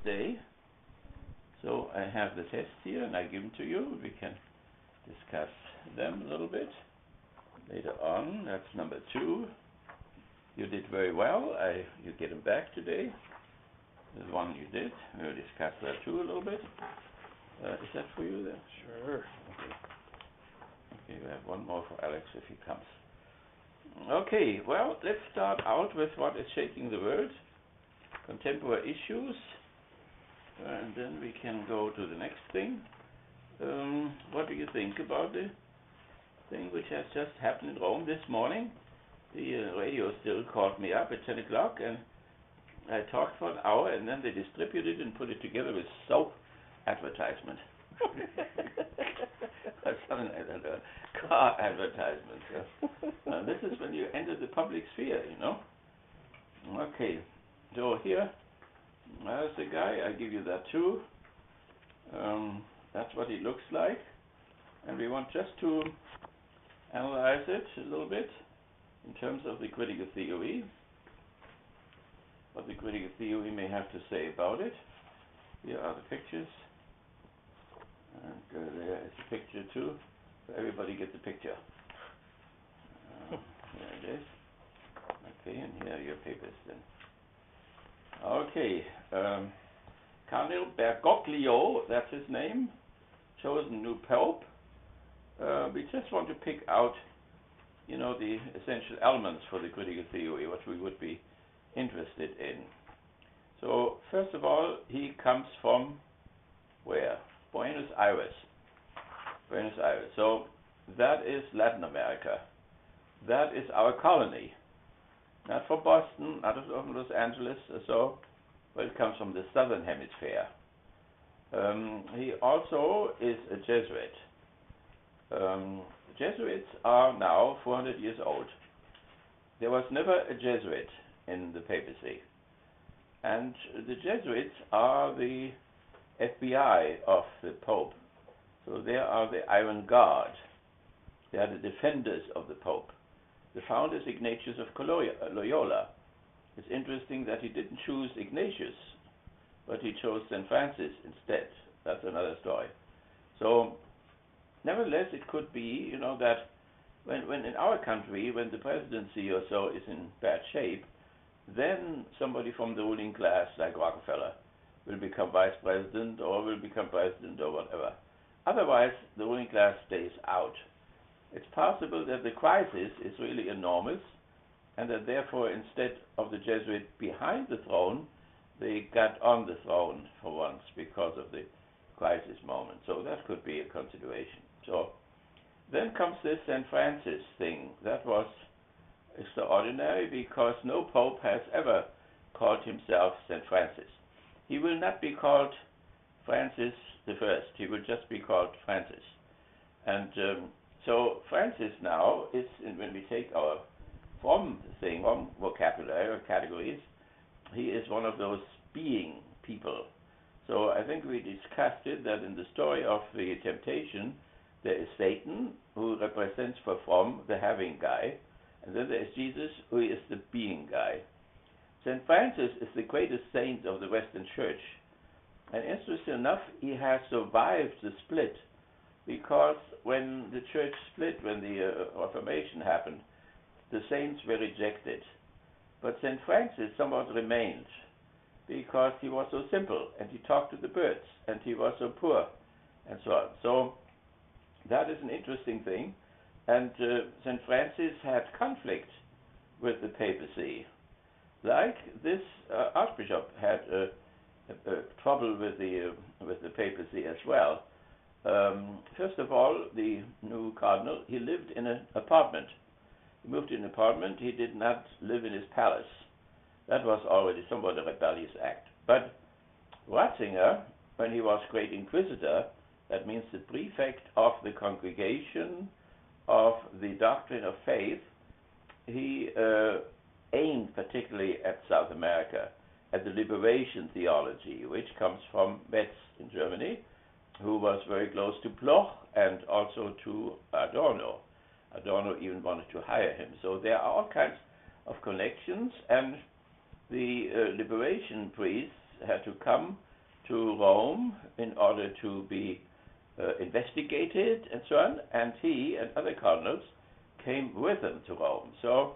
Wednesday. So I have the tests here, and I give them to you. We can discuss them a little bit later on. That's number 2. You did very well. You get them back today. There's one you did. We'll discuss that too a little bit. Is that for you there? Sure. Okay, we have one more for Alex if he comes. Okay, well, let's start out with what is shaking the world, contemporary issues, and then we can go to the next thing. What do you think about the thing which has just happened in Rome this morning? The radio still called me up at 10 o'clock, and I talked for an hour, and then they distributed and put it together with soap advertisement. Or something like that, car advertisement. This is when you enter the public sphere, you know. Okay, so here, there's the guy. I give you that too. That's what he looks like, and we want just to analyze it a little bit in terms of the critical theory. What the critical theory may have to say about it. Here are the pictures, and there is a picture too, so everybody gets a picture. There it is. Okay, and here are your papers then. Okay, Cardinal Bergoglio, that's his name, chosen new pope. We just want to pick out, you know, the essential elements for the critical theory, what we would be interested in. So, first of all, he comes from where? Buenos Aires. Buenos Aires. So, that is Latin America. That is our colony. Not from Boston, not from Los Angeles, so, but it comes from the southern hemisphere. He also is a Jesuit. Jesuits are now 400 years old. There was never a Jesuit in the papacy. And the Jesuits are the FBI of the Pope. So they are the Iron Guard. They are the defenders of the Pope. The founder is Ignatius of Loyola. It's interesting that he didn't choose Ignatius, but he chose St. Francis instead. That's another story. So, nevertheless, it could be, you know, that when in our country, when the presidency or so is in bad shape, then somebody from the ruling class, like Rockefeller, will become vice president or will become president or whatever. Otherwise, the ruling class stays out. It's possible that the crisis is really enormous, and that therefore, instead of the Jesuit behind the throne, they got on the throne for once because of the crisis moment. So that could be a consideration. So then comes this St. Francis thing. That was extraordinary because no pope has ever called himself St. Francis. He will not be called Francis the First. He will just be called Francis. And so Francis now is, when we take our from vocabulary or categories, he is one of those being people. So I think we discussed it, that in the story of the temptation, there is Satan, who represents for Fromm the having guy, and then there is Jesus, who is the being guy. St. Francis is the greatest saint of the Western Church, and interesting enough, he has survived the split, because when the church split, when the Reformation happened, the saints were rejected. But St. Francis somewhat remained, because he was so simple, and he talked to the birds, and he was so poor, and so on. So that is an interesting thing. And St. Francis had conflict with the papacy. Like this archbishop had trouble with the papacy as well. First of all, the new cardinal, he lived in an apartment. He moved to an apartment. He did not live in his palace. That was already somewhat a rebellious act. But Ratzinger, when he was great inquisitor, that means the prefect of the congregation of the doctrine of faith, he aimed particularly at South America, at the liberation theology, which comes from Metz in Germany, who was very close to Bloch and also to Adorno. Adorno even wanted to hire him. So there are all kinds of connections, and the liberation priests had to come to Rome in order to be investigated and so on, and he and other cardinals came with him to Rome. So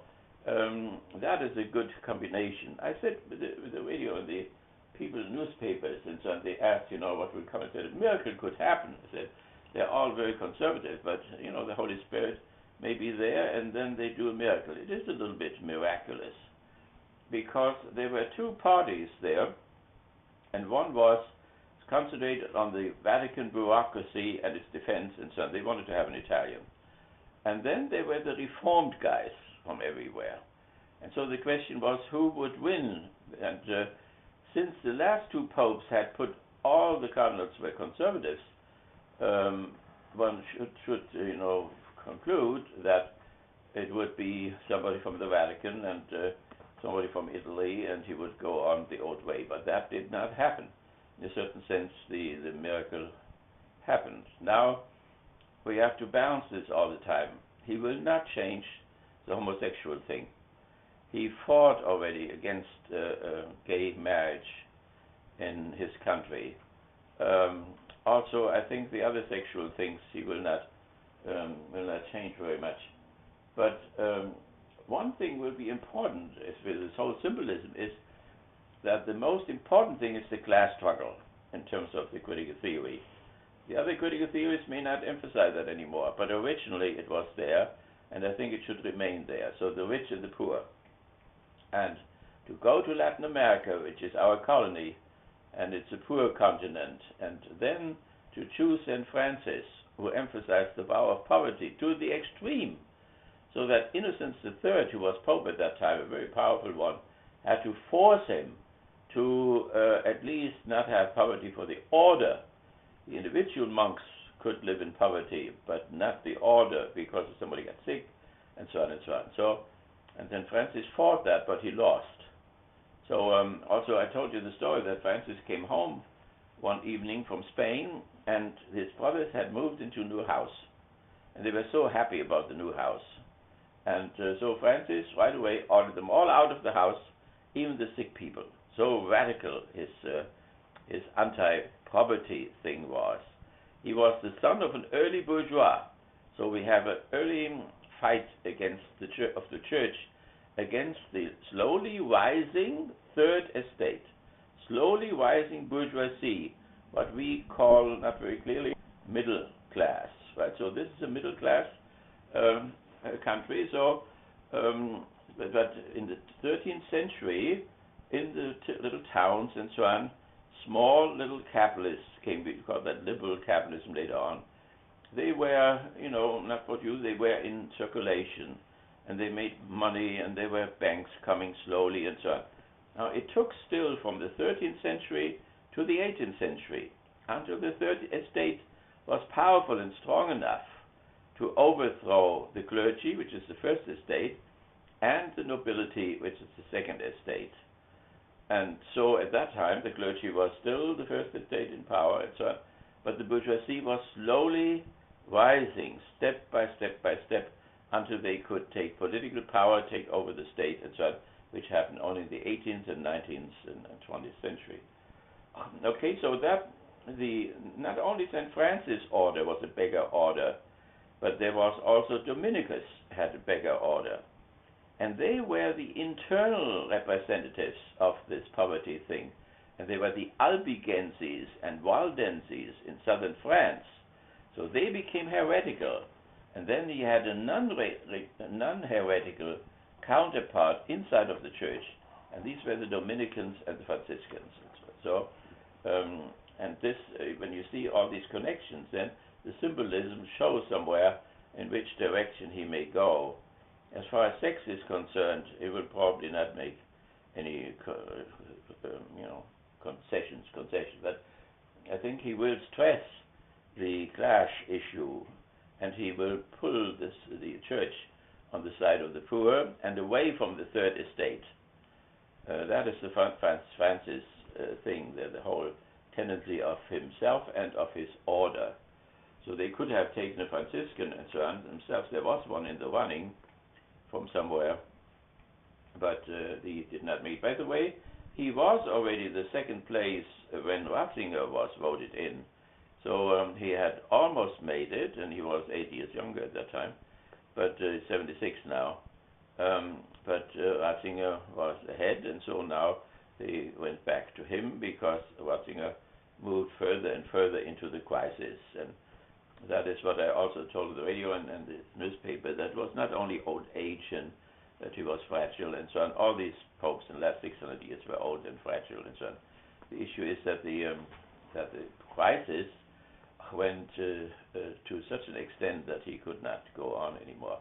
that is a good combination. I said with the radio and the people, newspapers and so on, they asked, what would come. I said a miracle could happen. I said they're all very conservative, but the Holy Spirit may be there, and then they do a miracle. It is a little bit miraculous because there were two parties there, and one was concentrated on the Vatican bureaucracy and its defense and so on. They wanted to have an Italian. And then there were the Reformed guys from everywhere. And so the question was who would win. And since the last two popes had put all the cardinals were conservatives, one should conclude that it would be somebody from the Vatican and somebody from Italy, and he would go on the old way. But that did not happen. In a certain sense, the miracle happened. Now, we have to balance this all the time. He will not change the homosexual thing. He fought already against gay marriage in his country. Also, I think the other sexual things he will not change very much. But one thing will be important with this whole symbolism is that the most important thing is the class struggle in terms of the critical theory. The other critical theories may not emphasize that anymore, but originally it was there, and I think it should remain there. So the rich and the poor. And to go to Latin America, which is our colony, and it's a poor continent, and then to choose St. Francis, who emphasized the vow of poverty to the extreme, so that Innocent III, who was Pope at that time, a very powerful one, had to force him to at least not have poverty for the order. The individual monks could live in poverty, but not the order, because somebody got sick, and so on and so on. So, and then Francis fought that, but he lost. So also I told you the story that Francis came home one evening from Spain, and his brothers had moved into a new house, and they were so happy about the new house. And so Francis right away ordered them all out of the house, even the sick people. So radical his anti-poverty thing was. He was the son of an early bourgeois. So we have an early fight against the church against the slowly rising third estate, slowly rising bourgeoisie, what we call, not very clearly, middle class. Right. So this is a middle class country. So, but in the 13th century, in the little towns and so on, small little capitalists came. We call that liberal capitalism later on. They were, not for you, they were in circulation, and they made money, and there were banks coming slowly and so on. Now, it took still from the 13th century to the 18th century until the third estate was powerful and strong enough to overthrow the clergy, which is the first estate, and the nobility, which is the second estate. And so at that time, the clergy was still the first estate in power and so on, but the bourgeoisie was slowly rising, step by step by step, until they could take political power, take over the state and so on, which happened only in the 18th and 19th and 20th century. Okay, so that not only St. Francis' order was a beggar order, but there was also Dominicus had a beggar order. And they were the internal representatives of this poverty thing. And they were the Albigenses and Waldenses in southern France. So they became heretical. And then he had a non-heretical counterpart inside of the church. And these were the Dominicans and the Franciscans. So, and this, when you see all these connections, then the symbolism shows somewhere in which direction he may go. As far as sex is concerned, it will probably not make any, concessions. But I think he will stress the clash issue, and he will pull the church on the side of the poor and away from the third estate. That is the Francis thing, the whole tendency of himself and of his order. So they could have taken a Franciscan and so on themselves. There was one in the running from somewhere, but he did not make. By the way, he was already the second place when Ratzinger was voted in. So he had almost made it, and he was 8 years younger at that time, but 76 now. But Ratzinger was ahead, and so now they went back to him because Ratzinger moved further and further into the crisis. And that is what I also told the radio and the newspaper, that was not only old age and that he was fragile and so on. All these popes in the last 600 years were old and fragile and so on. The issue is that the crisis went to such an extent that he could not go on anymore.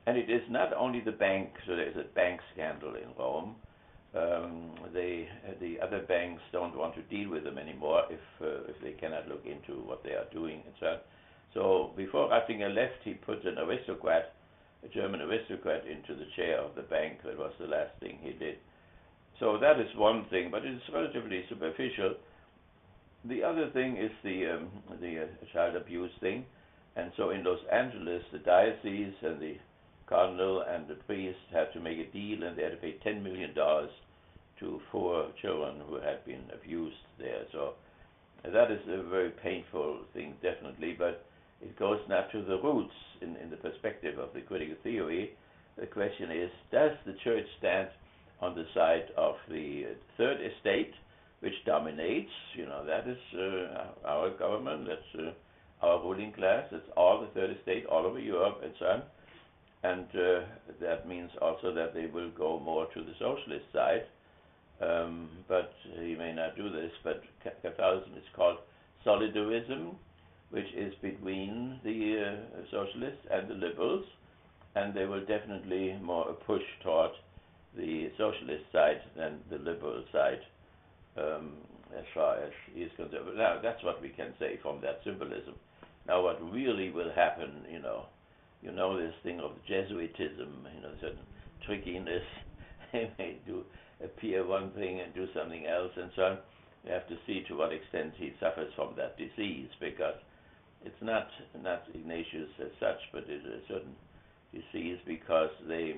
And it is not only the bank, so there is a bank scandal in Rome. The other banks don't want to deal with them anymore if they cannot look into what they are doing and so on. So before Ratzinger left, he put an aristocrat, a German aristocrat, into the chair of the bank. That was the last thing he did. So that is one thing, but it is relatively superficial. The other thing is the child abuse thing. And so in Los Angeles, the diocese and the cardinal and the priest had to make a deal, and they had to pay $10 million to 4 children who had been abused there. So that is a very painful thing, definitely, but it goes now to the roots in the perspective of the critical theory. The question is, does the church stand on the side of the third estate, which dominates? That is our government, that's our ruling class, that's all the third estate all over Europe and so on. And that means also that they will go more to the socialist side. But he may not do this, but Catholicism is called solidarism, which is between the socialists and the liberals, and they will definitely more push toward the socialist side than the liberal side, as far as he is concerned. But now, that's what we can say from that symbolism. Now, what really will happen, this thing of Jesuitism, certain trickiness. They may appear one thing and do something else and so on. We have to see to what extent he suffers from that disease, because it's not Ignatius as such, but it's a certain disease because they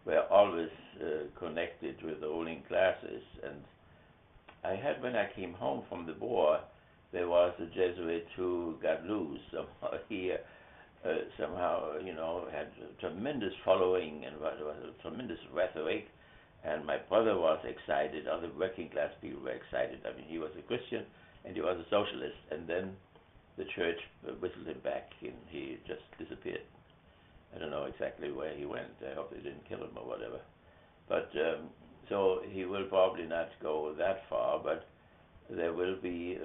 were always connected with the ruling classes. And when I came home from the war, there was a Jesuit who got loose somehow. He somehow, had a tremendous following and was a tremendous rhetoric. And my brother was excited. Other working class people were excited. I mean, he was a Christian and he was a socialist. And then the church whistled him back and he just disappeared. I don't know exactly where he went. I hope they didn't kill him or whatever. But so he will probably not go that far, but there will be,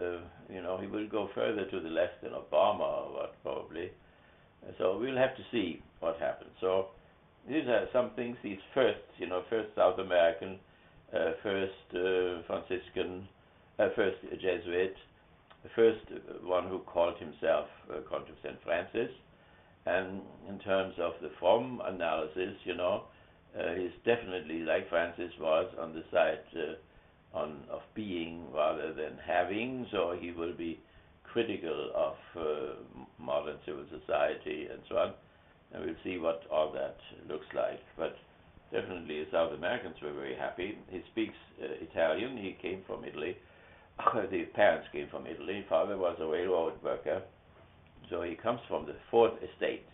he will go further to the left than Obama or what, probably. So we'll have to see what happens. So these are some things, these first South American, first Franciscan, first Jesuit, the first one who called himself St. Francis. And in terms of the form analysis, he's definitely, like Francis was, on the side of being rather than having. So he will be critical of modern civil society and so on. And we'll see what all that looks like. But definitely the South Americans were very happy. He speaks Italian. He came from Italy. The parents came from Italy. Father was a railroad worker. So he comes from the fourth estate.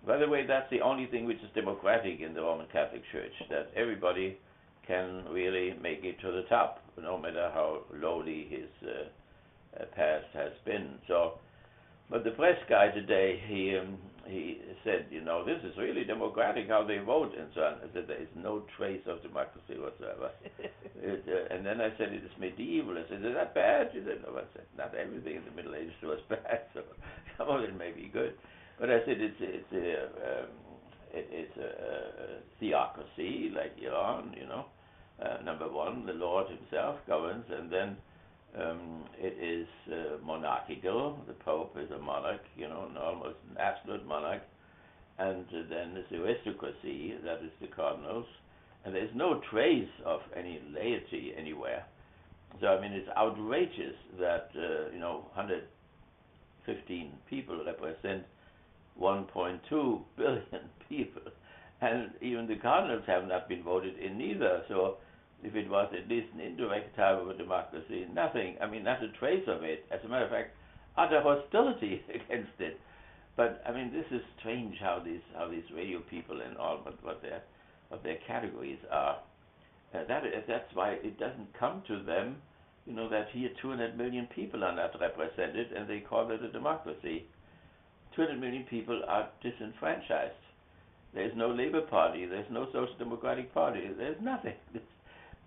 By the way, that's the only thing which is democratic in the Roman Catholic Church, that everybody can really make it to the top, no matter how lowly his past has been. So, but the press guy today, he said, this is really democratic how they vote and so on. I said, there is no trace of democracy whatsoever. And then I said, it is medieval. I said, is that bad? He said, no. I said, not everything in the Middle Ages was bad, so some of it may be good. But I said, it's a theocracy like Iran, number one, the Lord himself governs, and then it is monarchical. The Pope is a monarch, an almost an absolute monarch. And then there's the aristocracy, that is the cardinals. And there's no trace of any laity anywhere. So, I mean, it's outrageous that, 115 people represent 1.2 billion people. and even the cardinals have not been voted in neither. So if it was at least an indirect type of a democracy, nothing, I mean, not a trace of it. As a matter of fact, utter hostility against it. But I mean, this is strange how these radio people and all, but what their categories are. That's why it doesn't come to them, you know, that here 200 million people are not represented, and they call it a democracy. 200 million people are disenfranchised. There's no Labour Party, there's no Social Democratic Party, there's nothing.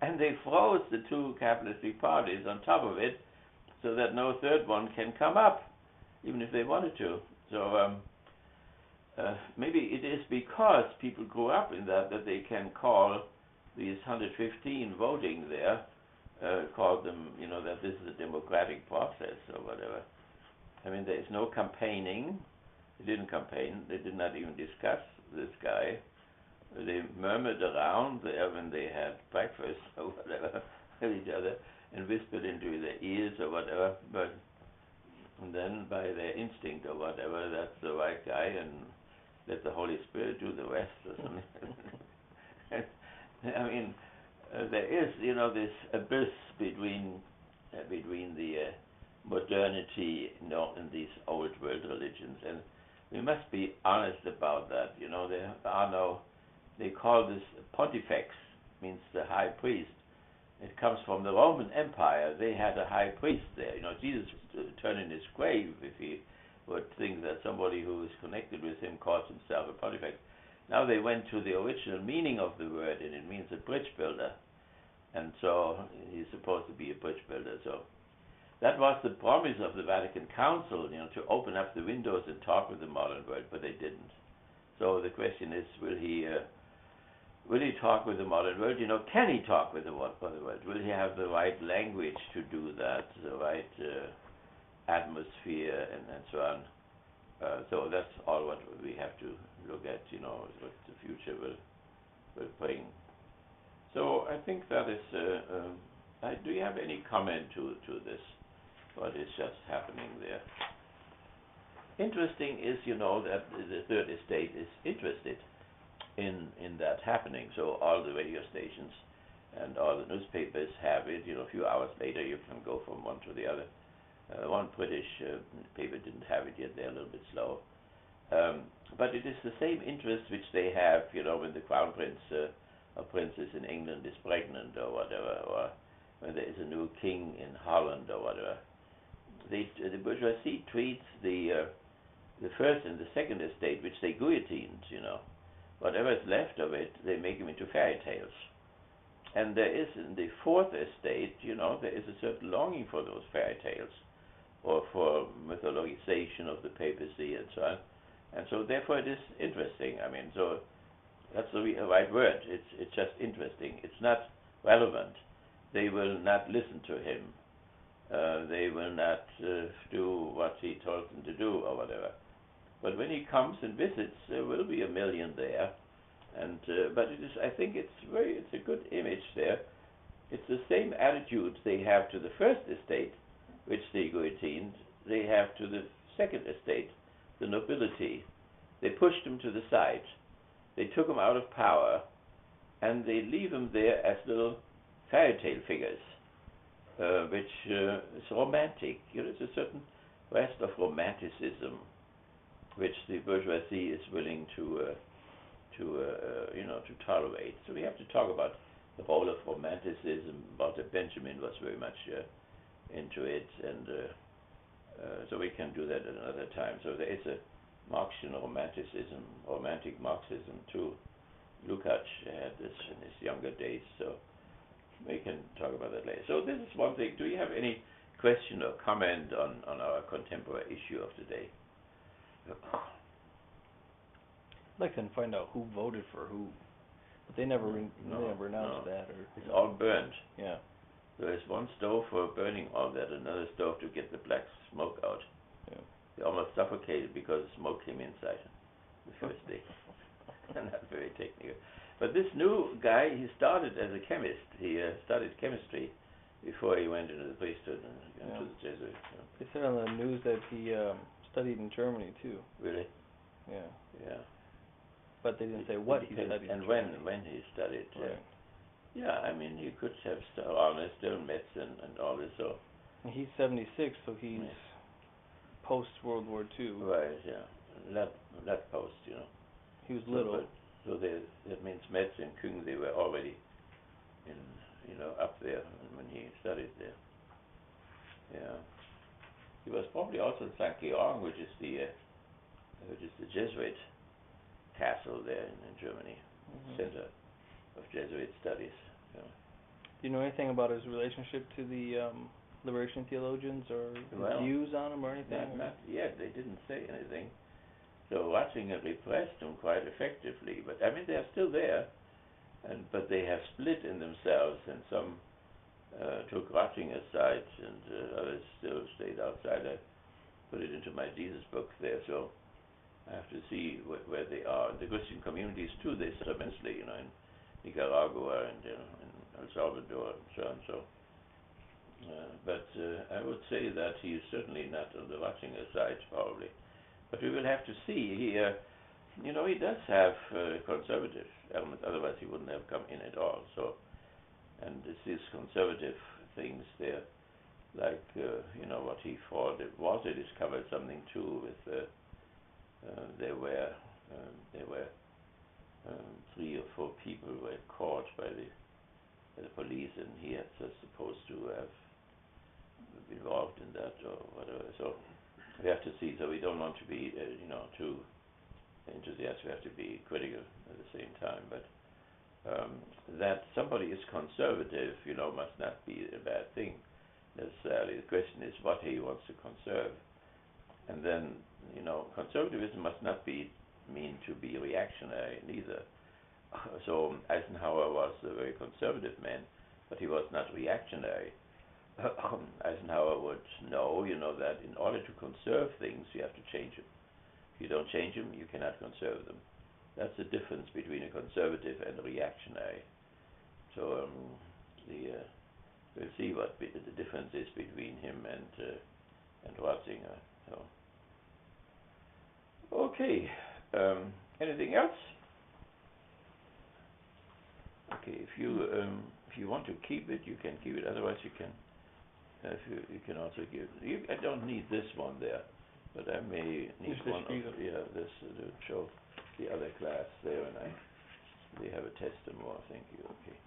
And they froze the two capitalistic parties on top of it, so that no third one can come up, even if they wanted to. So maybe it is because people grew up in that they can call these 115 voting there, call them, you know, that this is a democratic process or whatever. I mean, there is no campaigning. They didn't campaign. They did not even discuss this guy. They murmured around there when they had breakfast or whatever with each other and whispered into their ears or whatever. But and then by their instinct or whatever, that's the right guy, and let the Holy Spirit do the rest or something. I mean, there is, you know, this abyss between the modernity, you know, and these old world religions, and we must be honest about that. You know, there are no. They call this pontifex, means the high priest. It comes from the Roman Empire. They had a high priest there. You know, Jesus would turn in his grave if he would think that somebody who is connected with him calls himself a pontifex. Now they went to the original meaning of the word, and it means a bridge builder. And so he's supposed to be a bridge builder. So that was the promise of the Vatican Council, you know, to open up the windows and talk with the modern world, but they didn't. So the question is, will he talk with the modern world? You know, can he talk with the world? Will he have the right language to do that, the right atmosphere, and so on? So that's all what we have to look at, you know, what the future will bring. So I think that is. Do you have any comment to this? What is just happening there? Interesting is, you know, that the third estate is interested in that happening. So all the radio stations and all the newspapers have it. You know, a few hours later you can go from one to the other. One British paper didn't have it yet. They're a little bit slow. But it is the same interest which they have, you know, when the crown prince or princess in England is pregnant or whatever, or when there is a new king in Holland or whatever. The bourgeoisie treats the first and the second estate, which they guillotined, you know. Whatever is left of it, they make them into fairy tales. And there is, in the fourth estate, you know, there is a certain longing for those fairy tales, or for mythologization of the papacy and so on. And so therefore it is interesting. I mean, so that's the right word. It's just interesting. It's not relevant. They will not listen to him. They will not do what he told them to do or whatever. But when he comes and visits, there will be a million there. And but it is, I think it's a good image there. It's the same attitude they have to the first estate, which they guillotined. They have to the second estate, the nobility. They pushed them to the side. They took them out of power, and they leave them there as little fairy tale figures, which is romantic. You know, there's a certain rest of romanticism which the bourgeoisie is willing to tolerate. So we have to talk about the role of romanticism. Walter Benjamin was very much into it, and so we can do that at another time. So there is a Marxian romanticism, romantic Marxism too. Lukács had this in his younger days, so we can talk about that later. So this is one thing. Do you have any question or comment on our contemporary issue of today? I'd like to find out who voted for who, but they never announced that. Or it's all burned. Yeah. There is one stove for burning all that, another stove to get the black smoke out. Yeah. They almost suffocated because smoke came inside the first day. Not very technical. But this new guy, he started as a chemist. He studied chemistry before he went into the priesthood and to the Jesuits. They said on the news that he studied in Germany too. Really? Yeah. Yeah. But they didn't say what he studied. And when he studied. Right. Yeah, I mean, he could have still medicine and all this. So he's 76, so he's post World War II. Right. Yeah. Not post. He was little. So that means Metz and Küng, they were already in, up there when he studied there. Yeah. He was probably also in St. Georg, which is the Jesuit castle there in Germany, center of Jesuit studies. Yeah. Do you know anything about his relationship to the liberation theologians or his views on them or anything? Not yet. They didn't say anything. So Ratzinger repressed them quite effectively, but I mean they are still there, but they have split in themselves, and some took Ratzinger's side, and others still stayed outside. I put it into my thesis book there, so I have to see where they are. The Christian communities too, they suffer immensely, in Nicaragua and in El Salvador and so on. So, but I would say that he is certainly not on the Ratzinger side, probably. But we will have to see. He does have conservative elements, otherwise he wouldn't have come in at all. So, and it's these conservative things there, like what he thought it was. He discovered something too with there were 3 or 4 people who were caught by the police, and he was supposed to have been involved in that or whatever. So. We have to see, so we don't want to be, too enthusiastic. We have to be critical at the same time. But that somebody is conservative, must not be a bad thing necessarily. The question is what he wants to conserve, and then, conservatism must not mean to be reactionary neither. So Eisenhower was a very conservative man, but he was not reactionary. Eisenhower would know, that in order to conserve things, you have to change them. If you don't change them, you cannot conserve them. That's the difference between a conservative and a reactionary. So we'll see what the difference is between him and Ratzinger. So okay, anything else? Okay, if you want to keep it, you can keep it. Otherwise, you can. You can also give. I don't need this one there, but I may need one of this to show the other class there, and they have a test tomorrow. Thank you. Okay,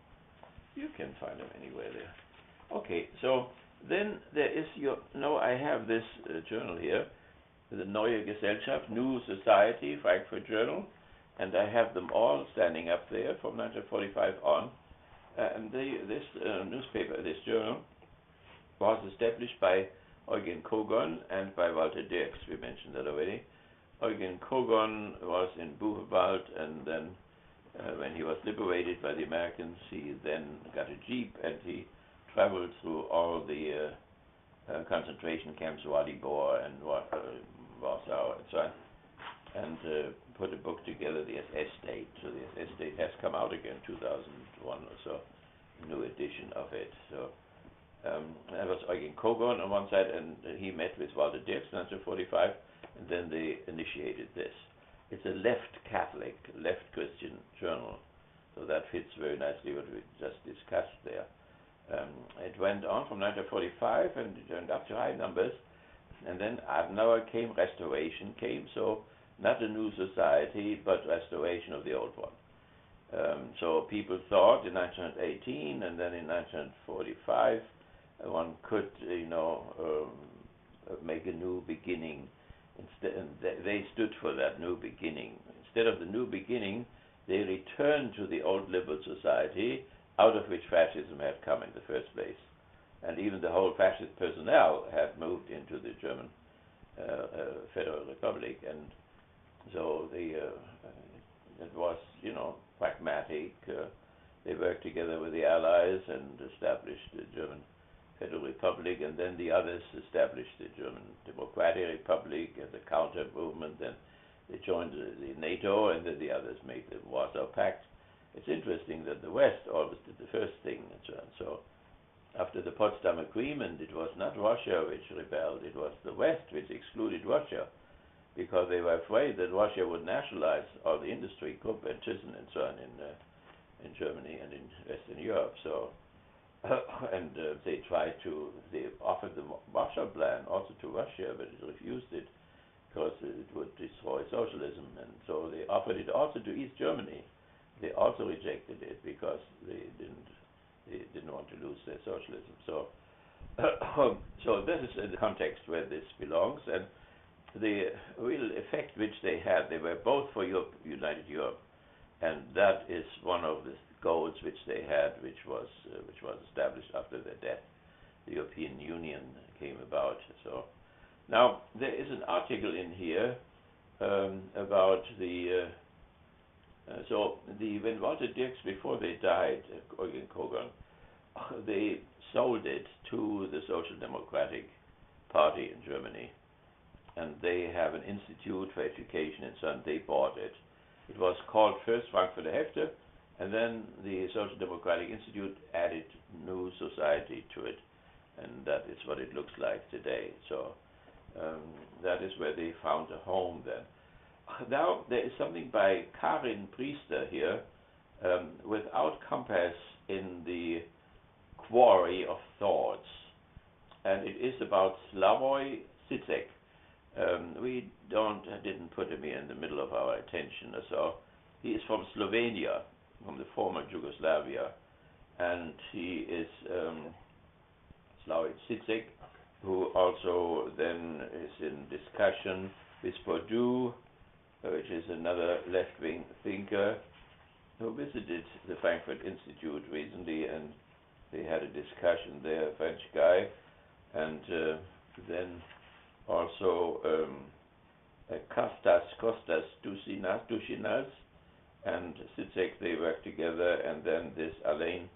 you can find them anywhere there. Okay, so then there is I have this journal here, the Neue Gesellschaft, New Society, Frankfurt Journal, and I have them all standing up there from 1945 on, and this newspaper, this journal, was established by Eugen Kogon and by Walter Dirks. We mentioned that already. Eugen Kogon was in Buchenwald, and then when he was liberated by the Americans, he then got a jeep and he traveled through all the concentration camps, Walibor and Warsaw and so on, and put a book together, the SS State. So the SS State has come out again, 2001 or so, a new edition of it. So. That was Eugen Kogon on one side, and he met with Walter Dirks in 1945, and then they initiated this. It's a left Catholic, left Christian journal, so that fits very nicely what we just discussed there. It went on from 1945 and it turned up to high numbers, and then Adenauer came, Restoration came, so not a new society, but restoration of the old one. So people thought in 1918 and then in 1945, one could, make a new beginning. And they stood for that new beginning. Instead of the new beginning, they returned to the old liberal society, out of which fascism had come in the first place. And even the whole fascist personnel had moved into the German Federal Republic. And so it was, pragmatic. They worked together with the Allies and established the German Federal Republic, and then the others established the German Democratic Republic as a counter movement. Then they joined the NATO, and then the others made the Warsaw Pact. It's interesting that the West always did the first thing, and so on. So after the Potsdam Agreement, it was not Russia which rebelled; it was the West which excluded Russia. because they were afraid that Russia would nationalize all the industry, Krupp and Thyssen and so on in Germany and in Western Europe. So, and they offered the Marshall Plan also to Russia, but it refused it because it would destroy socialism. And so they offered it also to East Germany. They also rejected it because they didn't want to lose their socialism. So, so this is the context where this belongs, and the real effect which they had. They were both for Europe, United Europe, and that is one of the goals which they had, which was established after their death. The European Union came about. So now there is an article in here about the when Walter Dirks, before they died, Eugen Kogan, they sold it to the Social Democratic Party in Germany, and they have an institute for education and so on. They bought it. It was called first Frankfurter Hefte, and then the Social Democratic Institute added New Society to it, and that is what it looks like today. So that is where they found a home then. Now there is something by Karin Priester here, Without Compass in the Quarry of Thoughts, and it is about Slavoj Zizek. We didn't put him here in the middle of our attention. So he is from Slovenia, from the former Yugoslavia, and he is Slavoj Zizek, who also then is in discussion with Bourdieu, which is another left-wing thinker who visited the Frankfurt Institute recently, and they had a discussion there, a French guy, and then also Kostas Douchinas and Zizek, they work together, and then this Alain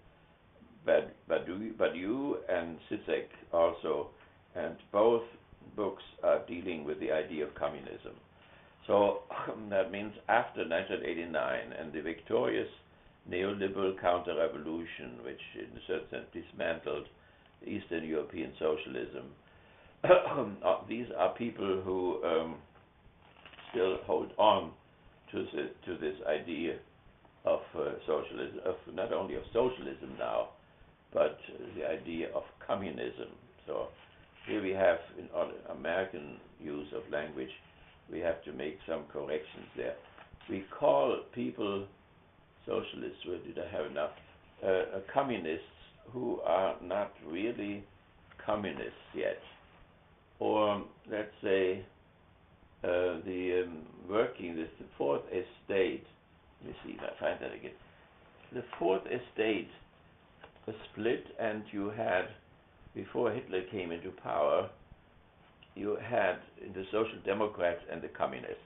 Badiou and Zizek also, and both books are dealing with the idea of communism. So that means after 1989 and the victorious neoliberal counter-revolution, which in a certain sense dismantled Eastern European socialism, these are people who still hold on to this idea of socialism, of not only of socialism now, but the idea of communism. So here we have, in American use of language, we have to make some corrections there. We call people socialists, well, did I have enough, communists who are not really communists yet. Or let's say the fourth estate, let me see if I find that again. The fourth estate was split, and you had, before Hitler came into power, you had the Social Democrats and the Communists.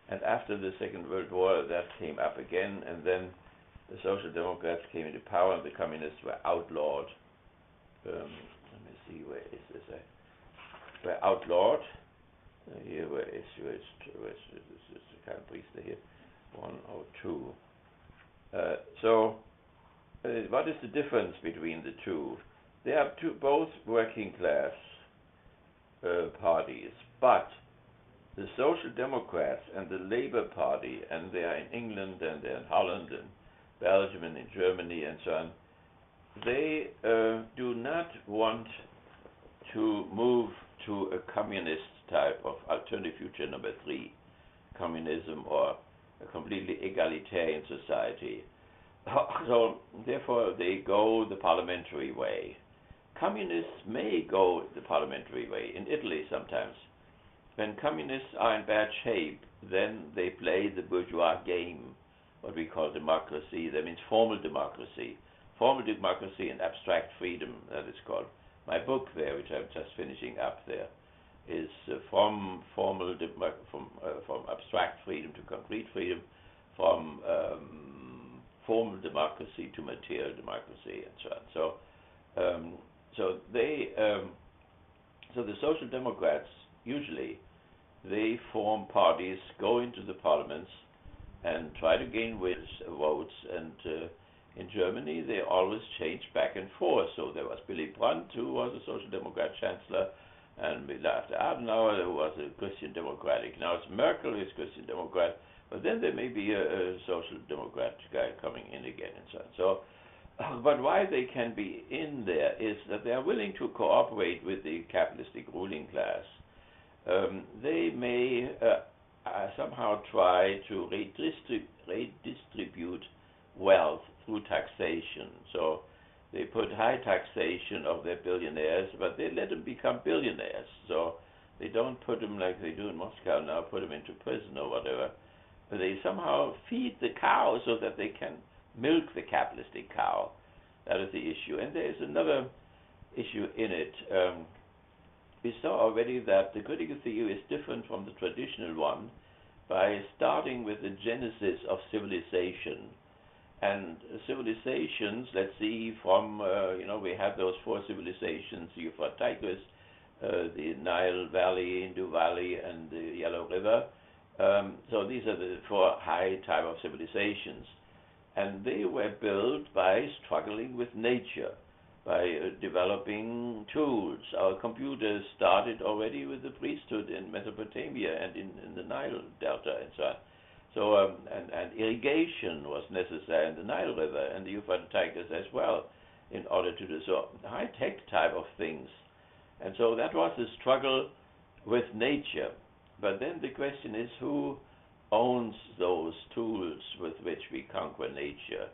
And after the Second World War, that came up again, and then the Social Democrats came into power, and the Communists were outlawed. Let me see, where is this? Were outlawed. Here, where is Karin Priester here? 102. So, what is the difference between the two? They are both working class parties, but the Social Democrats and the Labour Party, and they are in England and they're in Holland and Belgium and in Germany and so on, they do not want to move to a communist type of alternative future number 3, communism, or a completely egalitarian society. So therefore they go the parliamentary way. Communists may go the parliamentary way, in Italy sometimes. When communists are in bad shape, then they play the bourgeois game, what we call democracy. That means formal democracy. Formal democracy and abstract freedom, that is called. My book there, which I'm just finishing up there, is from abstract freedom to concrete freedom, from formal democracy to material democracy, and so on. So the Social Democrats usually they form parties, go into the parliaments, and try to gain votes. And in Germany, they always change back and forth. So there was Willy Brandt, who was a Social Democrat chancellor, And after Adenauer, there was a Christian Democratic. Now it's Merkel who's Christian Democrat, but then there may be a social democrat guy coming in again and so on. So, but why they can be in there is that they are willing to cooperate with the capitalistic ruling class. They may somehow try to redistribute wealth through taxation. So they put high taxation of their billionaires, but they let them become billionaires. So they don't put them like they do in Moscow now, put them into prison or whatever. But they somehow feed the cow so that they can milk the capitalistic cow. That is the issue. And there is another issue in it. We saw already that the critical theory is different from the traditional one by starting with the genesis of civilization. And civilizations, let's see, from, we have those four civilizations, Euphrates, Tigris, the Nile Valley, Indus Valley, and the Yellow River. So these are the four high type of civilizations. And they were built by struggling with nature, by developing tools. Our computers started already with the priesthood in Mesopotamia and in the Nile Delta and so on. So, and irrigation was necessary in the Nile River and the Euphrates Tigris as well in order to do so. High-tech type of things. And so that was the struggle with nature. But then the question is, who owns those tools with which we conquer nature?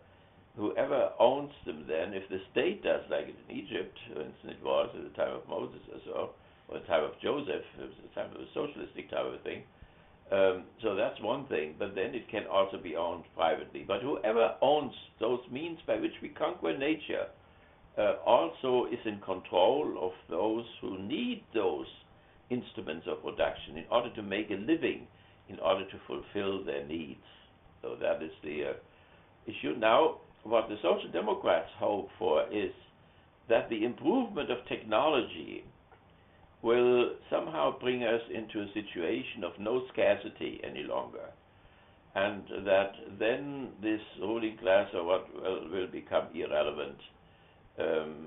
Whoever owns them then, if the state does, like in Egypt, for instance, it was at the time of Moses or so, or the time of Joseph, it was the time of a socialistic type of thing. So that's one thing, but then it can also be owned privately. But whoever owns those means by which we conquer nature also is in control of those who need those instruments of production in order to make a living, in order to fulfill their needs. So that is the issue. Now, what the Social Democrats hope for is that the improvement of technology will somehow bring us into a situation of no scarcity any longer, and that then this ruling class or what will become irrelevant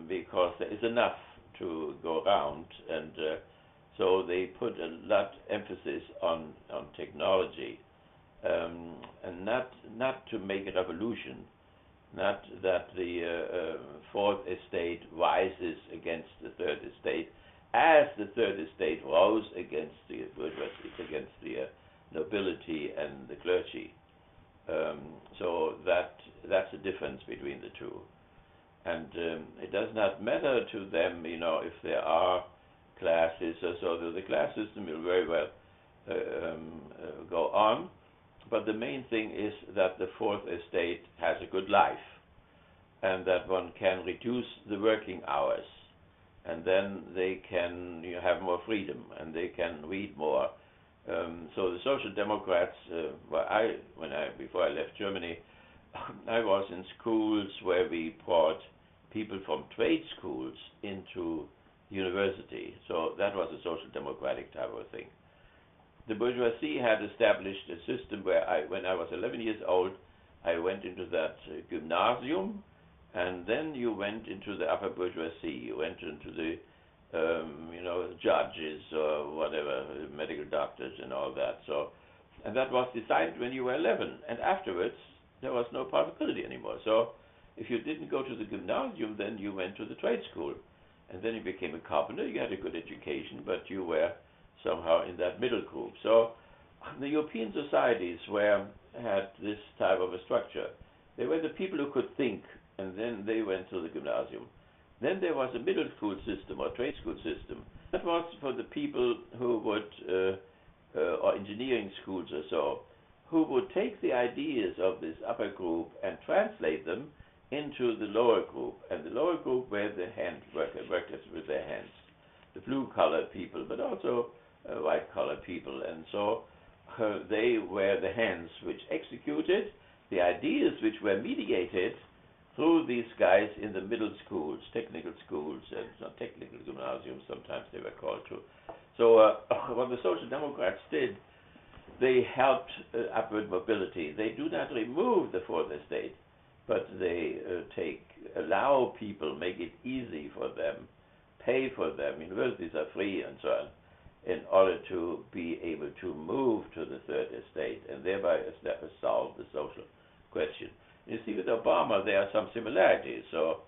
because there is enough to go around, and so they put a lot emphasis on technology, and not to make a revolution, not that the fourth estate rises against the third estate, as the third estate rose against the bourgeoisie, against the nobility and the clergy. So that's the difference between the two. And it does not matter to them, if there are classes, so the class system will very well go on. But the main thing is that the fourth estate has a good life, and that one can reduce the working hours, and then they can have more freedom, and they can read more. So the Social Democrats, before I left Germany, I was in schools where we brought people from trade schools into university. So that was a social democratic type of thing. The bourgeoisie had established a system where when I was 11 years old, I went into that gymnasium, and then you went into the upper bourgeoisie. You went into the, judges or whatever, medical doctors and all that. So, and that was decided when you were 11. And afterwards, there was no possibility anymore. So, if you didn't go to the gymnasium, then you went to the trade school. And then you became a carpenter. You had a good education, but you were somehow in that middle group. So, the European societies had this type of a structure. They were the people who could think, and then they went to the gymnasium. Then there was a middle school system or trade school system. That was for the people who would, or engineering schools or so, who would take the ideas of this upper group and translate them into the lower group. And the lower group were the hand workers with their hands, the blue-collar people, but also white-collar people. And so they were the hands which executed the ideas which were mediated through these guys in the middle schools, technical schools, and not technical gymnasiums, sometimes they were called to. So what the Social Democrats did, they helped upward mobility. They do not remove the fourth estate, but they allow people, make it easy for them, pay for them. Universities are free and so on, in order to be able to move to the third estate and thereby solve the social question. You see, with Obama, there are some similarities. So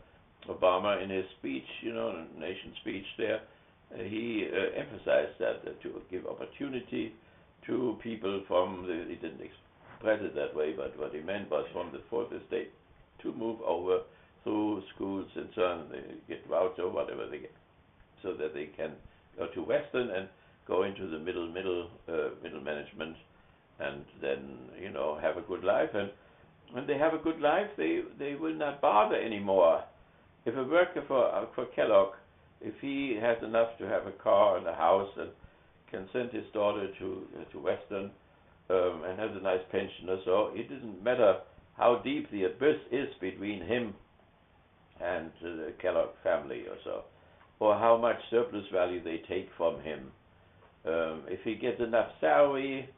Obama, in his speech, nation speech there, he emphasized that to give opportunity to people from he didn't express it that way, but what he meant was from the fourth estate to move over through schools and so on, they get voucher or whatever they get, so that they can go to Western and go into the middle management, and then have a good life. And when they have a good life, they will not bother anymore. If a worker for Kellogg, if he has enough to have a car and a house and can send his daughter to Western and has a nice pension or so, it doesn't matter how deep the abyss is between him and the Kellogg family or so, or how much surplus value they take from him. If he gets enough salary,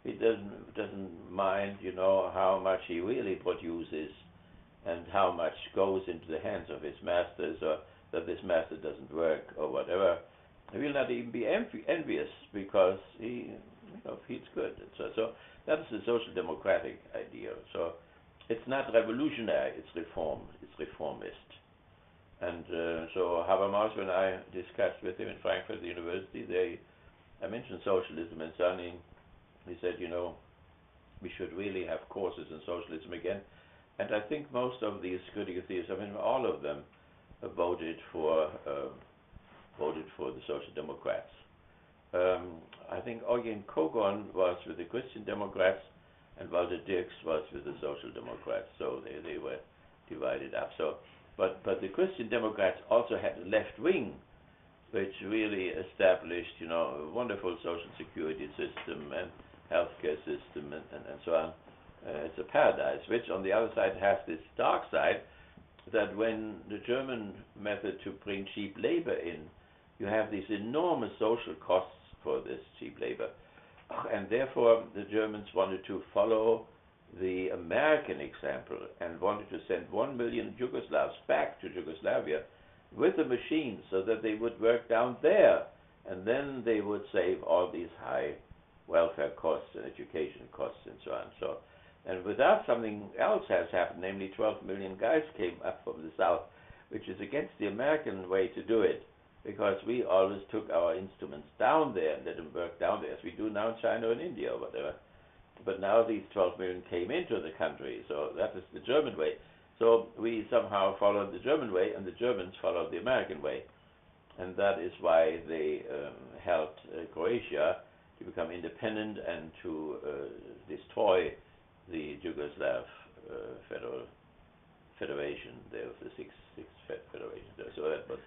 he doesn't mind, how much he really produces and how much goes into the hands of his masters, or that this master doesn't work or whatever. He will not even be envious because he feels good. So that is the social democratic idea. So it's not revolutionary, it's reformist. And so Habermas, when I discussed with him in Frankfurt University, I mentioned socialism and so on. He said, we should really have courses in socialism again. And I think most of these critical theorists, all of them, voted for the Social Democrats. I think Eugen Kogon was with the Christian Democrats, and Walter Dirks was with the Social Democrats. So they were divided up. So, but the Christian Democrats also had a left wing, which really established, a wonderful social security system and healthcare system and so on. It's a paradise, which on the other side has this dark side, that when the German method to bring cheap labor in, you have these enormous social costs for this cheap labor. And therefore, the Germans wanted to follow the American example and wanted to send 1 million Yugoslavs back to Yugoslavia with a machine so that they would work down there, and then they would save all these high welfare costs and education costs and so on. So, and with that, something else has happened, namely 12 million guys came up from the south, which is against the American way to do it, because we always took our instruments down there and let them work down there, as we do now in China and India or whatever. But now these 12 million came into the country, so that is the German way. So we somehow followed the German way, and the Germans followed the American way. And that is why they helped Croatia to become independent and to destroy the Yugoslav federation. There was the six federation there. So that was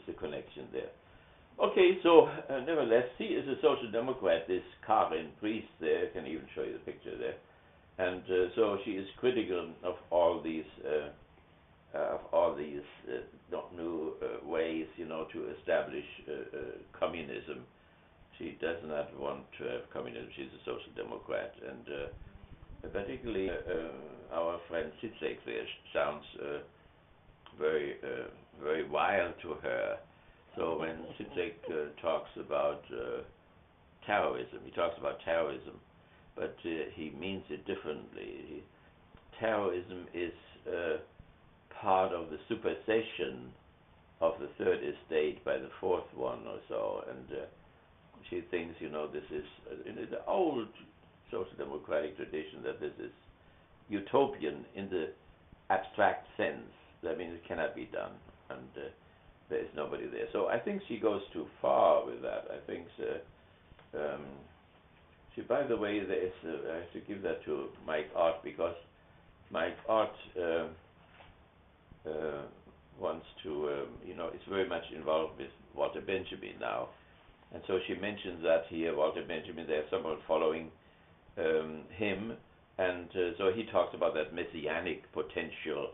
the connection there. Okay, so nevertheless, he is a social democrat, this Karin priest there. I can even show you the picture there. And so she is critical of all these new ways, to establish communism. She does not want to have communism. She's a social democrat, and particularly our friend Siebert there sounds very wild to her. So when Siebert talks about terrorism, he talks about terrorism, but he means it differently. Terrorism is part of the supersession of the third estate by the fourth one or so, and she thinks, this is in the old social democratic tradition, that this is utopian in the abstract sense. That means it cannot be done, and there is nobody there. So I think she goes too far with that. I think she, by the way, there is, I have to give that to Mike Ott, because Mike Ott wants to, is very much involved with Walter Benjamin now. And so she mentions that here, Walter Benjamin, there's someone following him, and so he talks about that messianic potential.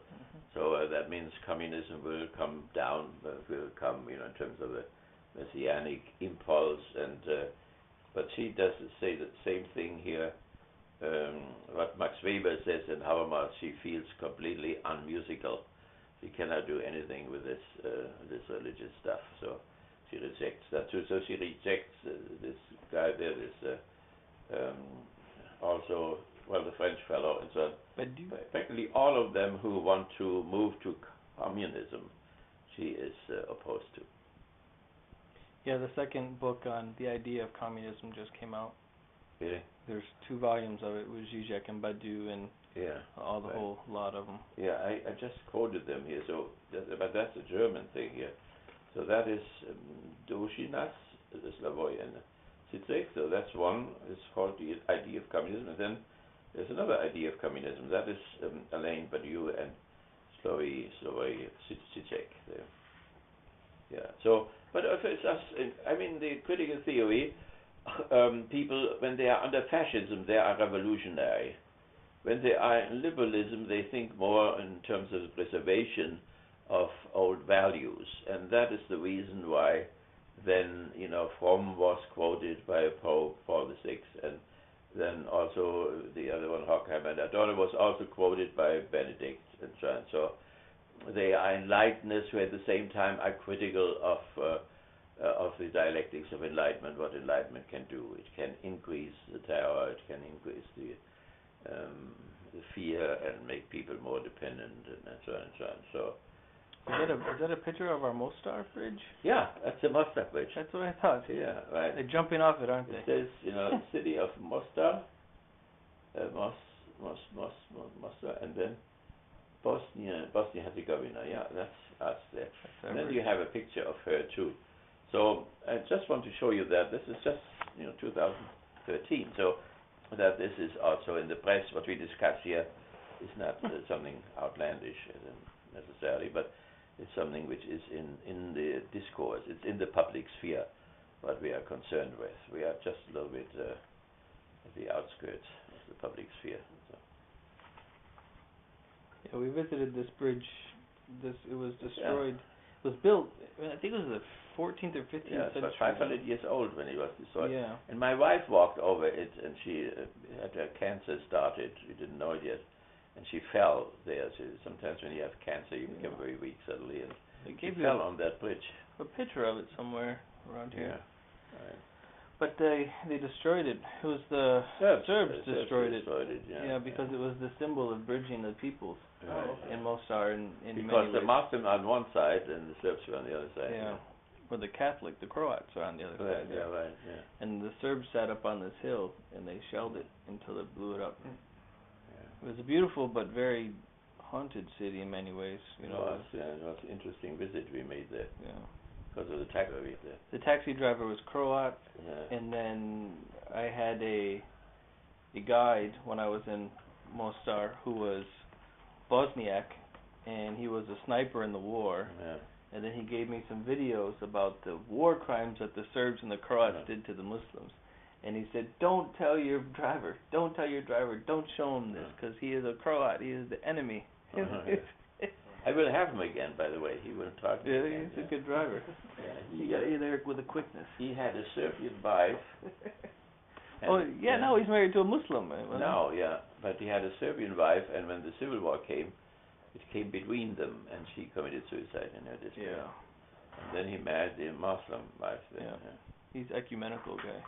So that means communism will come down, will come, in terms of the messianic impulse, and but she does say the same thing here. What Max Weber says in Habermas, she feels completely unmusical, she cannot do anything with this religious stuff. So she rejects that. So she rejects this guy there, this also, well, the French fellow, and so on. Practically all of them who want to move to communism, she is opposed to. Yeah, the second book on the idea of communism just came out. Really? There's 2 volumes of it with Zizek and Badiou and all the whole lot of them. Yeah, I just quoted them here, so but that's a German thing here. So that is Dushinas, the Slavoj and Zizek. So that's one. It's called the idea of communism, and then there's another idea of communism. That is Alain Badiou and Slavoj Zizek. Yeah. So, but if it's us, I mean, the critical theory. People, when they are under fascism, they are revolutionary. When they are in liberalism, they think more in terms of the preservation of old values, and that is the reason why then, Fromm was quoted by Pope Paul VI, and then also the other one, Horkheimer and Adorno, was also quoted by Benedict, and so on. So they are enlighteners who at the same time are critical of the dialectics of enlightenment, what enlightenment can do. It can increase the terror, it can increase the fear and make people more dependent, and so on and so on. So, is that a picture of our Mostar bridge? Yeah, that's the Mostar bridge. That's what I thought. Yeah, right. They're jumping off it, aren't they? It says, city of Mostar, Mostar, and then Bosnia-Herzegovina. Yeah, that's us there. And then you have a picture of her too. So I just want to show you that this is just 2013. So that this is also in the press. What we discuss here is not something outlandish necessarily, but it's something which is in the discourse. It's in the public sphere. What we are concerned with. We are just a little bit at the outskirts of the public sphere. So. Yeah, we visited this bridge. It was destroyed. Yeah. It was built. I think it was the 14th or 15th century. It was 500 years old when it was destroyed. Yeah. And my wife walked over it, and she had her cancer started. We didn't know it yet, and she fell there. So sometimes when you have cancer, you become very weak suddenly, and she fell on that bridge. A picture of it somewhere around here. Yeah. Right. But they destroyed it. It was the Serbs destroyed it. Yeah, because it was the symbol of bridging the peoples in Mostar in many ways. Because the Muslims on one side and the Serbs were on the other side. Yeah. Or the Catholic, the Croats are on the other side. Yeah, right. Yeah. And the Serbs sat up on this hill and they shelled it until it blew it up. Yeah. It was a beautiful but very haunted city in many ways. It was an interesting visit we made there. Yeah. Because of the taxi there. The taxi driver was Croat, yeah. And then I had a guide when I was in Mostar who was Bosniak, and he was a sniper in the war. Yeah. And then he gave me some videos about the war crimes that the Serbs and the Croats did to the Muslims. And he said, don't tell your driver, don't show him this, because he is a Croat, he is the enemy. I will have him again, by the way. He will talk to me. He's a good driver. Yeah, he got you there with a quickness. He had a Serbian wife. Now he's married to a Muslim. No, but he had a Serbian wife, and when the Civil War came, it came between them, and she committed suicide in her despair. Yeah. And then he married the Muslim wife. Then, He's ecumenical guy.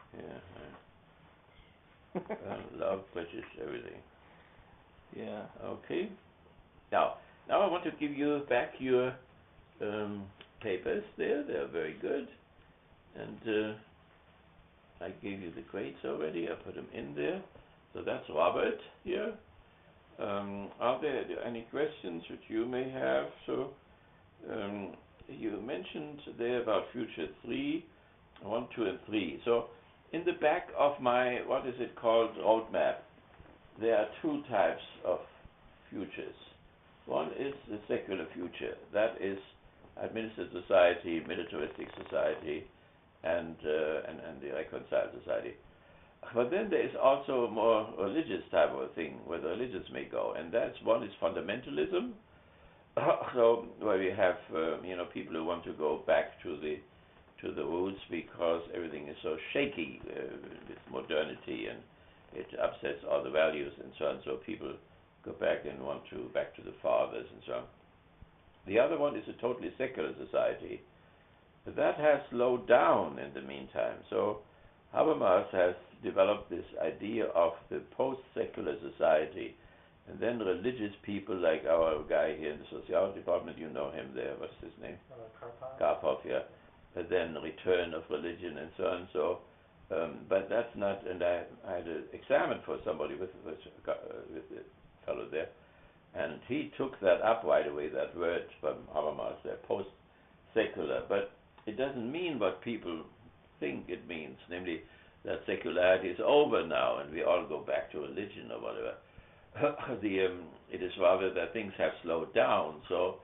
Yeah. Love, British, everything. Yeah. Okay. Now I want to give you back your papers there. They are very good. And I gave you the grades already. I put them in there. So that's Robert here. Are there any questions which you may have? So you mentioned there about future 3, 1, 2, and 3. So in the back of my, what is it called, roadmap, there are 2 types of futures. One is the secular future. That is administered society, militaristic society, and the reconciled society. But then there is also a more religious type of a thing where the religious may go, and one is fundamentalism. So where we have people who want to go back to the roots because everything is so shaky with modernity, and it upsets all the values and so on. So people go back and want to back to the fathers and so on. The other one is a totally secular society. That has slowed down in the meantime. So Habermas has developed this idea of the post-secular society, and then religious people like our guy here in the sociology department, you know him there, what's his name? Karpov, yeah. And then return of religion and so on. So, but that's not, and I had an examen for somebody with the fellow there, and he took that up right away, that word from Habermas, there, post-secular. But it doesn't mean what people think it means, namely that secularity is over now and we all go back to religion or whatever. It is rather that things have slowed down. So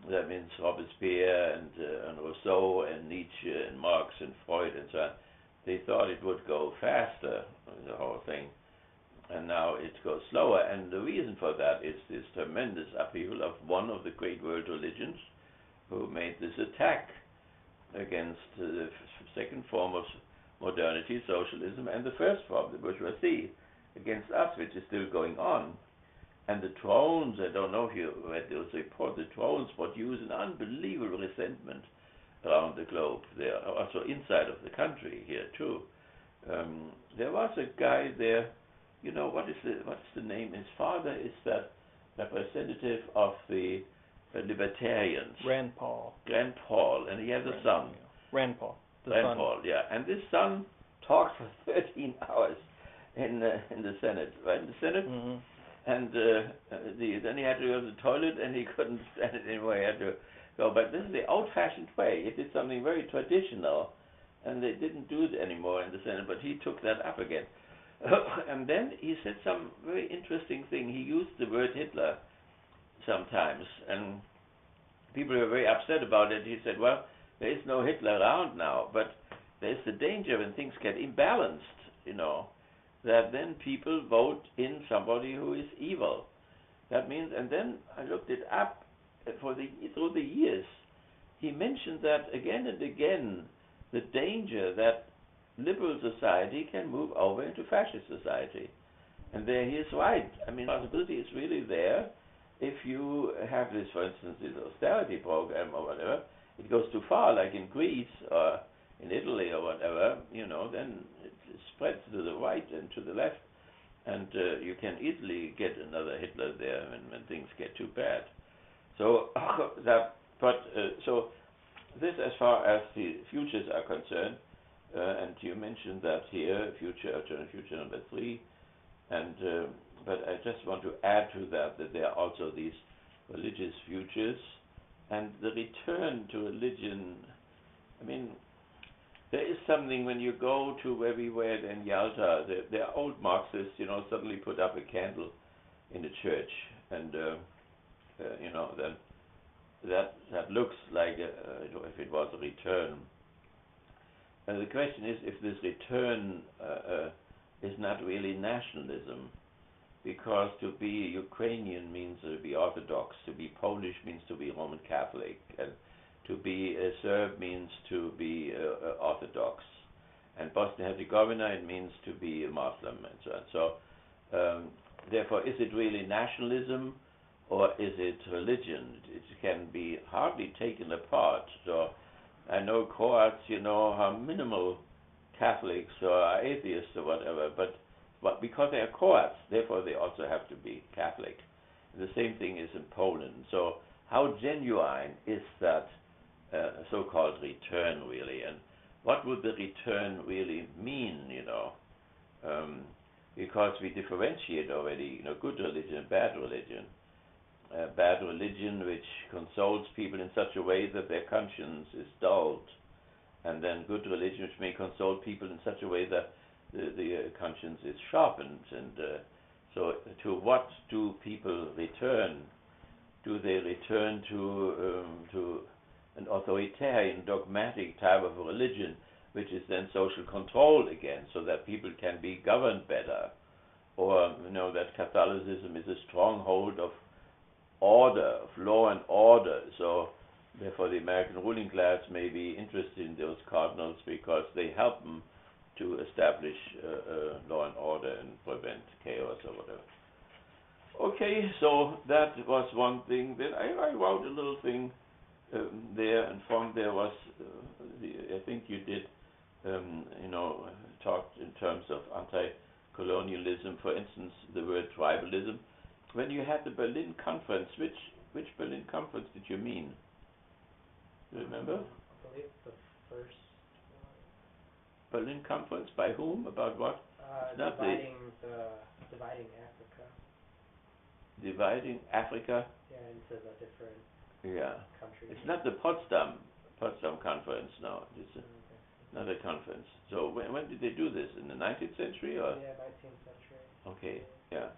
that means Robespierre and Rousseau and Nietzsche and Marx and Freud and so on, they thought it would go faster, the whole thing, and now it goes slower. And the reason for that is this tremendous upheaval of one of the great world religions who made this attack against the second form of modernity, socialism, and the first form, the bourgeoisie, against us, which is still going on. And the drones, I don't know if you read those reports, the drones produce an unbelievable resentment around the globe. They are also inside of the country here too. There was a guy there, you know, what's the name? His father is that representative of the libertarians. Rand Paul. Rand Paul, and he has a son. Rand Paul. Rand Paul, yeah. And this son talked for 13 hours in the Senate, right? In the Senate? Mm-hmm. And then he had to go to the toilet, and he couldn't stand it anymore. He had to go. But this is the old-fashioned way. It is something very traditional, and they didn't do it anymore in the Senate, but he took that up again. And then he said some very interesting thing. He used the word Hitler sometimes, and people were very upset about it. He said, well, there is no Hitler around now, but there's the danger when things get imbalanced, you know, that then people vote in somebody who is evil. That means, and then I looked it up through the years. He mentioned that again and again, the danger that liberal society can move over into fascist society. And there he is right. I mean, the possibility is really there. If you have this, for instance, this austerity program or whatever, it goes too far, like in Greece or in Italy or whatever, you know, then it spreads to the right and to the left, and you can easily get another Hitler there when things get too bad. So so this, as far as the futures are concerned, and you mentioned that here, alternative future number 3, and but I just want to add to that there are also these religious futures and the return to religion. I mean, there is something when you go to where we were in Yalta, the old Marxists, you know, suddenly put up a candle in the church, and you know, then that looks like if it was a return. And the question is if this return is not really nationalism, because to be Ukrainian means to be Orthodox, to be Polish means to be Roman Catholic, and to be a Serb means to be Orthodox, and Bosnia-Herzegovina, it means to be a Muslim, and so on. So therefore, is it really nationalism or is it religion? It can be hardly taken apart. So I know Croats, you know, are minimal Catholics or atheists or whatever, but because they are Croats, therefore they also have to be Catholic. The same thing is in Poland. So how genuine is that so-called return really, and what would the return really mean, you know? Because we differentiate already, you know, good religion and bad religion. Bad religion which consoles people in such a way that their conscience is dulled, and then good religion which may console people in such a way that the conscience is sharpened. And so to what do people return? Do they return to an authoritarian, dogmatic type of a religion, which is then social control again, so that people can be governed better? Or, you know, that Catholicism is a stronghold of order, of law and order, so therefore the American ruling class may be interested in those cardinals because they help them to establish law and order and prevent chaos or whatever. Okay, so that was one thing. Then I wrote a little thing there, and from there was, I think you did, talked in terms of anti-colonialism. For instance, the word tribalism. When you had the Berlin conference, which Berlin conference did you mean? Do you remember? I believe the first Berlin conference by whom? About what? Not dividing Africa. Dividing Africa. Yeah, into the different countries. It's not the Potsdam conference. No, it's another conference. So when did they do this? In the 19th century or? Yeah, 19th century. Okay. Yeah.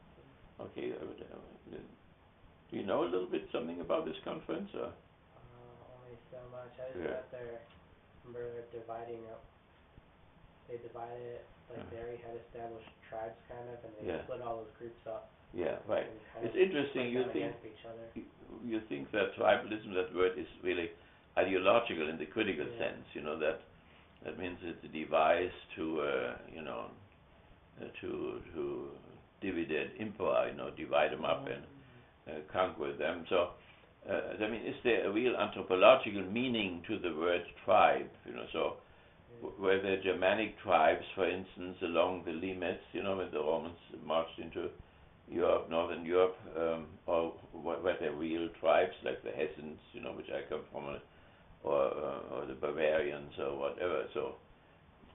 Okay. Do you know a little bit something about this conference or? Only so much. I just got there. Remember dividing up. They divided it like they already had established tribes, kind of, and they split all those groups up. Yeah, right. It's interesting. You think that tribalism, that word, is really ideological in the critical sense. That means it's a device to to dividend empire. Divide them up and conquer them. So, I mean, is there a real anthropological meaning to the word tribe? Were there Germanic tribes, for instance, along the limits, when the Romans marched into Europe, Northern Europe, or were there real tribes like the Hessians, which I come from, or the Bavarians or whatever? So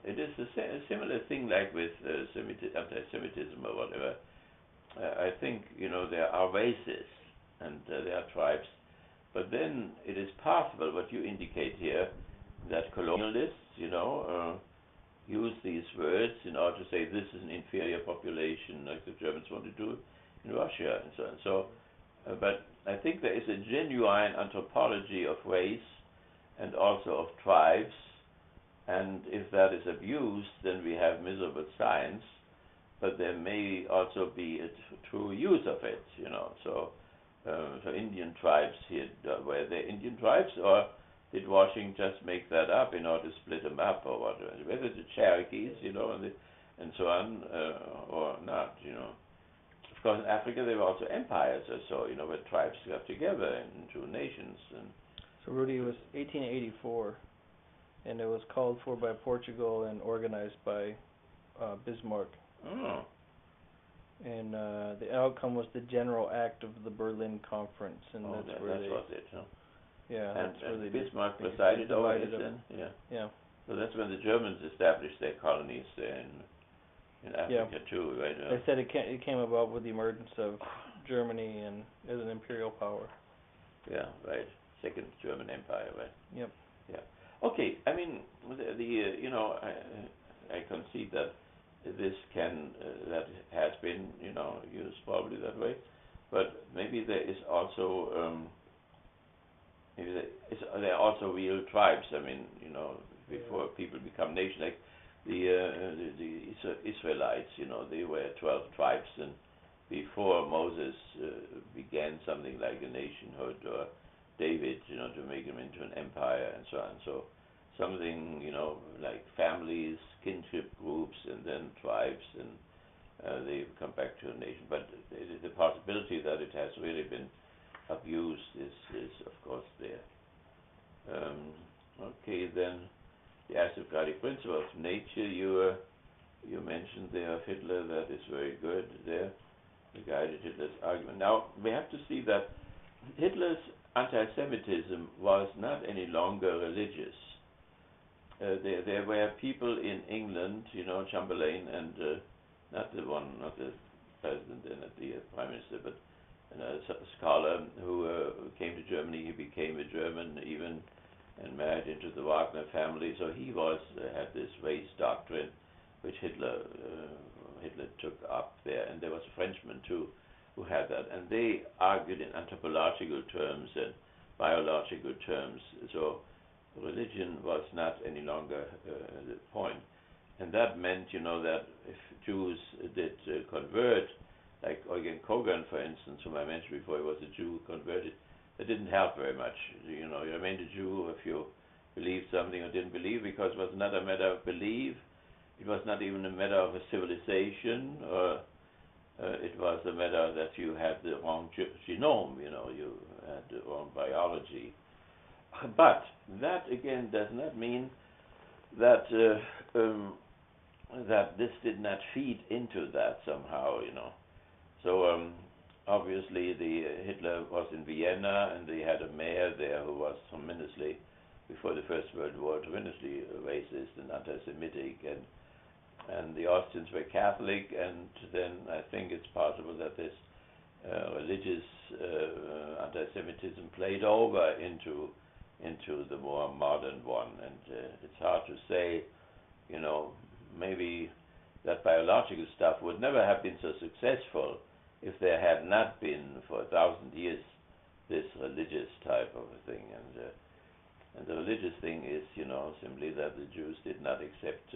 it is a similar thing like with anti-Semitism or whatever. I think, there are races and there are tribes, but then it is possible, what you indicate here, that colonialists, use these words in order to say this is an inferior population, like the Germans want to do in Russia and so on. So, but I think there is a genuine anthropology of race and also of tribes, and if that is abused, then we have miserable science. But there may also be a true use of it, So, Indian tribes here, were there Indian tribes, or did Washington just make that up in order to split them up, or what? Whether the Cherokees, and so on, or not, Of course, in Africa there were also empires or so, where tribes got together into nations. And so, Rudy, it was 1884, and it was called for by Portugal and organized by Bismarck. Oh. And the outcome was the General Act of the Berlin Conference, and that's where that was it, huh? Yeah, and Bismarck presided over it then? Yeah. So that's when the Germans established their colonies there in Africa too, right? They said it came about with the emergence of Germany and as an imperial power. Yeah, right. Second German Empire, right? Yep. Yeah. Okay. I mean, I concede that this that has been used probably that way, but maybe there is also there are also real tribes. I mean, before people become nations, like the Israelites, they were 12 tribes, and before Moses began something like a nationhood, or David, to make him into an empire and so on. So something, like families, kinship groups, and then tribes, and they come back to a nation. But the possibility that it has really been abused is of course there. Okay, then the aristocratic principle of nature you mentioned there of Hitler. That is very good there. Regarded Hitler's argument. Now we have to see that Hitler's anti-Semitism was not any longer religious. There were people in England, Chamberlain, and not the president and the prime minister, but a scholar who came to Germany. He became a German even, and married into the Wagner family. So he had this race doctrine, which Hitler took up there, and there was a Frenchman too who had that, and they argued in anthropological terms and biological terms. So religion was not any longer the point, and that meant, that if Jews did convert, like Eugen Kogan, for instance, whom I mentioned before, he was a Jew who converted, that didn't help very much. You remained a Jew if you believed something or didn't believe, because it was not a matter of belief. It was not even a matter of a civilization, or it was a matter that you had the wrong genome, you had the wrong biology. But that again does not mean that that this did not feed into that somehow, So obviously Hitler was in Vienna, and they had a mayor there who was tremendously, before the First World War, tremendously racist and anti-Semitic, and the Austrians were Catholic, and then I think it's possible that this religious anti-Semitism played over into the more modern one, and it's hard to say, maybe that biological stuff would never have been so successful if there had not been for 1,000 years this religious type of a thing, and the religious thing is, simply that the Jews did not accept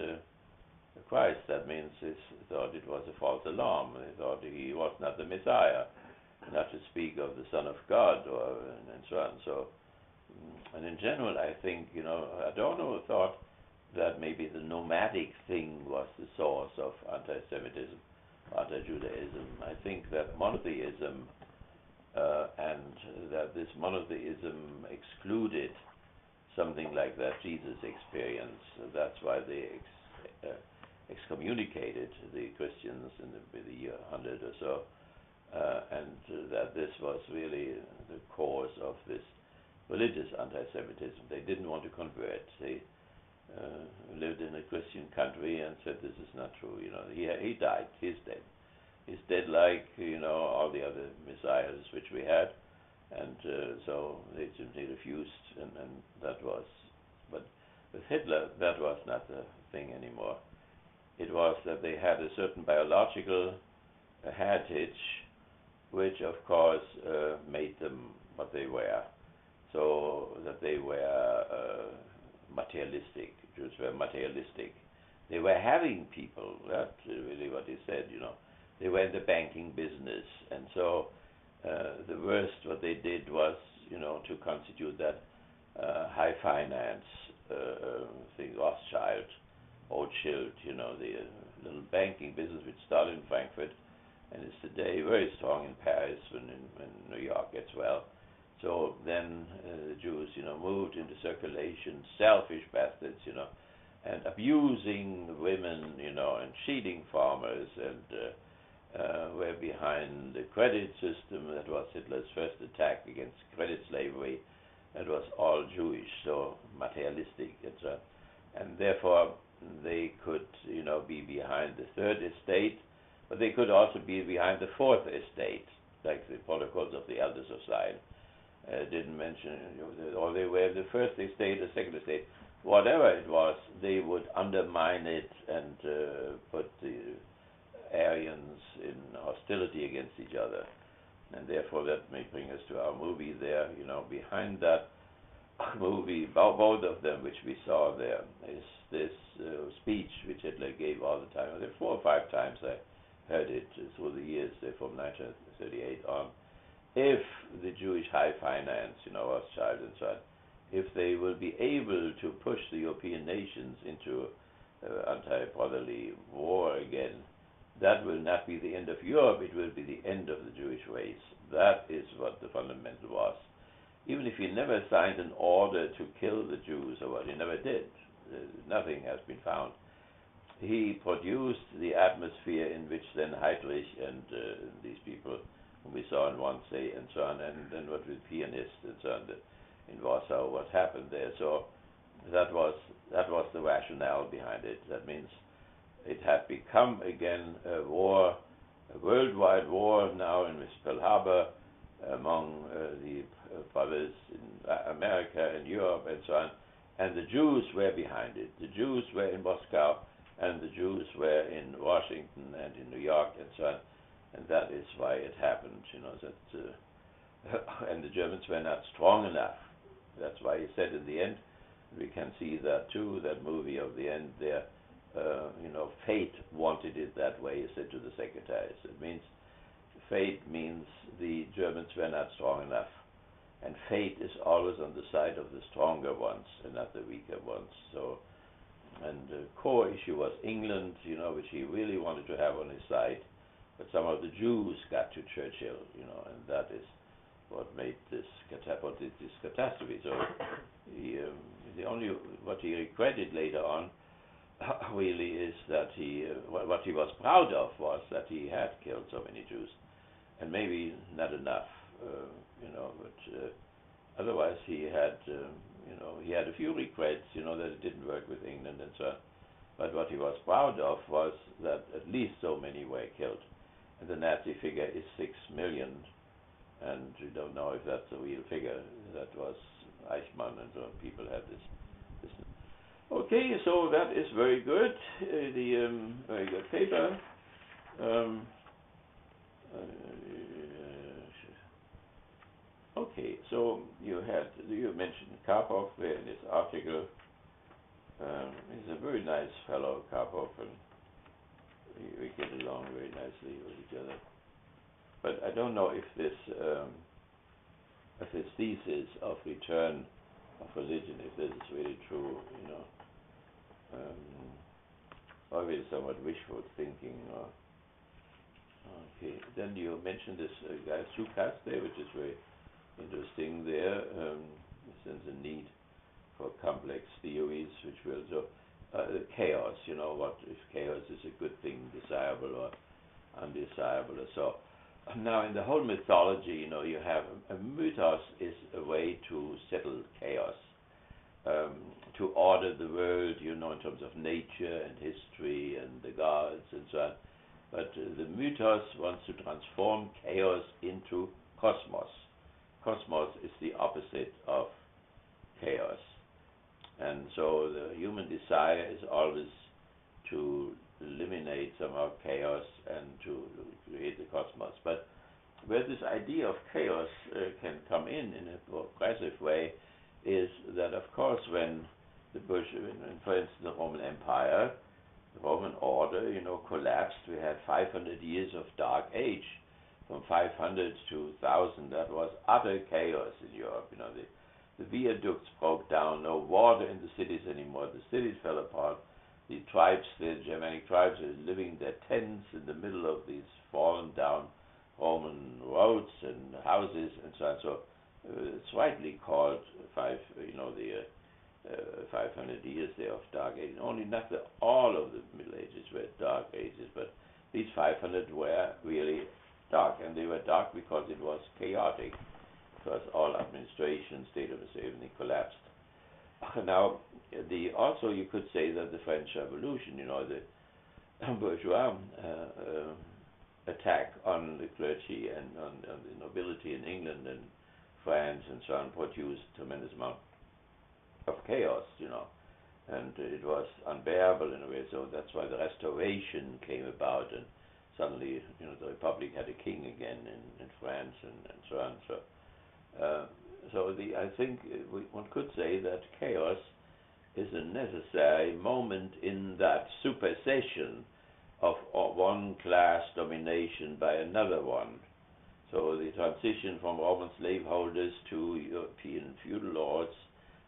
Christ. That means they thought it was a false alarm. They thought he was not the Messiah, not to speak of the Son of God, and so on. So, and in general, I think, Adorno thought that maybe the nomadic thing was the source of anti-Semitism, anti-Judaism. I think that monotheism, and that this monotheism excluded something like that Jesus experience. That's why they excommunicated the Christians in the year 100 or so, and that this was really the cause of this religious anti-Semitism. They didn't want to convert. They lived in a Christian country and said this is not true. He died. He's dead. He's dead like all the other messiahs which we had, and so they simply refused, and that was. But with Hitler, that was not the thing anymore. It was that they had a certain biological heritage, which of course made them what they were. So that they were materialistic. Jews were materialistic. They were having people. That's really what he said. They were in the banking business, and so the worst what they did was, to constitute that high finance thing, Rothschild, Rothschild, the little banking business which started in Frankfurt and is today very strong in Paris and in New York as well. So then the Jews, moved into circulation, selfish bastards, and abusing women, and cheating farmers, and were behind the credit system. That was Hitler's first attack against credit slavery. That was all Jewish, so materialistic, etc. And therefore they could, be behind the third estate, but they could also be behind the fourth estate, like the Protocols of the Elders of Zion. Didn't mention, or they were the first estate, the second estate, whatever it was, they would undermine it and put the Aryans in hostility against each other. And therefore that may bring us to our movie there. Behind that movie, both of them, which we saw there, is this speech which Hitler gave all the time. There 4 or 5 times I heard it through the years, from 1938 on. If the Jewish high finance, Rothschild and so on, if they will be able to push the European nations into anti-brotherly war again, that will not be the end of Europe, it will be the end of the Jewish race. That is what the fundamental was. Even if he never signed an order to kill the Jews, or what he never did, nothing has been found. He produced the atmosphere in which then Heydrich and these people whom we saw in Wannsee and so on, and then what with pianists and so on in Warsaw, what happened there. So that was the rationale behind it. That means it had become again a war, a worldwide war now in Pearl Harbor among the brothers in America and Europe and so on, and the Jews were behind it. The Jews were in Moscow, and the Jews were in Washington and in New York and so on, and that is why it happened. And the Germans were not strong enough. That's why he said in the end, we can see that too, that movie of the end there, fate wanted it that way, he said to the secretaries. It means, fate means the Germans were not strong enough. And fate is always on the side of the stronger ones and not the weaker ones. So, and the core issue was England, which he really wanted to have on his side. but some of the Jews got to Churchill, and that is what made this catastrophe. So what he regretted later on really is that what he was proud of was that he had killed so many Jews, and maybe not enough, but otherwise he had a few regrets, that it didn't work with England and so on. But what he was proud of was that at least so many were killed, and the Nazi figure is 6 million, and we don't know if that's a real figure. That was Eichmann and so on. People had this. Okay, so that is very good. Very good paper. Okay, so you mentioned Karpov there in this article. He's a very nice fellow, Karpov, and we get along very nicely with each other. But I don't know if this thesis of return of religion, if this is really true, always somewhat wishful thinking. Okay, then you mentioned this guy Sukas there, which is very interesting there. Since the need for complex theories, which will chaos. What if chaos is a good thing, desirable or undesirable, or so. Now, in the whole mythology, you have a mythos is a way to settle chaos, to order the world, in terms of nature and history and the gods and so on. But the mythos wants to transform chaos into cosmos. Cosmos is the opposite of chaos. And so the human desire is always to eliminate somehow chaos and to create the cosmos. But where this idea of chaos can come in a progressive way is that, of course, when for instance, the Roman Empire, the Roman order, collapsed, we had 500 years of dark age. From 500 to 1000, that was utter chaos in Europe. The viaducts broke down, no water in the cities anymore. The cities fell apart. The Germanic tribes are living in their tents in the middle of these fallen down Roman roads and houses and so on. So it's rightly called 500 years there of dark age. Only not all of the Middle Ages were dark ages, but these 500 were really dark, and they were dark because it was chaotic. Because all administration, state of everything collapsed. Now, also you could say that the French Revolution, the bourgeois attack on the clergy and on the nobility in England and France and so on produced tremendous amount of chaos, and it was unbearable in a way. So that's why the Restoration came about, and suddenly, the Republic had a king again in France and so on. I think one could say that chaos is a necessary moment in that supersession of one class domination by another one. So the transition from Roman slaveholders to European feudal lords,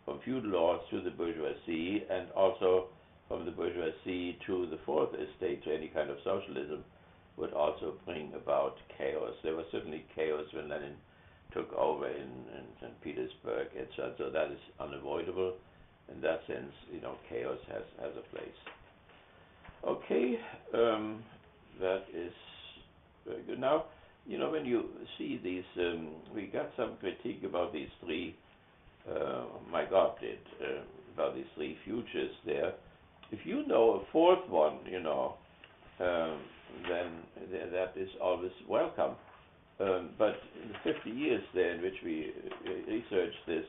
from feudal lords to the bourgeoisie, and also from the bourgeoisie to the fourth estate, to any kind of socialism, would also bring about chaos. There was certainly chaos when Lenin took over in St. Petersburg, etc. So that is unavoidable. In that sense, chaos has a place. Okay, that is very good. Now, when you see these, we got some critique about these three, about these three futures there. If you know a fourth one, then that is always welcome. But in the 50 years there in which we researched this,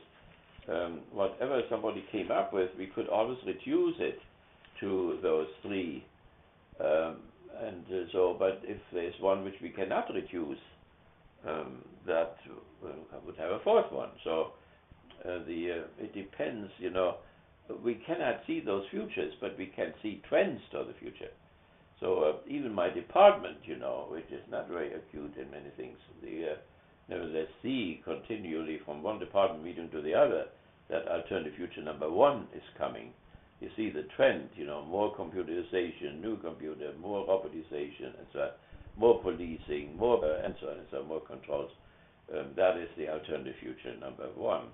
whatever somebody came up with, we could always reduce it to those three. But if there's one which we cannot reduce, that would have a fourth one. So it depends, we cannot see those futures, but we can see trends to the future. So even my department, which is not very acute in many things, nevertheless see continually from one department meeting to the other that alternative future number one is coming. You see the trend, more computerization, new computer, more robotization, and so on, more policing, more and so on and so on, more controls. That is the alternative future number one.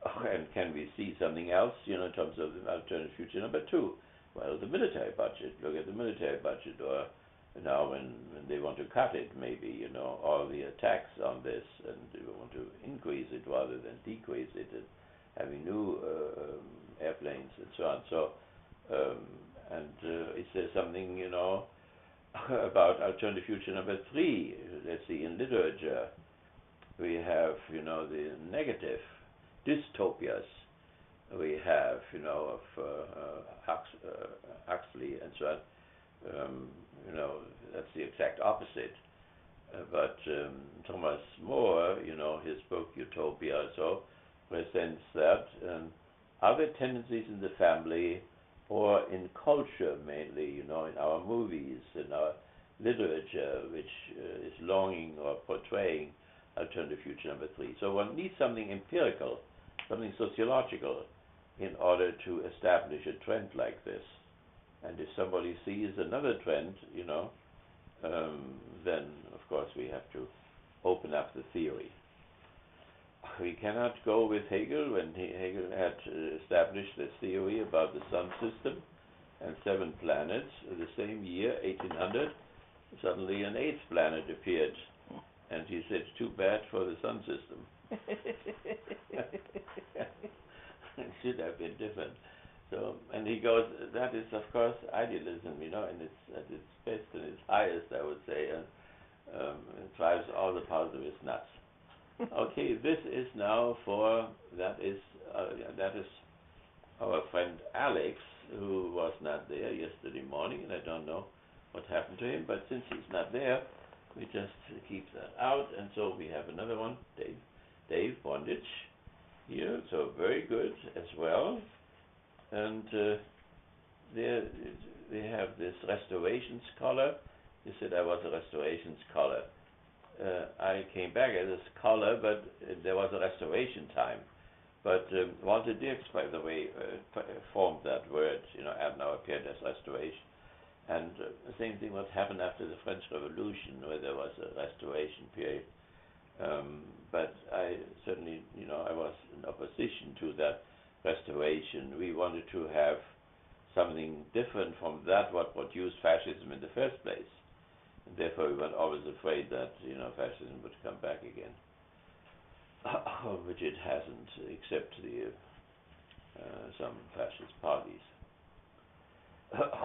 And can we see something else, in terms of the alternative future number two? Well, the military budget. Look at the military budget, or now when they want to cut it, maybe, all the attacks on this, and they want to increase it rather than decrease it, and having new airplanes and so on. So, is there something, about alternative future number three? Let's see, in literature, we have, the negative dystopias. We have, of Huxley and so on. That's the exact opposite. But Thomas More, his book Utopia also presents that. Are there tendencies in the family or in culture mainly, in our movies, in our literature, which is longing or portraying alternative future number three? So one needs something empirical, something sociological, in order to establish a trend like this. And if somebody sees another trend, then of course we have to open up the theory. We cannot go with Hegel when Hegel had established this theory about the sun system and 7 planets. The same year, 1800, suddenly an 8th planet appeared, and he said, "Too bad for the sun system." It should have been different. So, and he goes, that is of course idealism, and it's at its best and its highest, I would say, and it drives all the positivists nuts. Okay, this is now that is our friend Alex, who was not there yesterday morning, and I don't know what happened to him, but since he's not there, we just keep that out, and so we have another one, Dave Bondage here, so very good as well. And they have this restoration scholar. He said I was a restoration scholar. I came back as a scholar, but there was a restoration time. But Walter Dirks, by the way, formed that word, and now appeared as restoration. And the same thing what happened after the French Revolution, where there was a restoration period. But I certainly, I was in opposition to that restoration. We wanted to have something different from that what produced fascism in the first place. And therefore we were always afraid that, fascism would come back again. Which it hasn't, except some fascist parties.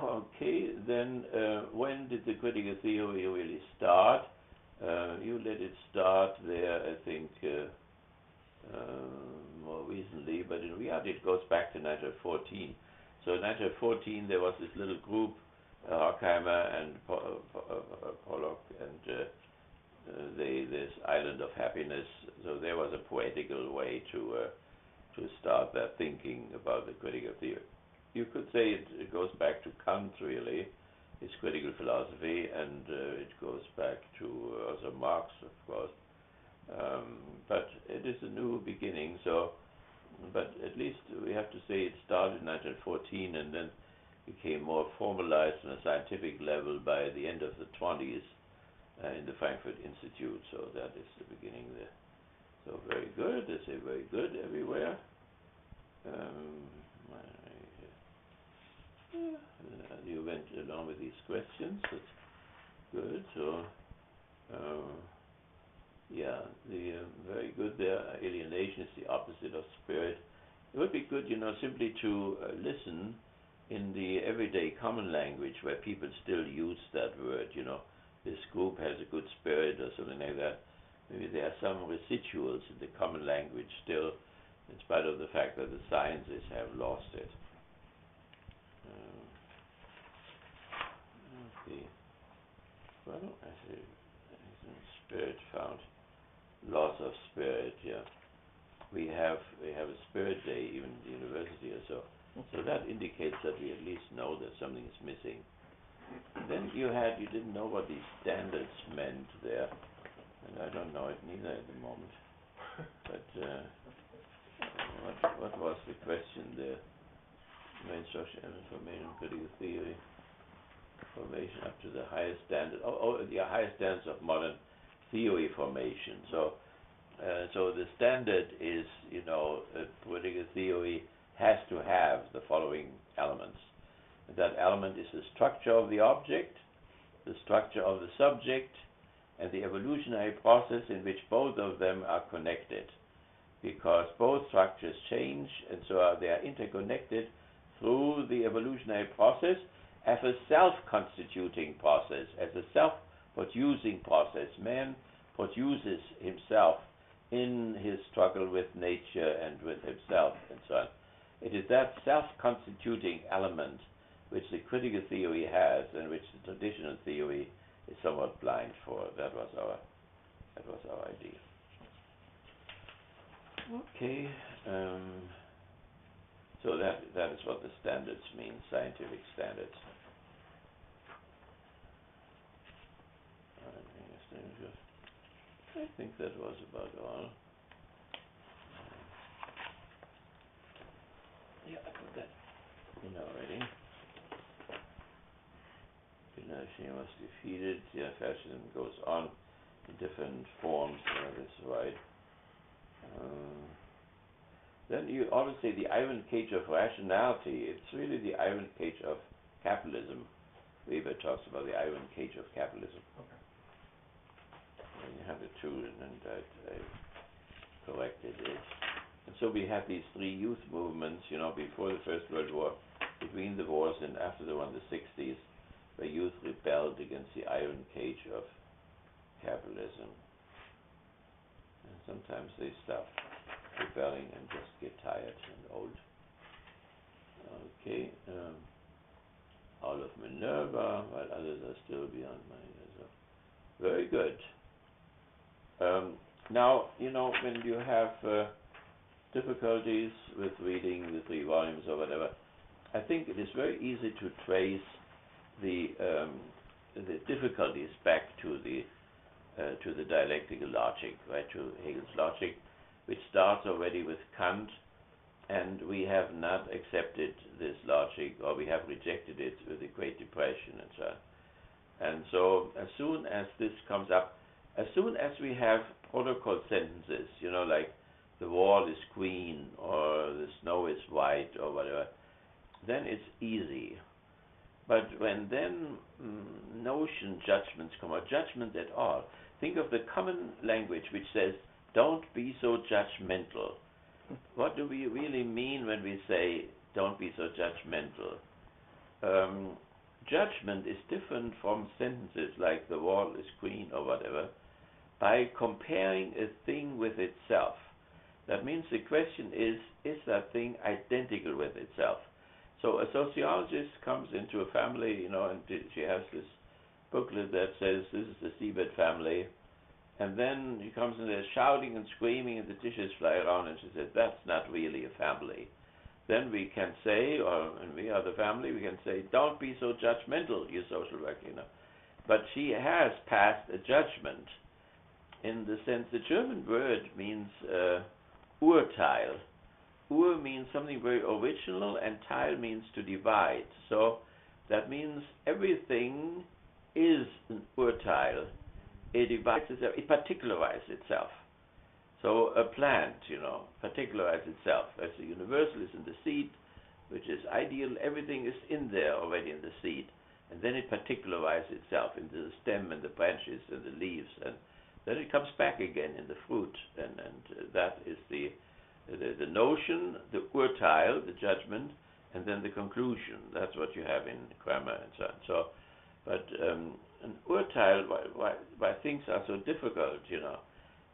Okay, then when did the critical theory really start? You let it start there, I think, more recently, but in reality it goes back to 1914. So in 1914 there was this little group, Horkheimer and Pollock, and this Island of Happiness. So there was a poetical way to start that thinking about the critical theory. You could say it goes back to Kant, really, his critical philosophy, and it goes back to also Marx, of course. But it is a new beginning. So, but at least we have to say it started in 1914 and then became more formalized on a scientific level by the end of the 20s in the Frankfurt Institute. So that is the beginning there. So very good. They say very good everywhere. You went along with these questions. That's good. So, yeah, very good there. Alienation is the opposite of spirit. It would be good, simply to listen in the everyday common language where people still use that word. This group has a good spirit or something like that. Maybe there are some residuals in the common language still, in spite of the fact that the sciences have lost it. Okay. Well, I see. Spirit found. Loss of spirit, yeah. We have a spirit day even in the university or so. So that indicates that we at least know that something is missing. Then you didn't know what these standards meant there. And I don't know it neither at the moment. But what was the question there? Main structure and information critical theory. formation up to the highest standard, the highest standards of modern theory formation. So the standard is, political theory has to have the following elements. That element is the structure of the object, the structure of the subject, and the evolutionary process in which both of them are connected. Because both structures change, and so they are interconnected through the evolutionary process as a self-constituting process, as a self-producing process. Man produces himself in his struggle with nature and with himself and so on. It is that self-constituting element which the critical theory has and which the traditional theory is somewhat blind for. That was our idea. Okay, so that is what the standards mean, scientific standards. I think that was about all. Yeah, I put that in already. Dynasty was defeated. Yeah, fascism goes on in different forms. That's right. Then you always say the iron cage of rationality. It's really the iron cage of capitalism. Weber talks about the iron cage of capitalism. Okay. And you have it too, and I corrected it. And so we had these three youth movements, before the First World War, between the wars and after the one, the 60s, where youth rebelled against the iron cage of capitalism. And sometimes they stop rebelling and just get tired and old. Okay, all of Minerva, while others are still beyond my years. Very good. Now, when you have difficulties with reading the 3 volumes or whatever, I think it is very easy to trace the difficulties back to the dialectical logic, right, to Hegel's logic, which starts already with Kant, and we have not accepted this logic, or we have rejected it with the Great Depression and so on. And so as soon as this comes up, as soon as we have protocol sentences, like the wall is green or the snow is white or whatever, then it's easy. But when then notion judgments come, or judgment at all, think of the common language which says, don't be so judgmental. What do we really mean when we say, don't be so judgmental? Judgment is different from sentences like the wall is green or whatever, by comparing a thing with itself. That means the question is that thing identical with itself? So a sociologist comes into a family, and she has this booklet that says, this is the Siebert family, and then he comes in there shouting and screaming, and the dishes fly around, and she says, that's not really a family. Then we can say, and we are the family, we can say, don't be so judgmental, you social worker, But she has passed a judgment, in the sense the German word means Urteil. Ur means something very original, and Teil means to divide. So that means everything is an Urteil. It divides itself, it particularizes itself. So a plant, particularizes itself. As the universal is in the seed, which is ideal, everything is in there already in the seed. And then it particularizes itself into the stem and the branches and the leaves, and then it comes back again in the fruit. And that is the notion, the Urteil, the judgment, and then the conclusion. That's what you have in grammar and so on. So, but an Urteil, why things are so difficult,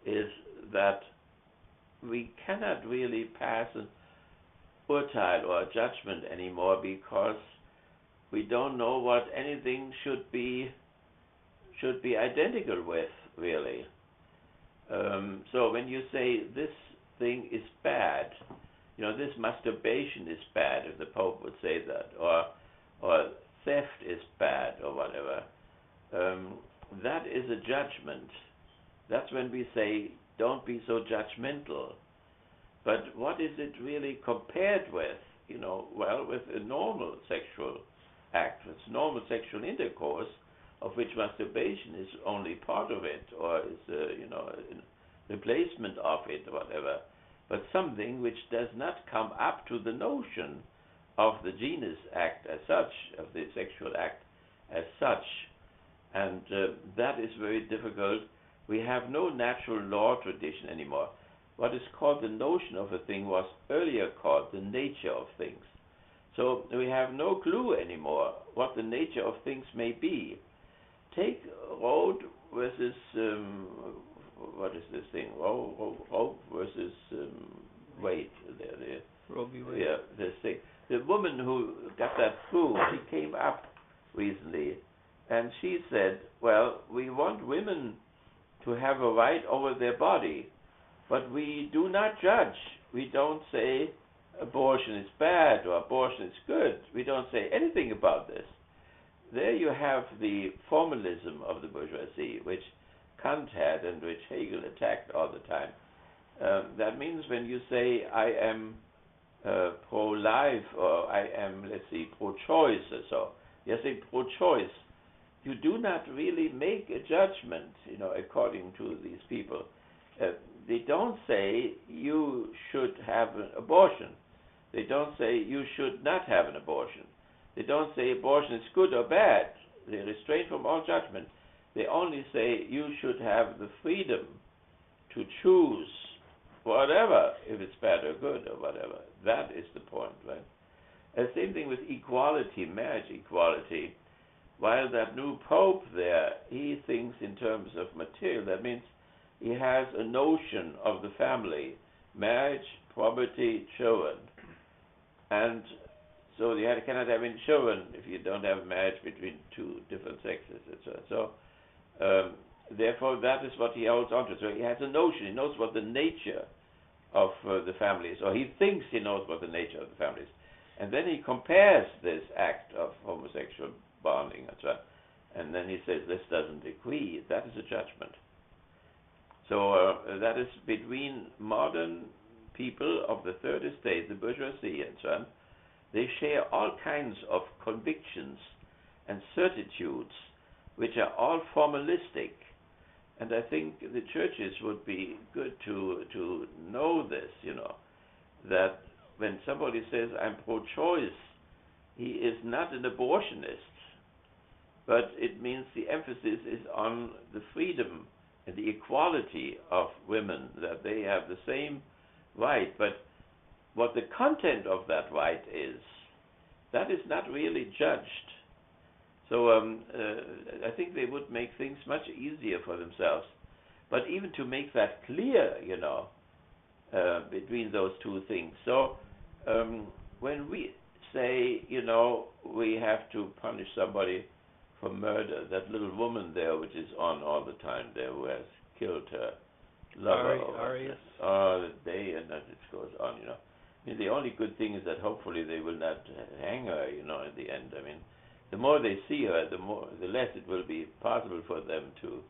is that we cannot really pass an Urteil or a judgment anymore, because we don't know what anything should be identical with, really. So when you say this thing is bad, this masturbation is bad, if the Pope would say that, or theft is bad, or whatever, that is a judgment. That's when we say, don't be so judgmental. But what is it really compared with? Well, with a normal sexual act. It's normal sexual intercourse, of which masturbation is only part of it, or is a replacement of it, or whatever. But something which does not come up to the notion of the genus act as such, of the sexual act as such, and that is very difficult. We have no natural law tradition anymore. What is called the notion of a thing was earlier called the nature of things. So we have no clue anymore what the nature of things may be. Take road versus what is this thing? Roe versus Wade. Roe v. Wade. Yeah, this thing. The woman who got that through, she came up recently, and she said, "Well, we want women to have a right over their body, but we do not judge. We don't say abortion is bad or abortion is good. We don't say anything about this." There you have the formalism of the bourgeoisie, which Kant had and which Hegel attacked all the time. That means when you say, I am pro-life, or I am, let's see, pro-choice or so, you're saying pro-choice, you do not really make a judgment, according to these people. They don't say you should have an abortion. They don't say you should not have an abortion. They don't say abortion is good or bad. They restrain from all judgment. They only say you should have the freedom to choose whatever, if it's bad or good or whatever. That is the point, right? And same thing with equality, marriage equality. While that new pope there, he thinks in terms of material. That means he has a notion of the family, marriage, property, children. And so you cannot have any children if you don't have marriage between two different sexes, etc. So therefore, that is what he holds on to. So he has a notion. He knows what the nature of the family is, or he thinks he knows what the nature of the family is. And then he compares this act of homosexual bonding, etc. And then he says, this doesn't agree. That is a judgment. So that is between modern people of the third estate, the bourgeoisie, and so on. They share all kinds of convictions and certitudes, which are all formalistic. And I think the churches would be good to know this, that when somebody says, I'm pro-choice, he is not an abortionist, but it means the emphasis is on the freedom and the equality of women, that they have the same right. But what the content of that right is, that is not really judged. So I think they would make things much easier for themselves. But even to make that clear, between those two things. So when we say, we have to punish somebody for murder, that little woman there, which is on all the time there, who has killed her lover. Arias. The day, and that it goes on, I mean, the only good thing is that hopefully they will not hang her, in the end. I mean, the more they see her, the less it will be possible for them to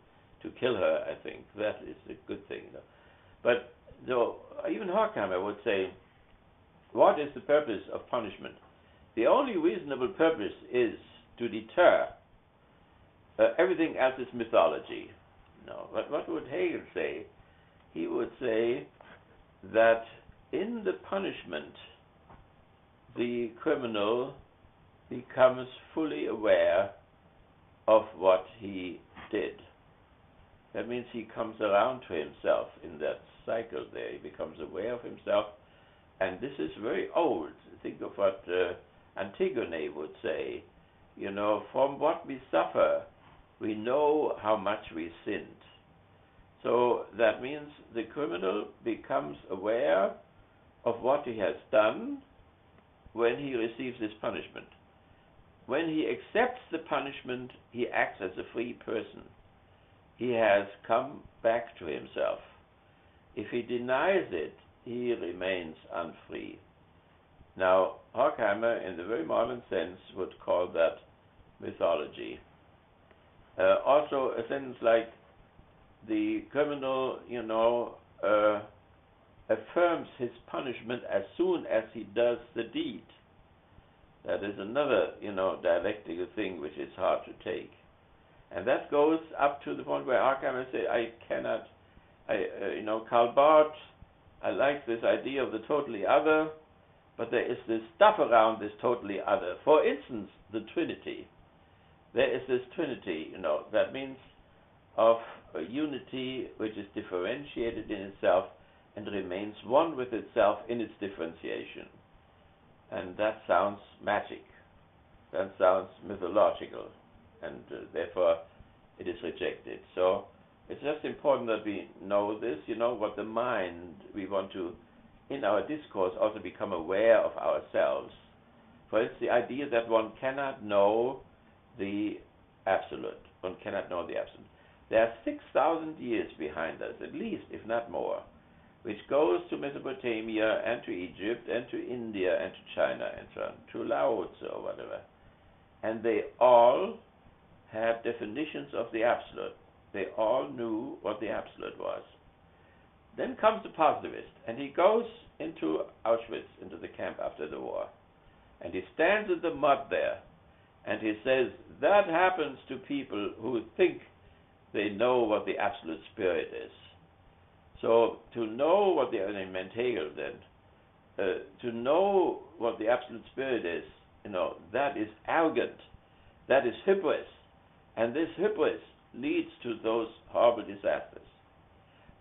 kill her, I think. That is a good thing. But even Horkheimer would say, what is the purpose of punishment? The only reasonable purpose is to deter. Everything else is mythology. No. But what would Hegel say? He would say that in the punishment, the criminal becomes fully aware of what he did. That means he comes around to himself in that cycle there. He becomes aware of himself. And this is very old. Think of what Antigone would say. From what we suffer, we know how much we sinned. So that means the criminal becomes aware of what he has done when he receives his punishment. When he accepts the punishment, he acts as a free person. He has come back to himself. If he denies it, he remains unfree. Now, Horkheimer, in the very modern sense, would call that mythology. Also, a sentence like, the criminal, affirms his punishment as soon as he does the deed. That is another, dialectical thing which is hard to take. And that goes up to the point where Horkheimer say, Karl Barth, I like this idea of the totally other, but there is this stuff around this totally other. For instance, the Trinity. There is this Trinity, that means of a unity which is differentiated in itself and remains one with itself in its differentiation. And that sounds magic. That sounds mythological. And therefore it is rejected. So it's just important that we know this, what the mind, we want to, in our discourse, also become aware of ourselves. For instance, the idea that one cannot know the absolute. One cannot know the absolute. There are 6,000 years behind us, at least, if not more, which goes to Mesopotamia and to Egypt and to India and to China and so on, to Lao Tzu or whatever. And they all had definitions of the absolute. They all knew what the absolute was. Then comes the positivist, and he goes into Auschwitz, into the camp after the war, and he stands in the mud there, and he says, that happens to people who think they know what the absolute spirit is. So to know what the Hegel then, to know what the absolute spirit is, that is arrogant, that is hubris, and this hubris leads to those horrible disasters.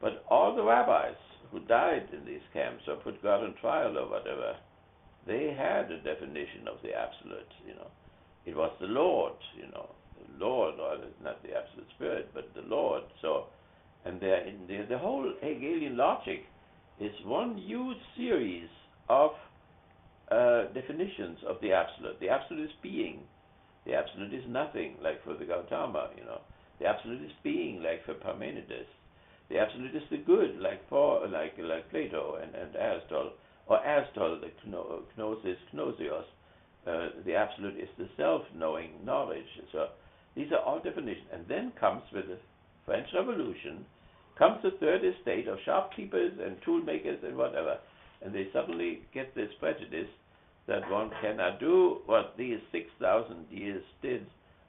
But all the rabbis who died in these camps or put God on trial or whatever, they had a definition of the absolute, It was the Lord, the Lord, or not the absolute spirit, but the Lord. So, and the whole Hegelian logic is one huge series of definitions of the absolute. The absolute is being. The absolute is nothing, like for the Gautama, The absolute is being, like for Parmenides. The absolute is the good, like Plato and Aristotle, or Aristotle, the gnosis, gnosios. The absolute is the self-knowing knowledge. So these are all definitions. And then comes, with the French Revolution, comes the third estate of shopkeepers and tool makers and whatever. And they suddenly get this prejudice that one cannot do what these 6,000 years did.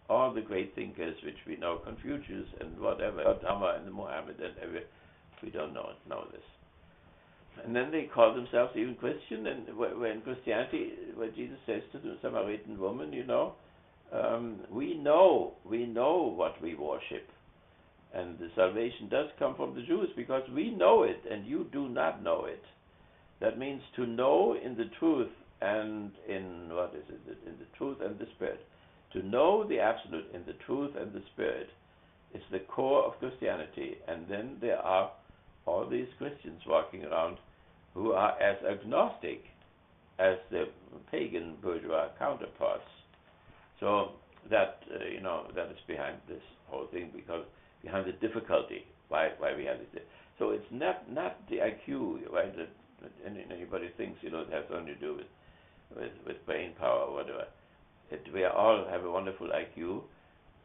All the great thinkers which we know, Confucius and whatever, Gautama and Muhammad and we don't know this. And then they call themselves even Christian, and when Christianity, when Jesus says to the Samaritan woman, we know what we worship. And the salvation does come from the Jews because we know it and you do not know it. That means to know in the truth and in the truth and the spirit. To know the absolute in the truth and the spirit is the core of Christianity. And then there are all these Christians walking around who are as agnostic as the pagan bourgeois counterparts. So that that is behind this whole thing, because behind the difficulty why we have this. So it's not the IQ, right? That anybody thinks it has something to do with brain power or whatever. We all have a wonderful IQ.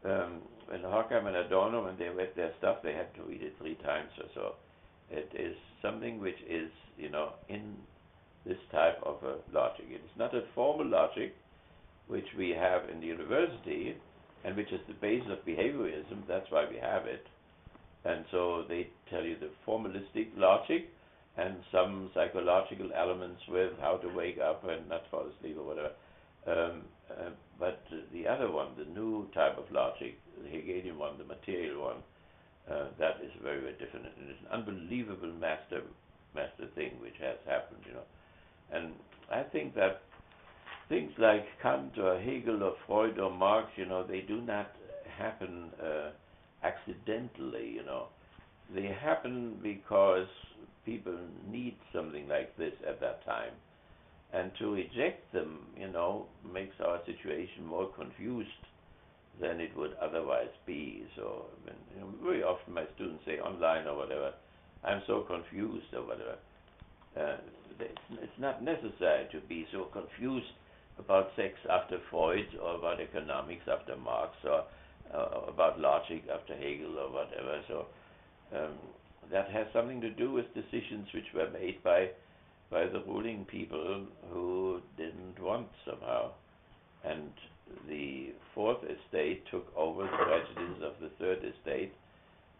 When Horkheimer and Adorno, when they read their stuff, they had to read it 3 times or so. It is something which is, in this type of a logic. It is not a formal logic which we have in the university, and which is the basis of behaviorism. That's why we have it. And so they tell you the formalistic logic and some psychological elements with how to wake up and not fall asleep or whatever. But the other one, the new type of logic, the Hegelian one, the material one, that is very, very different. And it's an unbelievable master thing which has happened, And I think that things like Kant or Hegel or Freud or Marx, they do not happen accidentally, They happen because people need something like this at that time. And to reject them, makes our situation more confused than it would otherwise be. So, very often my students say online or whatever, I'm so confused or whatever. It's not necessary to be so confused about sex after Freud, or about economics after Marx, or about logic after Hegel or whatever. So that has something to do with decisions which were made by the ruling people who didn't want somehow and the Fourth Estate took over the prejudices of the Third Estate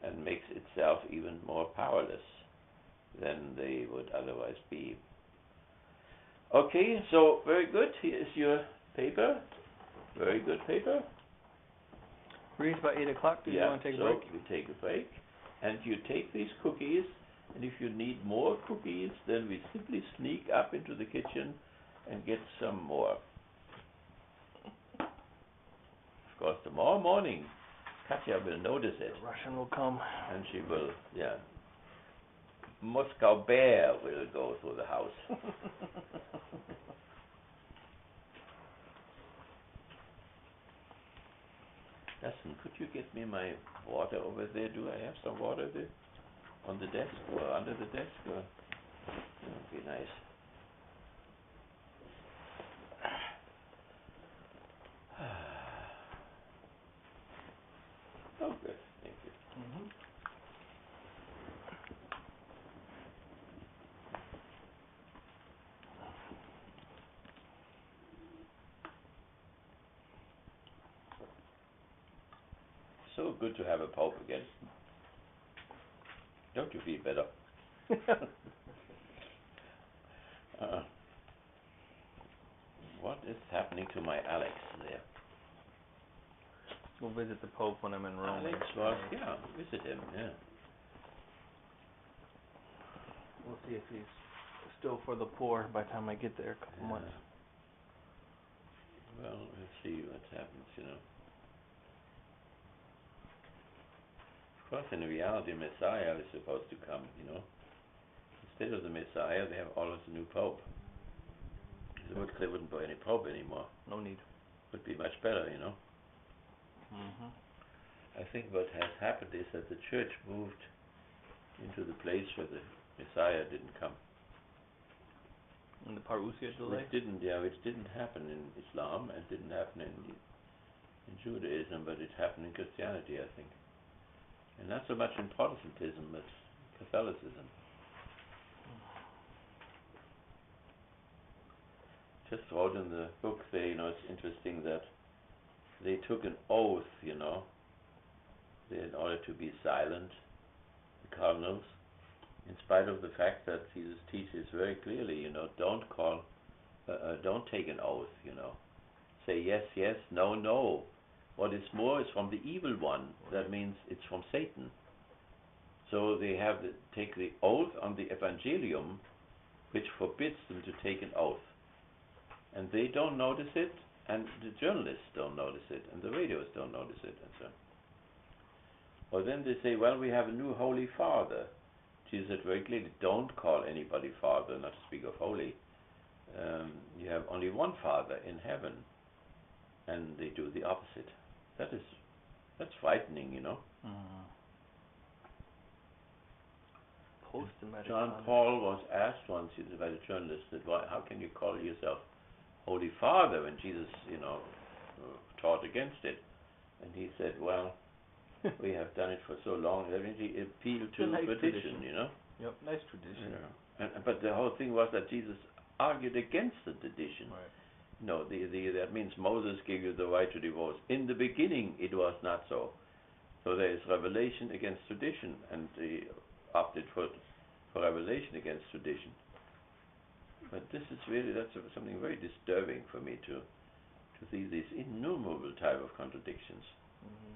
and makes itself even more powerless than they would otherwise be. Okay, so very good. Here is your paper. Very good paper. It's about 8 o'clock. Do you want to take a break? So we take a break, and you take these cookies, and if you need more cookies, then we simply sneak up into the kitchen and get some more. Of course, tomorrow morning, Katja will notice it. The Russian will come. And she will, Moscow Bear will go through the house. Listen, could you get me my water over there? Do I have some water there? On the desk or under the desk? Or? That would be nice. Oh, good. Thank you. Mm-hmm. So good to have a pope again. Don't you feel better? What is happening to my Alex there? We'll visit the Pope when I'm in Rome. Alex was, visit him, We'll see if he's still for the poor by the time I get there, a couple months. Well, we'll see what happens, Of course, in reality, Messiah is supposed to come, Instead of the Messiah, they have always a new Pope. They wouldn't put any Pope anymore. No need. Would be much better, Mm-hmm. I think what has happened is that the Church moved into the place where the Messiah didn't come. And the Parousia delay? Which didn't happen in Islam and didn't happen in Judaism, but it happened in Christianity, I think. And not so much in Protestantism, but Catholicism. Just wrote in the book there, it's interesting that they took an oath, in order to be silent, the cardinals, in spite of the fact that Jesus teaches very clearly, don't take an oath, Say yes, yes, no, no. What is more is from the evil one. That means it's from Satan. So they have to take the oath on the Evangelium, which forbids them to take an oath. And they don't notice it, and the journalists don't notice it, and the radios don't notice it, and so on. Or then they say, well, we have a new Holy Father. Jesus said very clearly, don't call anybody Father, not to speak of Holy. You have only one Father in heaven, and they do the opposite. That's frightening, Mm-hmm. John Paul was asked once by the journalist that how can you call yourself Holy Father when Jesus, taught against it? And he said, well, we have done it for so long that he appealed to tradition, Yep, nice tradition. Yeah. But the whole thing was that Jesus argued against the tradition. Right. No, that means Moses gave you the right to divorce. In the beginning, it was not so. So there is revelation against tradition, and they opted for revelation against tradition. But this is that's something very disturbing for me to see these innumerable type of contradictions. Mm-hmm.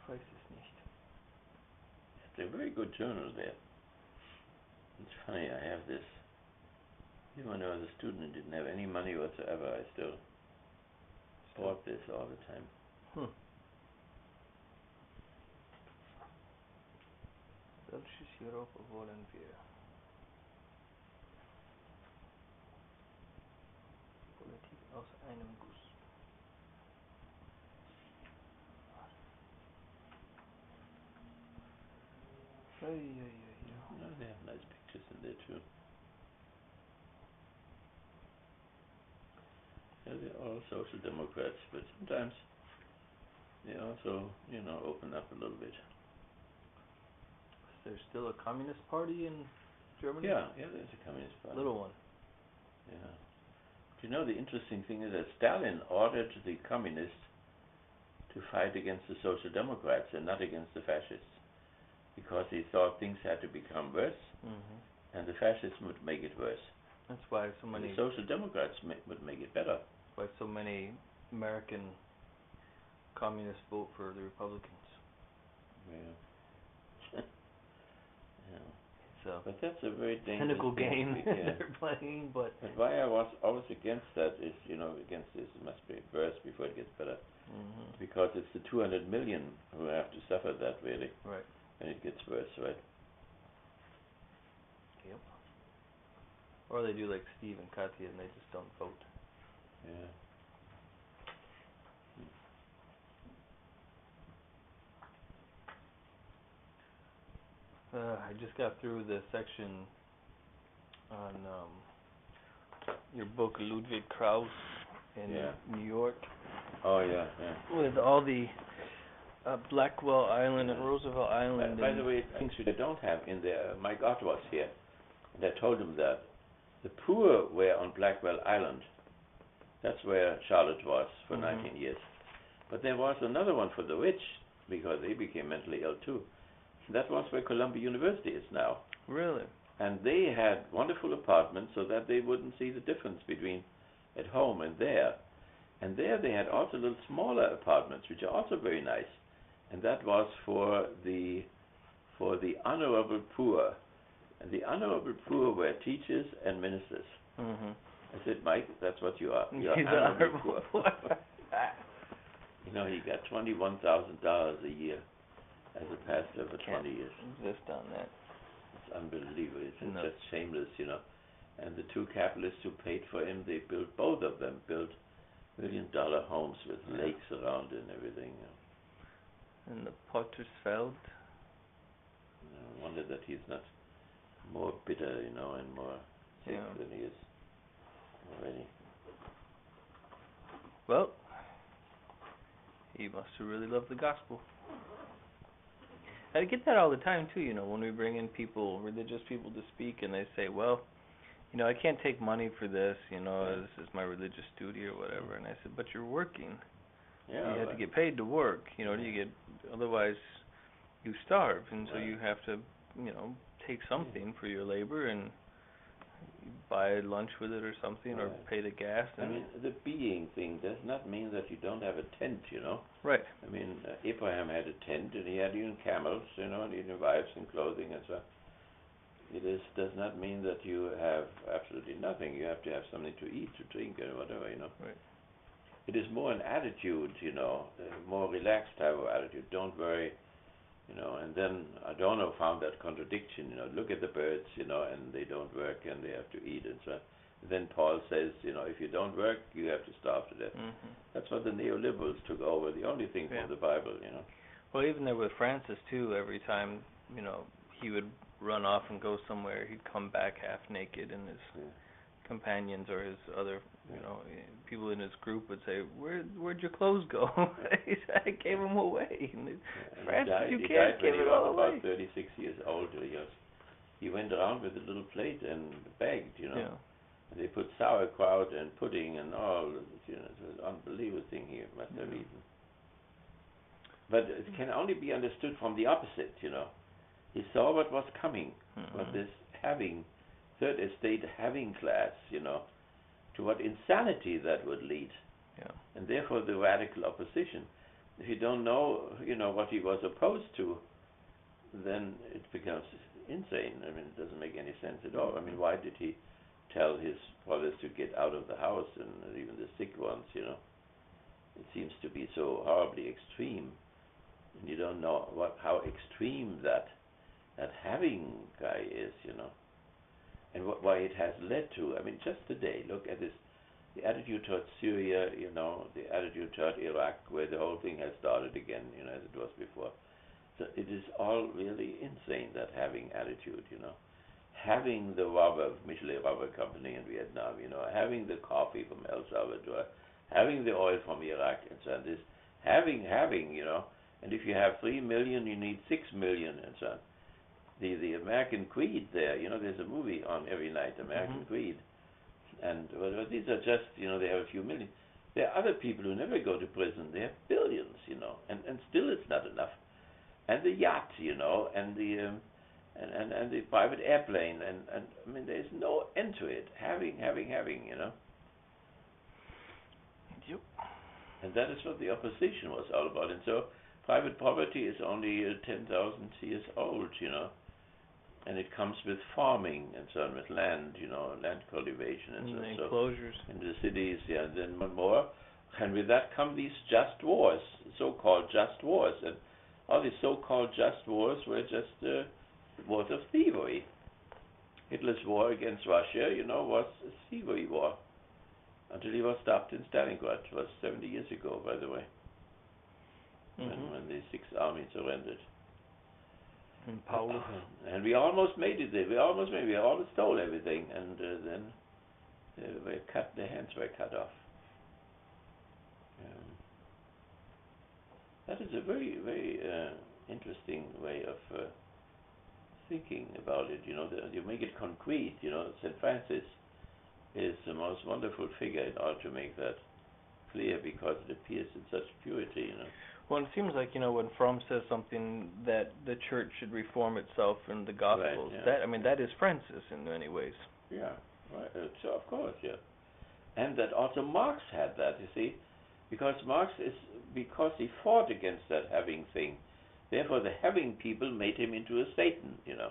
Weiß es nicht. It's a very good journal there. It's funny, I have this. Even when I was a student and didn't have any money whatsoever, I still bought this all the time. Welches Europa wollen wir? Politik aus einem Guss. No, they have nice pictures in there too. they're all social democrats, but sometimes they also, open up a little bit. Is there still a communist party in Germany? Yeah, there's a communist party. Little one. Yeah. Do you know the interesting thing is that Stalin ordered the communists to fight against the social democrats and not against the fascists, because he thought things had to become worse, and the fascists would make it worse. That's why so many. The social democrats would make it better. Why so many American communists vote for the Republicans. Yeah. So but that's a very dangerous cynical game yeah. they're playing, but why I was always against that is, against this, it must be worse before it gets better. Because it's the 200 million who have to suffer that, really. Right. And it gets worse, right? Yep. Or they do like Steve and Katya and they just don't vote. Yeah. I just got through the section on your book, Ludwig Krauss in New York. Oh, yeah. With all the Blackwell Island and Roosevelt Island. By the way, things you don't have in there. My God was here, and I told him that the poor were on Blackwell Island. That's where Charlotte was for 19 years. But there was another one for the rich, because they became mentally ill too. That was where Columbia University is now. Really? And they had wonderful apartments so that they wouldn't see the difference between at home and there. And there they had also little smaller apartments, which are also very nice. And that was for the honorable poor. And the honorable poor were teachers and ministers. I said, Mike, that's what you are. You're honorable poor. He got $21,000 a year as a pastor for 20 years. Exist on that. It's unbelievable. It's just shameless, And the two capitalists who paid for him, both of them built $1 million homes with lakes around and everything. And the Pottersfeld. I wonder that he's not more bitter, and more sick than he is already. Well, he must have really loved the gospel. I get that all the time too, when we bring in religious people to speak, and they say, well, I can't take money for this, this is my religious duty or whatever. And I said, but you're working. Yeah, you have to get paid to work. Otherwise you starve, and so you have to, take something for your labor and buy lunch with it or something, or pay the gas. And the being thing does not mean that you don't have a tent, Right. Abraham had a tent, and he had even camels, and even wives and clothing and so on. It does not mean that you have absolutely nothing. You have to have something to eat, to drink, and whatever, Right. It is more an attitude, a more relaxed type of attitude. Don't worry, and then Adorno found that contradiction, look at the birds, and they don't work and they have to eat and so on. Then Paul says, if you don't work, you have to starve to death. That's what the neoliberals took over, the only thing from the Bible, Well, even there with Francis, too, every time, he would run off and go somewhere, he'd come back half naked, and his companions or his other, people in his group would say, "Where'd your clothes go?" He said, "I gave them away." And Francis, you can't give it all away. He died when he was about 36 years old. He went around with a little plate and begged, And they put sauerkraut and pudding and all. It was an unbelievable thing he must have eaten. But it can only be understood from the opposite, He saw what was coming, what this third estate having class, to what insanity that would lead. And therefore the radical opposition. If you don't know, what he was opposed to, then it becomes insane. It doesn't make any sense at all. Why did he tell his brothers to get out of the house, and even the sick ones, It seems to be so horribly extreme. And you don't know how extreme that having guy is, and why it has led to. Just today, look at this, the attitude towards Syria, the attitude toward Iraq, where the whole thing has started again, as it was before. So it is all really insane, that having attitude, Having the Michelet Rubber Company in Vietnam, having the coffee from El Salvador, having the oil from Iraq and so on. This having, you know, and if you have 3 million, you need 6 million and so on. The American Creed there, you know, there's a movie on every night, American Creed. And well, these are just, you know, they have a few million. There are other people who never go to prison. They have billions, you know, and still it's not enough. And the yacht, you know, and the private airplane, and I mean, there's no end to it. Having, you know. Yep. And that is what the opposition was all about. And so, private property is only 10,000 years old, you know. And it comes with farming and so on, with land, you know, land cultivation and so on. Enclosures. In the cities, yeah, and then one more. And with that come these just wars, so-called just wars. And all these so-called just wars were just wars of thievery. Hitler's war against Russia, you know, was a thievery war. Until he was stopped in Stalingrad. It was 70 years ago, by the way. When the Sixth Army surrendered. And Paulus. And we almost made it there. We almost stole everything, and then their hands were cut off. That is a very, very interesting way of thinking about it. You know, you make it concrete. You know, St. Francis is the most wonderful figure in order to make that clear, because it appears in such purity. You know. Well, it seems like, you know, when Fromm says something that the church should reform itself in the Gospels, right, yeah. that is Francis in many ways. Yeah, right. So of course, yeah. And that also Marx had that, you see, because he fought against that having thing. Therefore, the having people made him into a Satan, you know.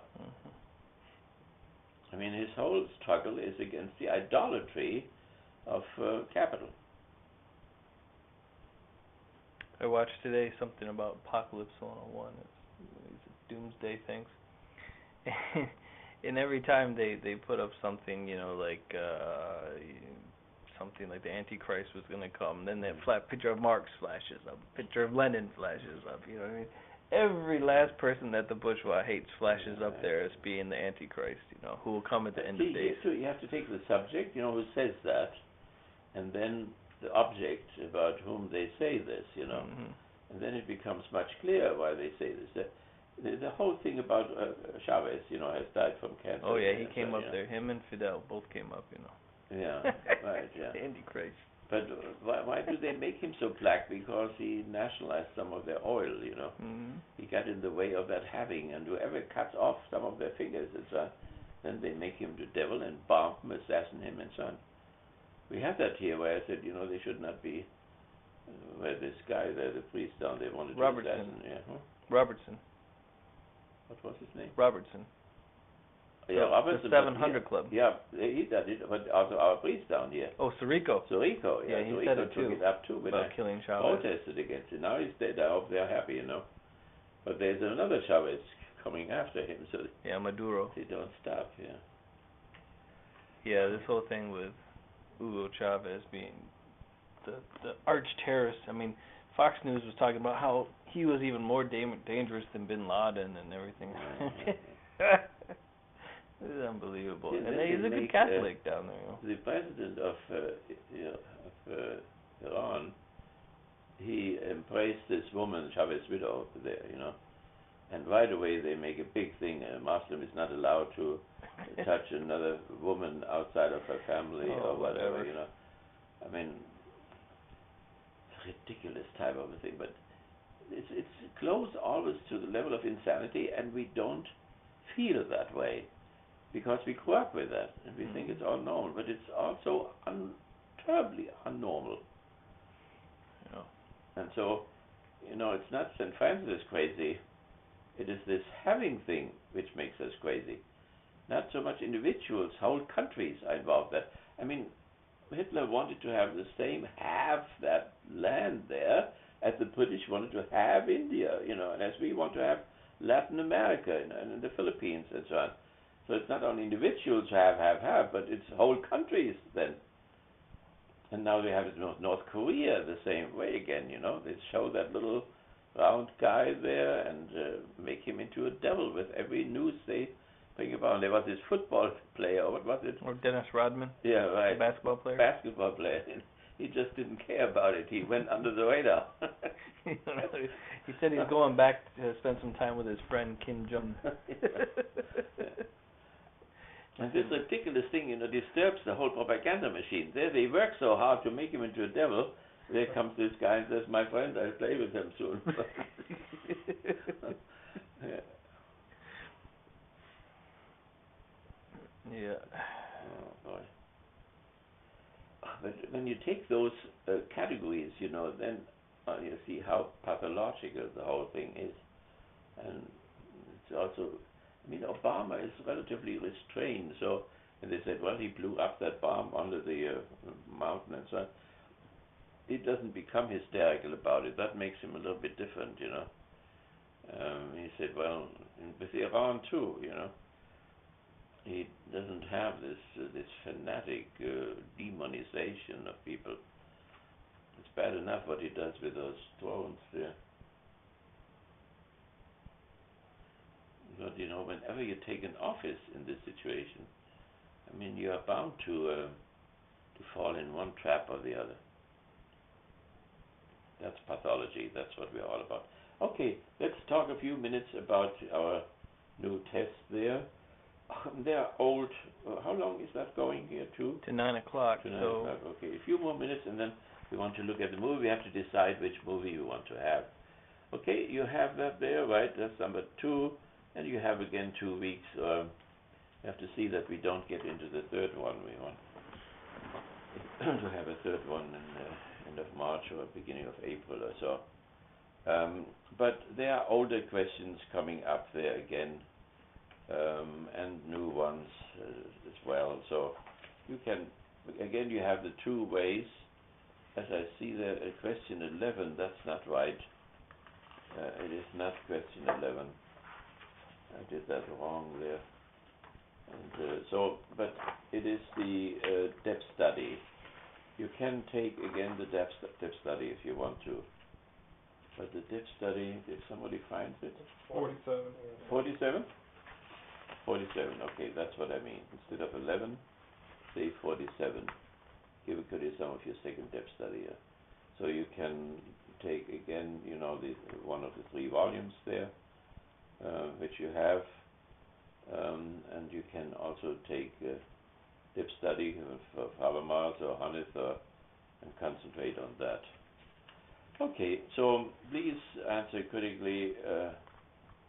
I mean, his whole struggle is against the idolatry of capital. I watched today something about Apocalypse 101. It's doomsday things. And every time they put up something, you know, like something like the Antichrist was going to come, then that flat picture of Marx flashes up, picture of Lenin flashes up, you know what I mean? Every last person that the bourgeois hates flashes up there as being the Antichrist, you know, who will come at the end of days. You have to take the subject, you know, who says that, and then the object about whom they say this, you know, and then it becomes much clearer why they say this. The whole thing about Chavez, you know, has died from cancer. Oh yeah, he came up there. Him and Fidel both came up, you know. Yeah, right, yeah. Antichrist. But why do they make him so black? Because he nationalized some of their oil, you know. He got in the way of that having, and whoever cuts off some of their fingers, and so on, then they make him the devil and bomb him, assassinate him, and so on. We have that here where I said, you know, they should not be, where this guy there, the priest down there, wanted to assassinate. Yeah. Robertson. What was his name? Robertson. Yeah, Robertson. The 700 Club. Yeah, he did it, but also our priest down here. Oh, Sirico. Yeah, he Sirico said it too. took it up too, but about killing Chavez. Protested against it. Now he's dead. I hope they're happy, you know. But there's another Chavez coming after him, so yeah, Maduro. They don't stop. Yeah. Yeah, this whole thing with Hugo Chavez being the arch terrorist. I mean, Fox News was talking about how he was even more dangerous than Bin Laden and everything. It's unbelievable. Yeah, and he's a good Catholic down there. You know. The president of Iran, he embraced this woman, Chavez widow, there, you know. And right away they make a big thing. A Muslim is not allowed to touch another woman outside of her family or whatever, you know. I mean, it's a ridiculous type of a thing, but it's close always to the level of insanity, and we don't feel that way because we grew up with that and we think it's all normal, but it's also terribly unnormal. You know. And so, you know, it's not St. Francis is crazy. It is this having thing which makes us crazy. Not so much individuals, whole countries are involved there. I mean, Hitler wanted to have the same, have that land there, as the British wanted to have India, you know, and as we want to have Latin America and the Philippines and so on. So it's not only individuals who have, but it's whole countries then. And now they have North Korea the same way again, you know. They show that little round guy there and make him into a devil with every news they bring about. There was this football player, what was it? Or Dennis Rodman. Yeah, right. The basketball player. Basketball player. he just didn't care about it. He went under the radar. He said he's going back to spend some time with his friend Kim Jong. And this ridiculous thing, disturbs the whole propaganda machine. There they work so hard to make him into a devil. There comes this guy and says, "My friend, I'll play with him soon." Yeah. Yeah. Oh boy. But when you take those categories, then you see how pathological the whole thing is. And it's also, Obama is relatively restrained. So, and they said, well, he blew up that bomb under the mountain and so on. He doesn't become hysterical about it. That makes him a little bit different, He said, well, with Iran too, he doesn't have this fanatic demonization of people. It's bad enough what he does with those drones there. But whenever you take an office in this situation, you are bound to fall in one trap or the other. That's pathology. That's what we're all about. Okay, let's talk a few minutes about our new test there. They're old. How long is that going here to? To 9 o'clock. To 9 o'clock. Okay, a few more minutes, and then we want to look at the movie. We have to decide which movie we want to have. Okay, you have that there, right? That's number 2, and you have again 2 weeks. You have to see that we don't get into the third one. We want to have a third one in end of March or beginning of April or so. But there are older questions coming up there again. And new ones as well. So you can, again, you have the 2 ways. As I see there, question 11, that's not right. It is not question 11. I did that wrong there. And but it is the depth study. You can take again the depth study if you want to. But the depth study, if somebody finds it? 47. 47? 47, okay, that's what I mean. Instead of 11, say 47. Here we could do some of your second depth study. So you can take again, one of the 3 volumes there, which you have, and you can also take depth study of Habermas or Hannes and concentrate on that. Okay, so please answer critically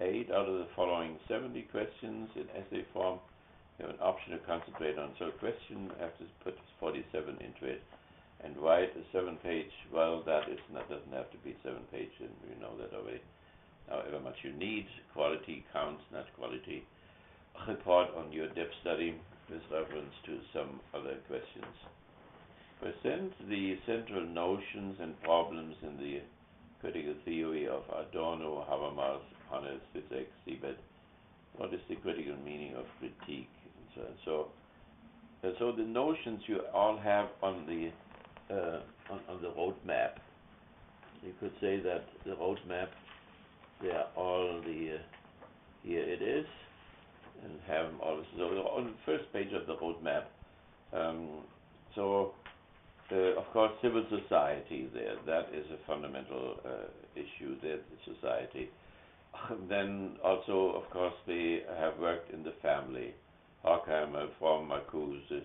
8 out of the following 70 questions in essay form. You have an option to concentrate on. So a question, I have to put 47 into it and write a 7-page. Well, that doesn't have to be 7-page, and we know that already. However much you need, quality counts, not quality. Report on your depth study with reference to some other questions. Present the central notions and problems in the critical theory of Adorno, Habermas, Hannes, Siebert. What is the critical meaning of critique? And so the notions you all have on the roadmap. You could say that the roadmap, they are all here it is, and have them all. So on the first page of the roadmap. Of course, civil society there. That is a fundamental issue there, the society. Then also, of course, they have worked in the family. Horkheimer from Marcuse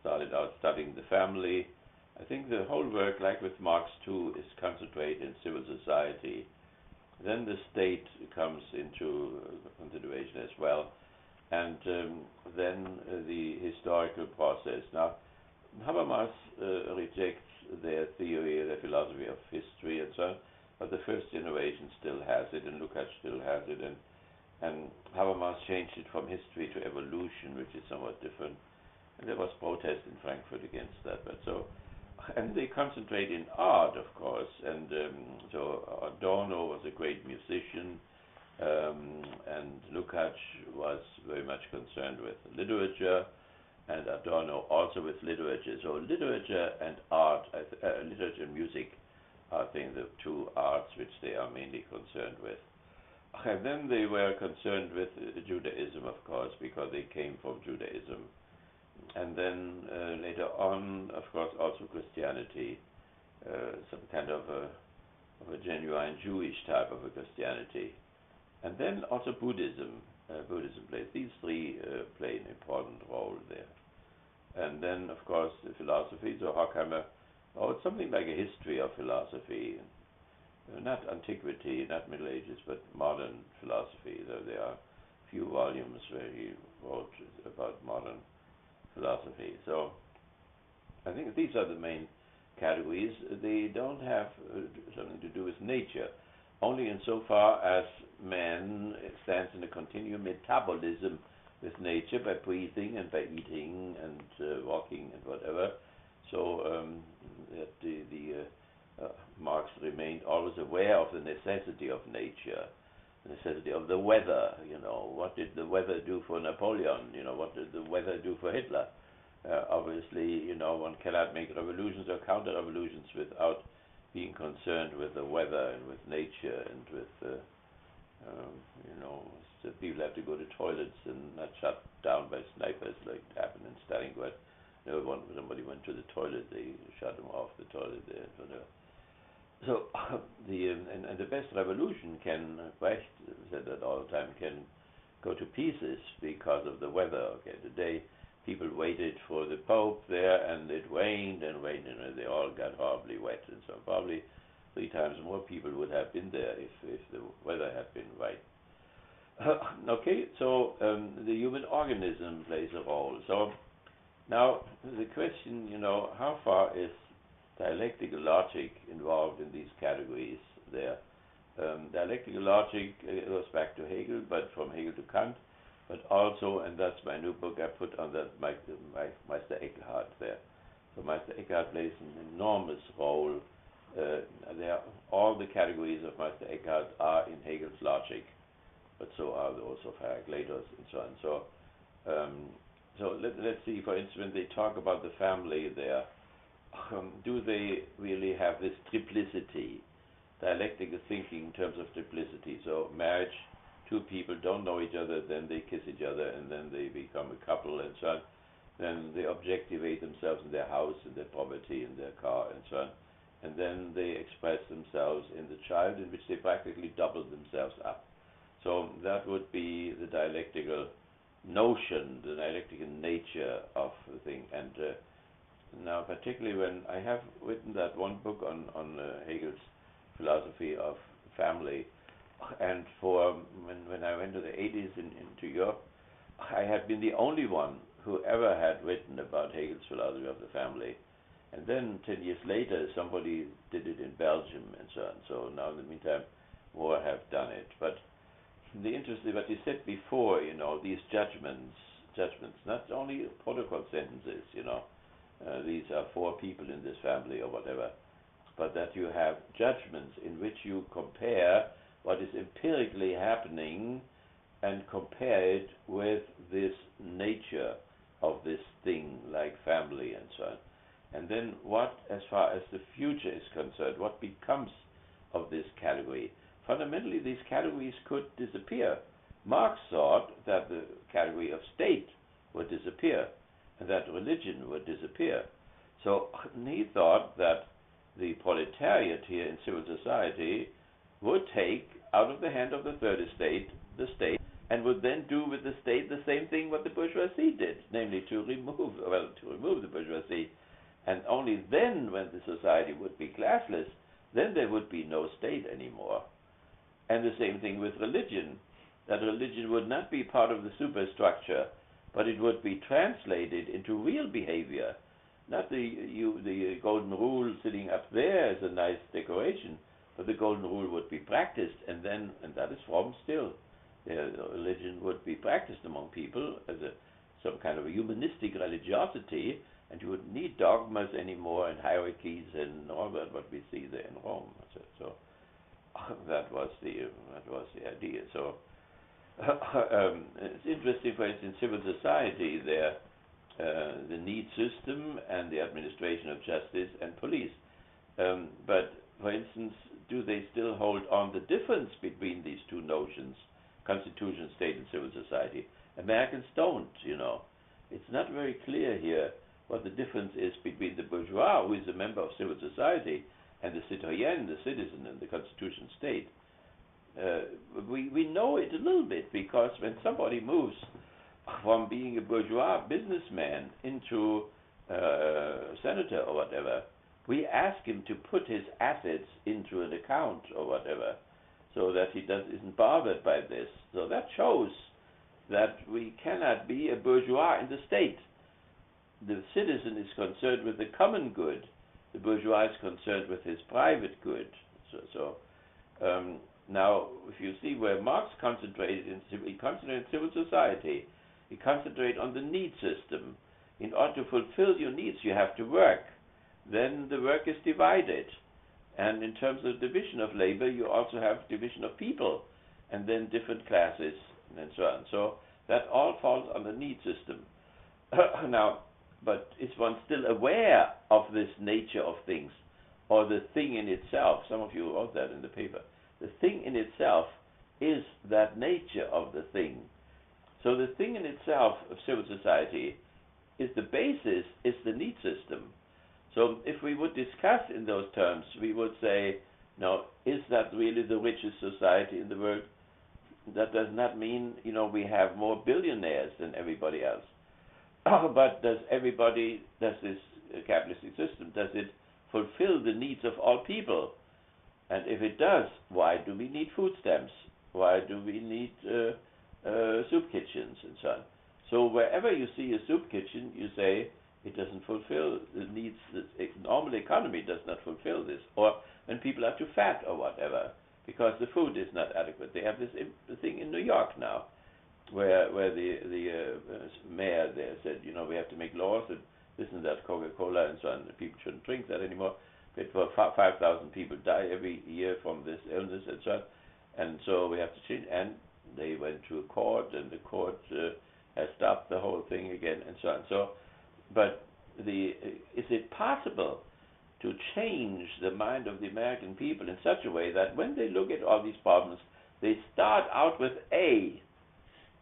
started out studying the family. I think the whole work, like with Marx too, is concentrated in civil society. Then the state comes into consideration as well, and then the historical process. Now, Habermas rejects their theory, their philosophy of history and so on, but the first generation still has it, and Lukács still has it, and Habermas changed it from history to evolution, which is somewhat different. And there was protest in Frankfurt against that. And they concentrate in art, of course, and so Adorno was a great musician, and Lukács was very much concerned with literature, and Adorno also with literature. So literature and art, literature and music, are I think the 2 arts which they are mainly concerned with. And then they were concerned with Judaism, of course, because they came from Judaism. And then later on, of course, also Christianity, some kind of a genuine Jewish type of a Christianity. And then also Buddhism. Buddhism plays, these three play an important role there. And then, of course, the philosophy, so Horkheimer, it's something like a history of philosophy, not antiquity, not Middle Ages, but modern philosophy. There are few volumes where he wrote about modern philosophy. So I think these are the main categories. They don't have something to do with nature, only insofar as man stands in a continual metabolism with nature by breathing and by eating and walking and whatever. So Marx remained always aware of the necessity of nature, the necessity of the weather. What did the weather do for Napoleon? What did the weather do for Hitler? Obviously, one cannot make revolutions or counter-revolutions without being concerned with the weather and with nature and with, so people have to go to toilets and not shut down by snipers like it happened in Stalingrad. Somebody went to the toilet, they shut him off the toilet there. So the best revolution can, Brecht said that all the time, can go to pieces because of the weather. Okay, today people waited for the Pope there, and it rained and rained, and they all got horribly wet. And so probably 3 times more people would have been there if the weather had been right. Okay, so the human organism plays a role. So now the question, how far is dialectical logic involved in these categories there? Dialectical logic goes back to Hegel, but from Hegel to Kant, but also, and that's my new book, I put on that Meister Eckhart there. So Meister Eckhart plays an enormous role. All the categories of Meister Eckhart are in Hegel's logic, but so are those of Heraclitus and so on. So let's see, for instance, when they talk about the family there, do they really have this triplicity, dialectical thinking in terms of triplicity? So marriage, 2 people don't know each other, then they kiss each other, and then they become a couple and so on. Then they objectivate themselves in their house, in their property, in their car, and so on. And then they express themselves in the child, in which they practically double themselves up. So that would be the dialectical notion, the dialectical nature of the thing. And now, particularly when I have written that one book on Hegel's philosophy of family, and for when I went to the 80s into Europe, I had been the only one who ever had written about Hegel's philosophy of the family. And then 10 years later, somebody did it in Belgium and so on. So now in the meantime, more have done it. But the interesting, what you said before, these judgments, not only protocol sentences, these are 4 people in this family or whatever, but that you have judgments in which you compare what is empirically happening and compare it with this nature of this thing like family and so on. And then what, as far as the future is concerned, what becomes of this category? Fundamentally, these categories could disappear. Marx thought that the category of state would disappear and that religion would disappear. So he thought that the proletariat here in civil society would take out of the hand of the third estate the state, and would then do with the state the same thing what the bourgeoisie did, namely to remove the bourgeoisie. And only then, when the society would be classless, then there would be no state anymore. And the same thing with religion, that religion would not be part of the superstructure, but it would be translated into real behavior. Not the golden rule sitting up there as a nice decoration, but the golden rule would be practiced, and that is from still. Religion would be practiced among people as some kind of a humanistic religiosity, and you wouldn't need dogmas anymore and hierarchies and all that what we see there in Rome. So that was the idea. So it's interesting, for instance, in civil society there, the need system and the administration of justice and police. But for instance, do they still hold on the difference between these two notions, constitution, state, and civil society? Americans don't, it's not very clear here what the difference is between the bourgeois, who is a member of civil society, and the citoyen, the citizen in the constitution state. We know it a little bit, because when somebody moves from being a bourgeois businessman into senator or whatever, we ask him to put his assets into an account or whatever, so that he isn't bothered by this. So that shows that we cannot be a bourgeois in the state. The citizen is concerned with the common good. The bourgeois is concerned with his private good. Now, if you see where Marx concentrated he concentrated in civil society, he concentrated on the need system. In order to fulfill your needs, you have to work. Then the work is divided. And in terms of division of labor, you also have division of people, and then different classes, and so on. So that all falls on the need system. Now, but is one still aware of this nature of things, or the thing in itself? Some of you wrote that in the paper. The thing in itself is that nature of the thing. So the thing in itself of civil society is the basis, is the need system. So if we would discuss in those terms, we would say, no, is that really the richest society in the world? That does not mean, we have more billionaires than everybody else. But does this capitalistic system, does it fulfill the needs of all people? And if it does, why do we need food stamps? Why do we need soup kitchens and so on? So wherever you see a soup kitchen, you say it doesn't fulfill the needs. The normal economy does not fulfill this. Or when people are too fat or whatever, because the food is not adequate. They have this thing in New York now, where the mayor there said, we have to make laws and this and that, Coca-Cola and so on. People shouldn't drink that anymore. But 5,000 people die every year from this illness and so on. And so we have to change. And they went to a court, and the court has stopped the whole thing again, and so on. So, but is it possible to change the mind of the American people in such a way that when they look at all these problems, they start out with A,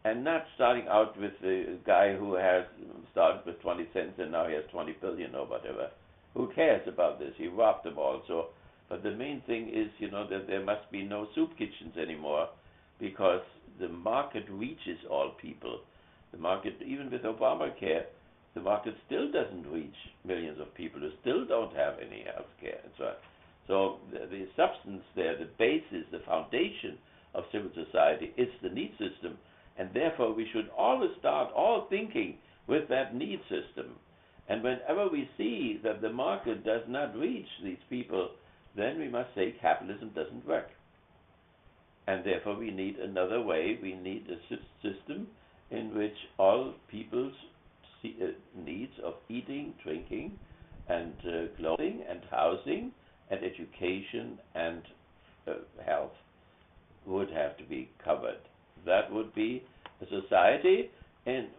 and not starting out with the guy who has started with 20 cents and now he has 20 billion or whatever? Who cares about this? He robbed them all. So, but the main thing is, that there must be no soup kitchens anymore, because the market reaches all people. The market, even with Obamacare, the market still doesn't reach millions of people who still don't have any health care and so on. So the substance there, the basis, the foundation of civil society is the need system, and therefore we should always start all thinking with that need system. And whenever we see that the market does not reach these people, then we must say capitalism doesn't work. And therefore we need another way. We need a system in which all people's needs of eating, drinking, and clothing, and housing, and education, and health would have to be covered. That would be a society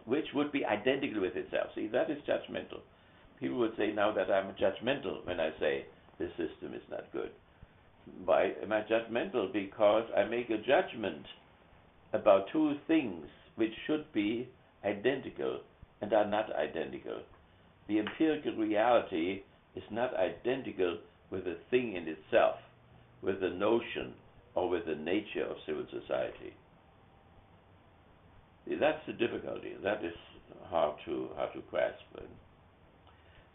which would be identical with itself. See, that is judgmental. People would say now that I'm judgmental when I say this system is not good. Why am I judgmental? Because I make a judgment about two things which should be identical and are not identical. The empirical reality is not identical with the thing in itself, with the notion or with the nature of civil society. That's the difficulty. That is hard to grasp.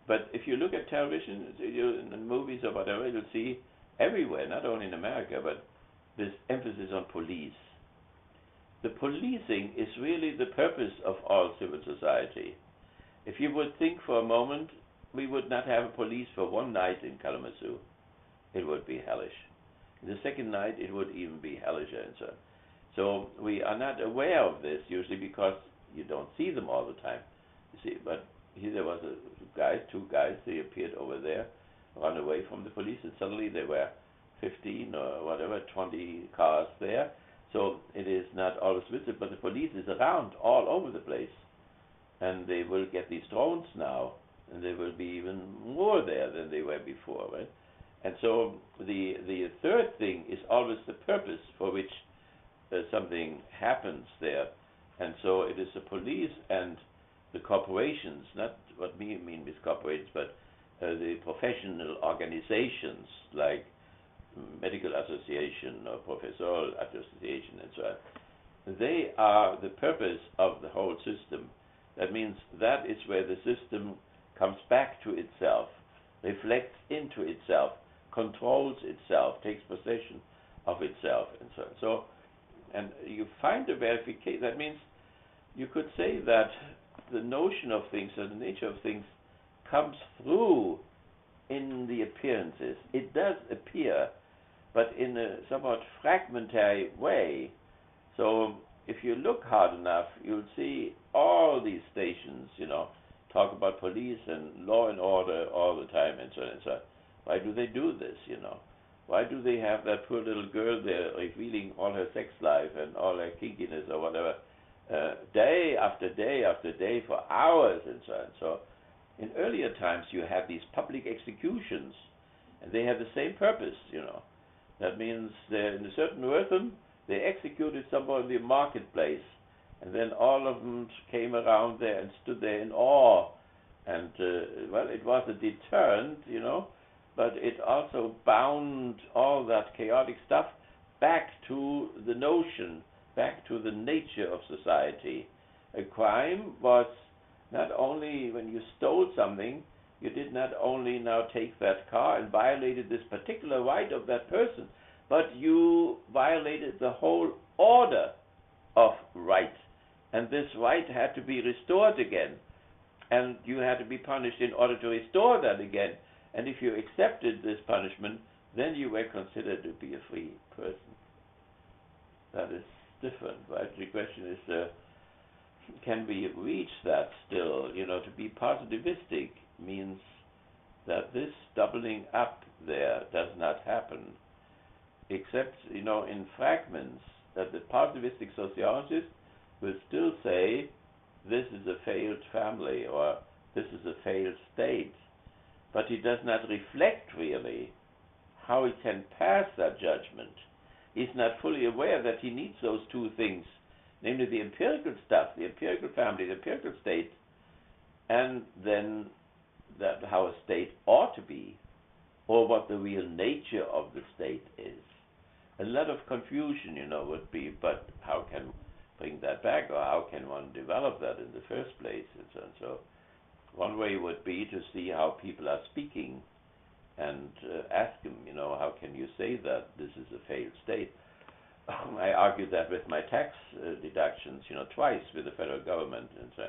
But if you look at television, in movies or whatever, you'll see everywhere, not only in America, but this emphasis on police. The policing is really the purpose of all civil society. If you would think for a moment, we would not have a police for one night in Kalamazoo. It would be hellish. The second night, it would even be hellisher and so on. So we are not aware of this, usually because you don't see them all the time. You see, but here there was two guys, they appeared over there, run away from the police, and suddenly there were 15 or whatever, 20 cars there. So it is not always visible, but the police is around all over the place. And they will get these drones now, and there will be even more there than they were before, right? And so the third thing is always the purpose for which something happens there. And so it is the police and the corporations, not what we mean with corporations, but the professional organizations like medical association or professorial association and so on, they are the purpose of the whole system. That means that is where the system comes back to itself, reflects into itself, controls itself, takes possession of itself, and so on. So, and you find a verification. That means you could say that the notion of things or the nature of things comes through in the appearances. It does appear, but in a somewhat fragmentary way. So if you look hard enough, you'll see all these stations, talk about police and law and order all the time and so on and so on. Why do they do this, Why do they have that poor little girl there revealing all her sex life and all her kinkiness or whatever, day after day after day for hours and so on? So in earlier times you have these public executions, and they have the same purpose, That means in a certain rhythm, they executed someone in the marketplace, and then all of them came around there and stood there in awe. And, it was a deterrent, but it also bound all that chaotic stuff back to the notion, back to the nature of society. A crime was not only when you stole something, you did not only now take that car and violated this particular right of that person, but you violated the whole order of right. And this right had to be restored again. And you had to be punished in order to restore that again. And if you accepted this punishment, then you were considered to be a free person. That is different, right? The question is, can we reach that still? To be positivistic means that this doubling up there does not happen, except, in fragments, that the positivistic sociologist will still say, this is a failed family, or this is a failed state. But he does not reflect really how he can pass that judgment. He's not fully aware that he needs those two things, namely the empirical stuff, the empirical family, the empirical state, and then that how a state ought to be, or what the real nature of the state is. A lot of confusion, would be, but how can bring that back, or how can one develop that in the first place, and so on. So one way would be to see how people are speaking and ask them, how can you say that this is a failed state? I argued that with my tax deductions, twice with the federal government, and so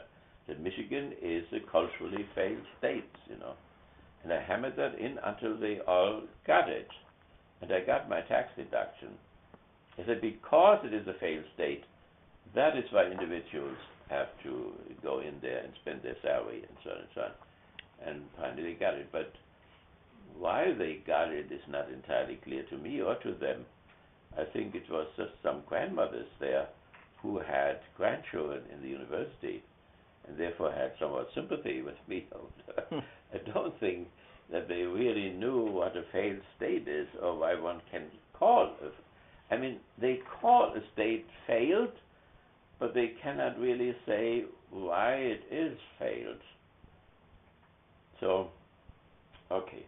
that Michigan is a culturally failed state, and I hammered that in until they all got it, and I got my tax deduction. I said, because it is a failed state, that is why individuals have to go in there and spend their salary and so on and so on. And finally they got it. But why they got it is not entirely clear to me or to them. I think it was just some grandmothers there who had grandchildren in the university and therefore had somewhat sympathy with me. I don't think that they really knew what a failed state is or why one can call it. I mean, they call a state failed, but they cannot really say why it is failed. So, okay.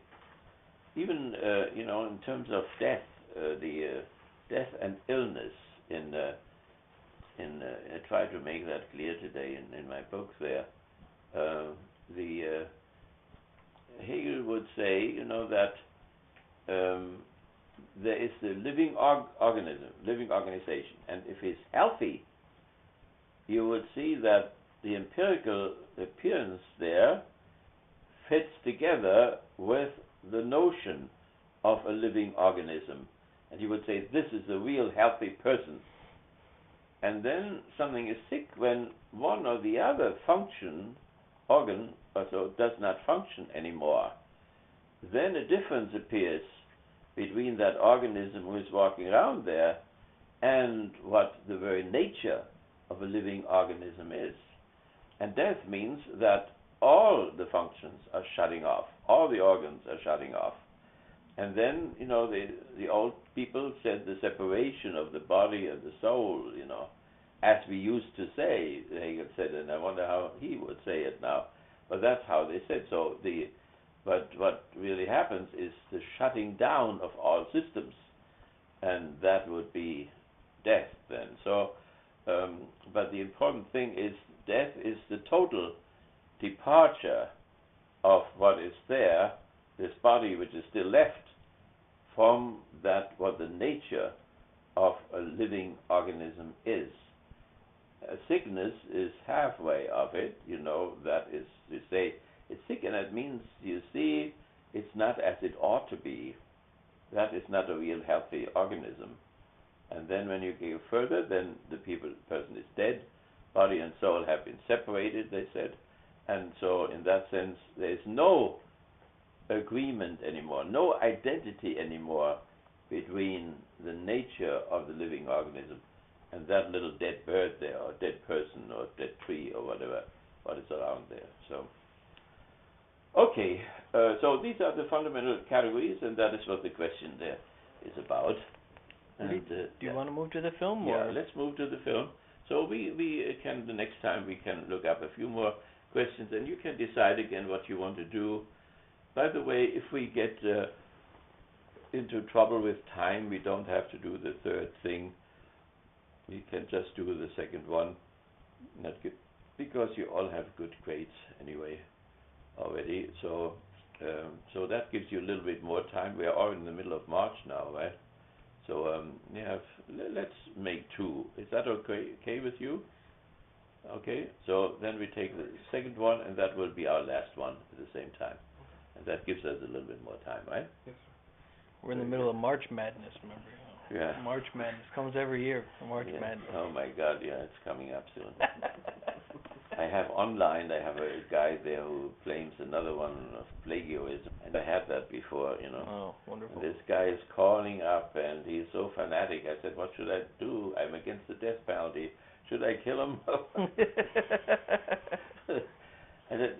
Even, in terms of death, the death and illness I try to make that clear today in my book there. Hegel would say, that there is the living organism, living organization, and if it's healthy, you would see that the empirical appearance there fits together with the notion of a living organism. And you would say, this is a real healthy person. And then something is sick when one or the other organ, also does not function anymore. Then a difference appears between that organism who is walking around there and what the very nature of a living organism is. And death means that all the functions are shutting off, all the organs are shutting off. And then, the old people said the separation of the body and the soul, as we used to say, Hegel said, and I wonder how he would say it now, but that's how they said. So but what really happens is the shutting down of all systems, and that would be death then. So, but the important thing is death is the total departure of what is there, this body which is still left, from that what the nature of a living organism is. A sickness is halfway of it, that is, you say, it's sick, and that means, you see, it's not as it ought to be. That is not a real healthy organism. And then when you go further, then the person is dead, body and soul have been separated, they said, and so in that sense, there is no agreement anymore, no identity anymore between the nature of the living organism and that little dead bird there, or dead person, or dead tree, or whatever, what is around there. So, okay, so these are the fundamental categories, and that is what the question there is about. And, do you want to move to the film? Yeah, or? let's move to the film. So we can, the next time we can look up a few more questions, and you can decide again what you want to do. By the way, if we get into trouble with time, we don't have to do the third thing. We can just do the second one, because you all have good grades anyway already. So so that gives you a little bit more time. We are all in the middle of March now, right? So let's make two. Is that okay with you? Okay, so then we take the second one, and that will be our last one at the same time. And that gives us a little bit more time, right? Yes, sir. We're in the middle of March Madness, remember? Yeah. March Madness comes every year. March Madness. Oh my God, yeah, it's coming up soon. I have a guy there who claims another one of plagiarism, and I had that before, Oh, wonderful. And this guy is calling up, and he's so fanatic. I said, what should I do? I'm against the death penalty. Should I kill him? I said,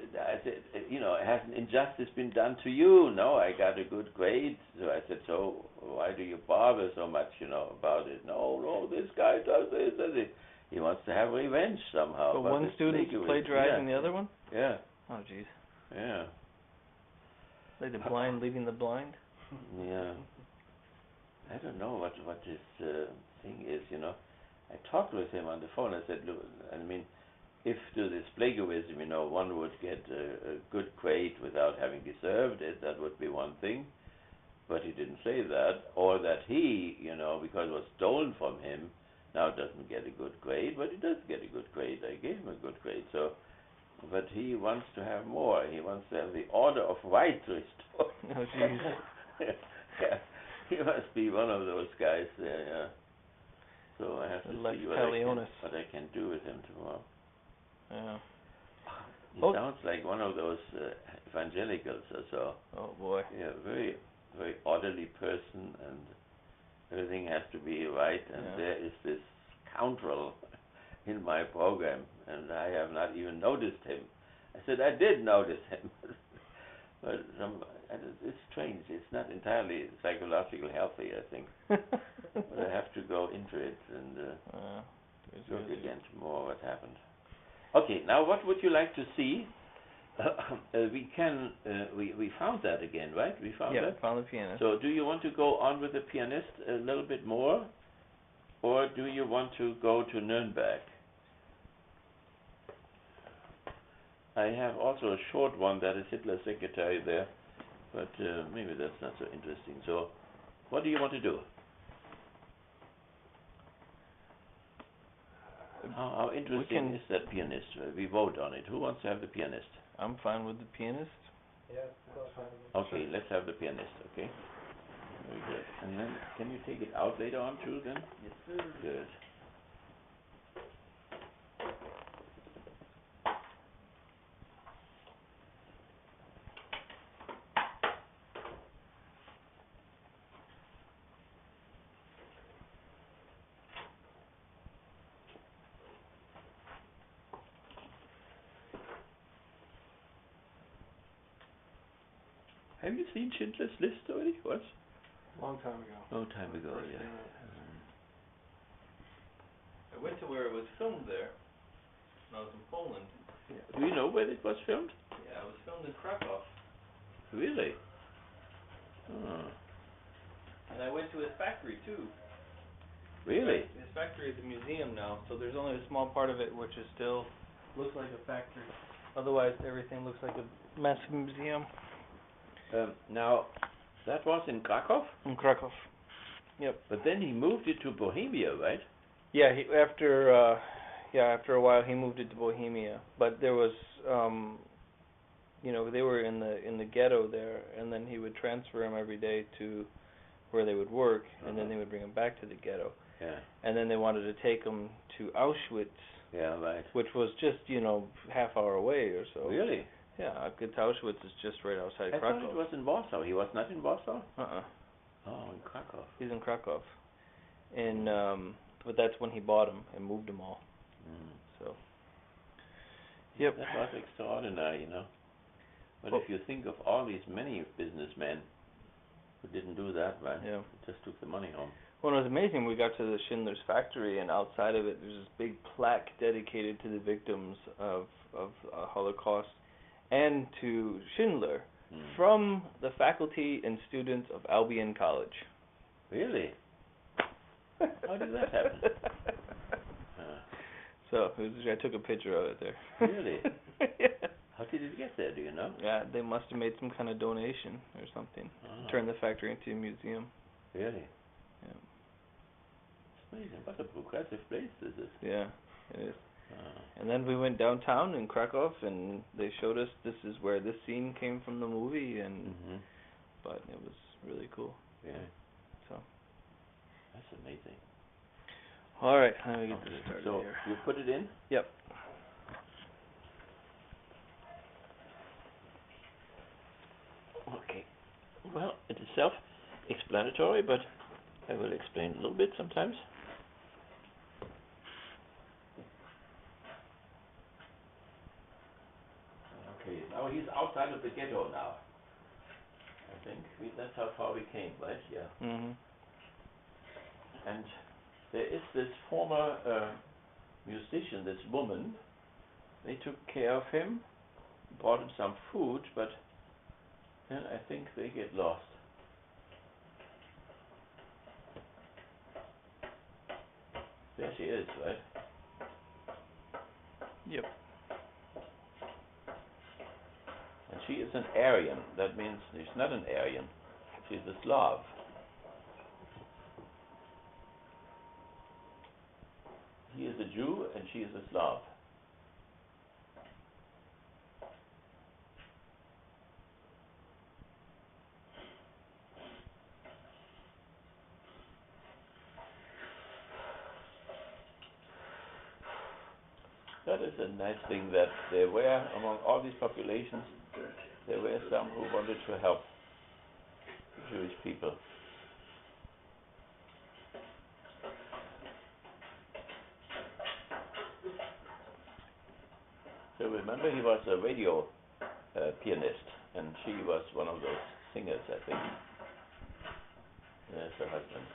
has an injustice been done to you? No, I got a good grade. So I said, so why do you bother so much, about it? No, this guy does this. He wants to have revenge somehow. So one student's plagiarizing the other one? Yeah. Oh, jeez. Yeah. Like the blind leading the blind? Yeah. I don't know what this thing is, I talked with him on the phone. I said, look, if to this plagiarism, one would get a good grade without having deserved it, that would be one thing. But he didn't say that. Or that he, because it was stolen from him, now doesn't get a good grade, but he does get a good grade. I gave him a good grade. So, but he wants to have more. He wants to have the order of right restored. Oh, jeez. Yeah. He must be one of those guys there, yeah. So I have to see what I can do with him tomorrow. Yeah. He sounds like one of those evangelicals or so. Oh boy. Yeah, very, very orderly person, and everything has to be right. And there is this scoundrel in my program, and I have not even noticed him. I said I did notice him, but it's strange. It's not entirely psychologically healthy, I think. But I have to go into it and look again tomorrow what happened. Okay, now what would you like to see? We found that again, right? We found that? Yeah, found the pianist. So do you want to go on with the pianist a little bit more? Or do you want to go to Nuremberg? I have also a short one that is Hitler's secretary there, but maybe that's not so interesting. So what do you want to do? How interesting is that pianist? We vote on it. Who wants to have the pianist? I'm fine with the pianist. Yeah, okay, let's have the pianist, okay? Very good. And then, can you take it out later on too then? Yes, sir. Good. Have you seen Schindler's List already? What? Long time ago. Long time ago, yeah. I went to where it was filmed there when I was in Poland. Yeah. Do you know where it was filmed? Yeah, it was filmed in Krakow. Really? Oh. And I went to his factory too. Really? His factory is a museum now, so there's only a small part of it which is still looks like a factory. Otherwise, everything looks like a massive museum. Now, that was in Krakow? In Krakow. Yep. But then he moved it to Bohemia, right? Yeah, after a while he moved it to Bohemia. But there was, they were in the ghetto there, and then he would transfer them every day to where they would work, and then they would bring them back to the ghetto. Yeah. And then they wanted to take them to Auschwitz. Yeah, right. Which was just, half hour away or so. Really? Yeah, Auschwitz is just right outside Krakow. I thought it was in Warsaw. He was not in Warsaw? Uh-uh. Oh, in Krakow. He's in Krakow. And, but that's when he bought them and moved them all. So. Yep. That was extraordinary, But if you think of all these many businessmen who didn't do that, right? Yeah. Just took the money home. Well, it was amazing. We got to the Schindler's factory, and outside of it, there's this big plaque dedicated to the victims of Holocaust and to Schindler from the faculty and students of Albion College. Really? How did that happen? So I took a picture of it there. Really? Yeah. How did it get there? Do you know? Yeah, they must have made some kind of donation or something. Turned the factory into a museum. Really? Yeah. It's amazing. What a progressive place this is. Yeah, it is. And then we went downtown in Krakow, and they showed us this is where this scene came from the movie, and but it was really cool. Yeah. So. That's amazing. All right, let me get this started so here. You put it in? Yep. Okay. Well, it is self-explanatory, but I will explain a little bit sometimes. Okay, now he's outside of the ghetto now. I think that's how far we came, right? Yeah. Mhm. And there is this former musician, this woman. They took care of him, brought him some food, but then I think they get lost. There she is, right? Yep. And she is an Aryan. That means she's not an Aryan. She's a Slav. He is a Jew and she is a Slav. That is a nice thing that there were, among all these populations, there were some who wanted to help the Jewish people. So remember, he was a radio pianist, and she was one of those singers, I think. There's her husband.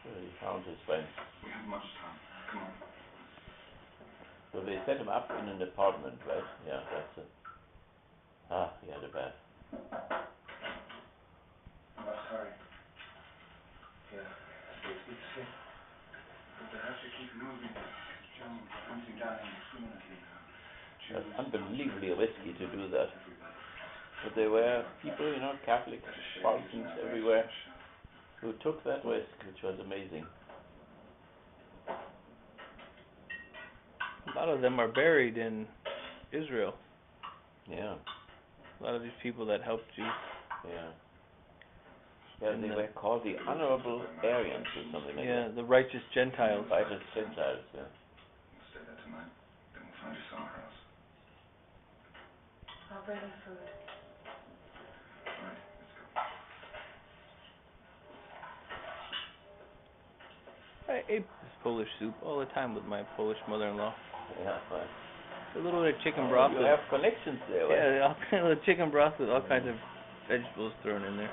So he found his friend. We have much time. Come on. So they set him up in an apartment, right? Yeah, that's it. He had a bath. I'm sorry. Yeah, it's good to see. But they have to keep moving. Germans are hunting down indiscriminately now. That's unbelievably risky to do that. But there were people, Catholics, Protestants everywhere, who took that risk, which was amazing. A lot of them are buried in Israel. Yeah. A lot of these people that helped Jews. Yeah. Yeah, they were called the Honorable Aryans or something like that. Yeah, the righteous Gentiles. Righteous Gentiles, yeah. We'll stay there tonight. Then we'll find you somewhere else. I'll bring you food. All right, let's go. I ate this Polish soup all the time with my Polish mother-in-law. Yeah, right. A little bit of chicken broth. You have connections there, right? Yeah, all kinds of chicken broth with all kinds of vegetables thrown in there.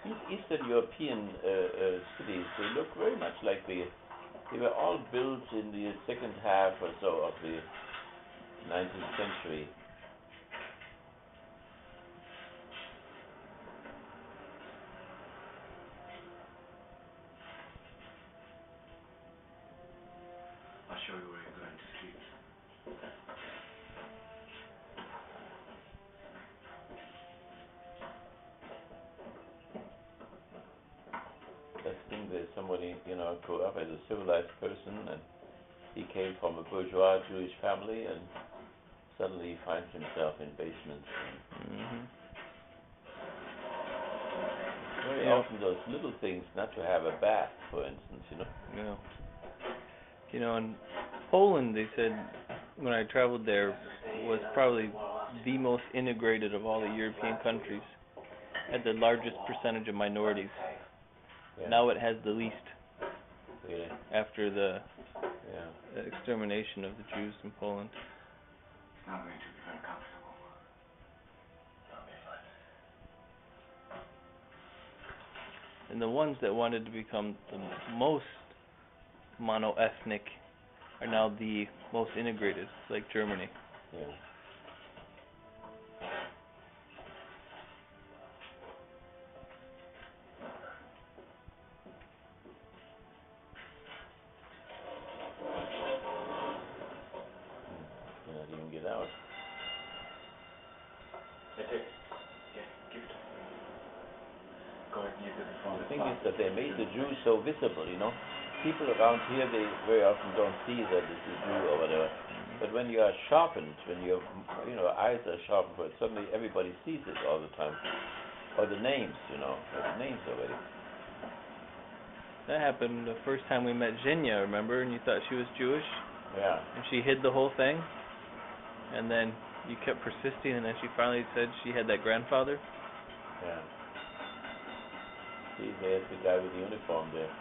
Eastern European cities, they look very much like they were all built in the second half or so of the 19th century. I'll show you where you're going to sleep. I think there's somebody, grew up as a civilized person, and he came from a bourgeois Jewish family, and suddenly he finds himself in basements. Mm-hmm. Very often those little things, not to have a bath, for instance, Yeah. In Poland, they said, when I traveled there, was probably the most integrated of all the European countries. Had the largest percentage of minorities. Yeah. Now it has the least. Really? After the Yeah. extermination of the Jews in Poland. It's not going to be very comfortable. I'll be fine. And the ones that wanted to become the most mono-ethnic are now the most integrated, like Germany. Yeah. Cannot even get out. That's it. Yeah, give it. Go ahead and use it before The thing is that they made the Jews so visible, People around here, they very often don't see that it's a Jew or whatever. But when you are sharpened, when your eyes are sharpened for it, suddenly everybody sees it all the time. Or the names, the names already. That happened the first time we met Zhenya, remember? And you thought she was Jewish? Yeah. And she hid the whole thing? And then you kept persisting, and then she finally said she had that grandfather? Yeah. See, there's the guy with the uniform there.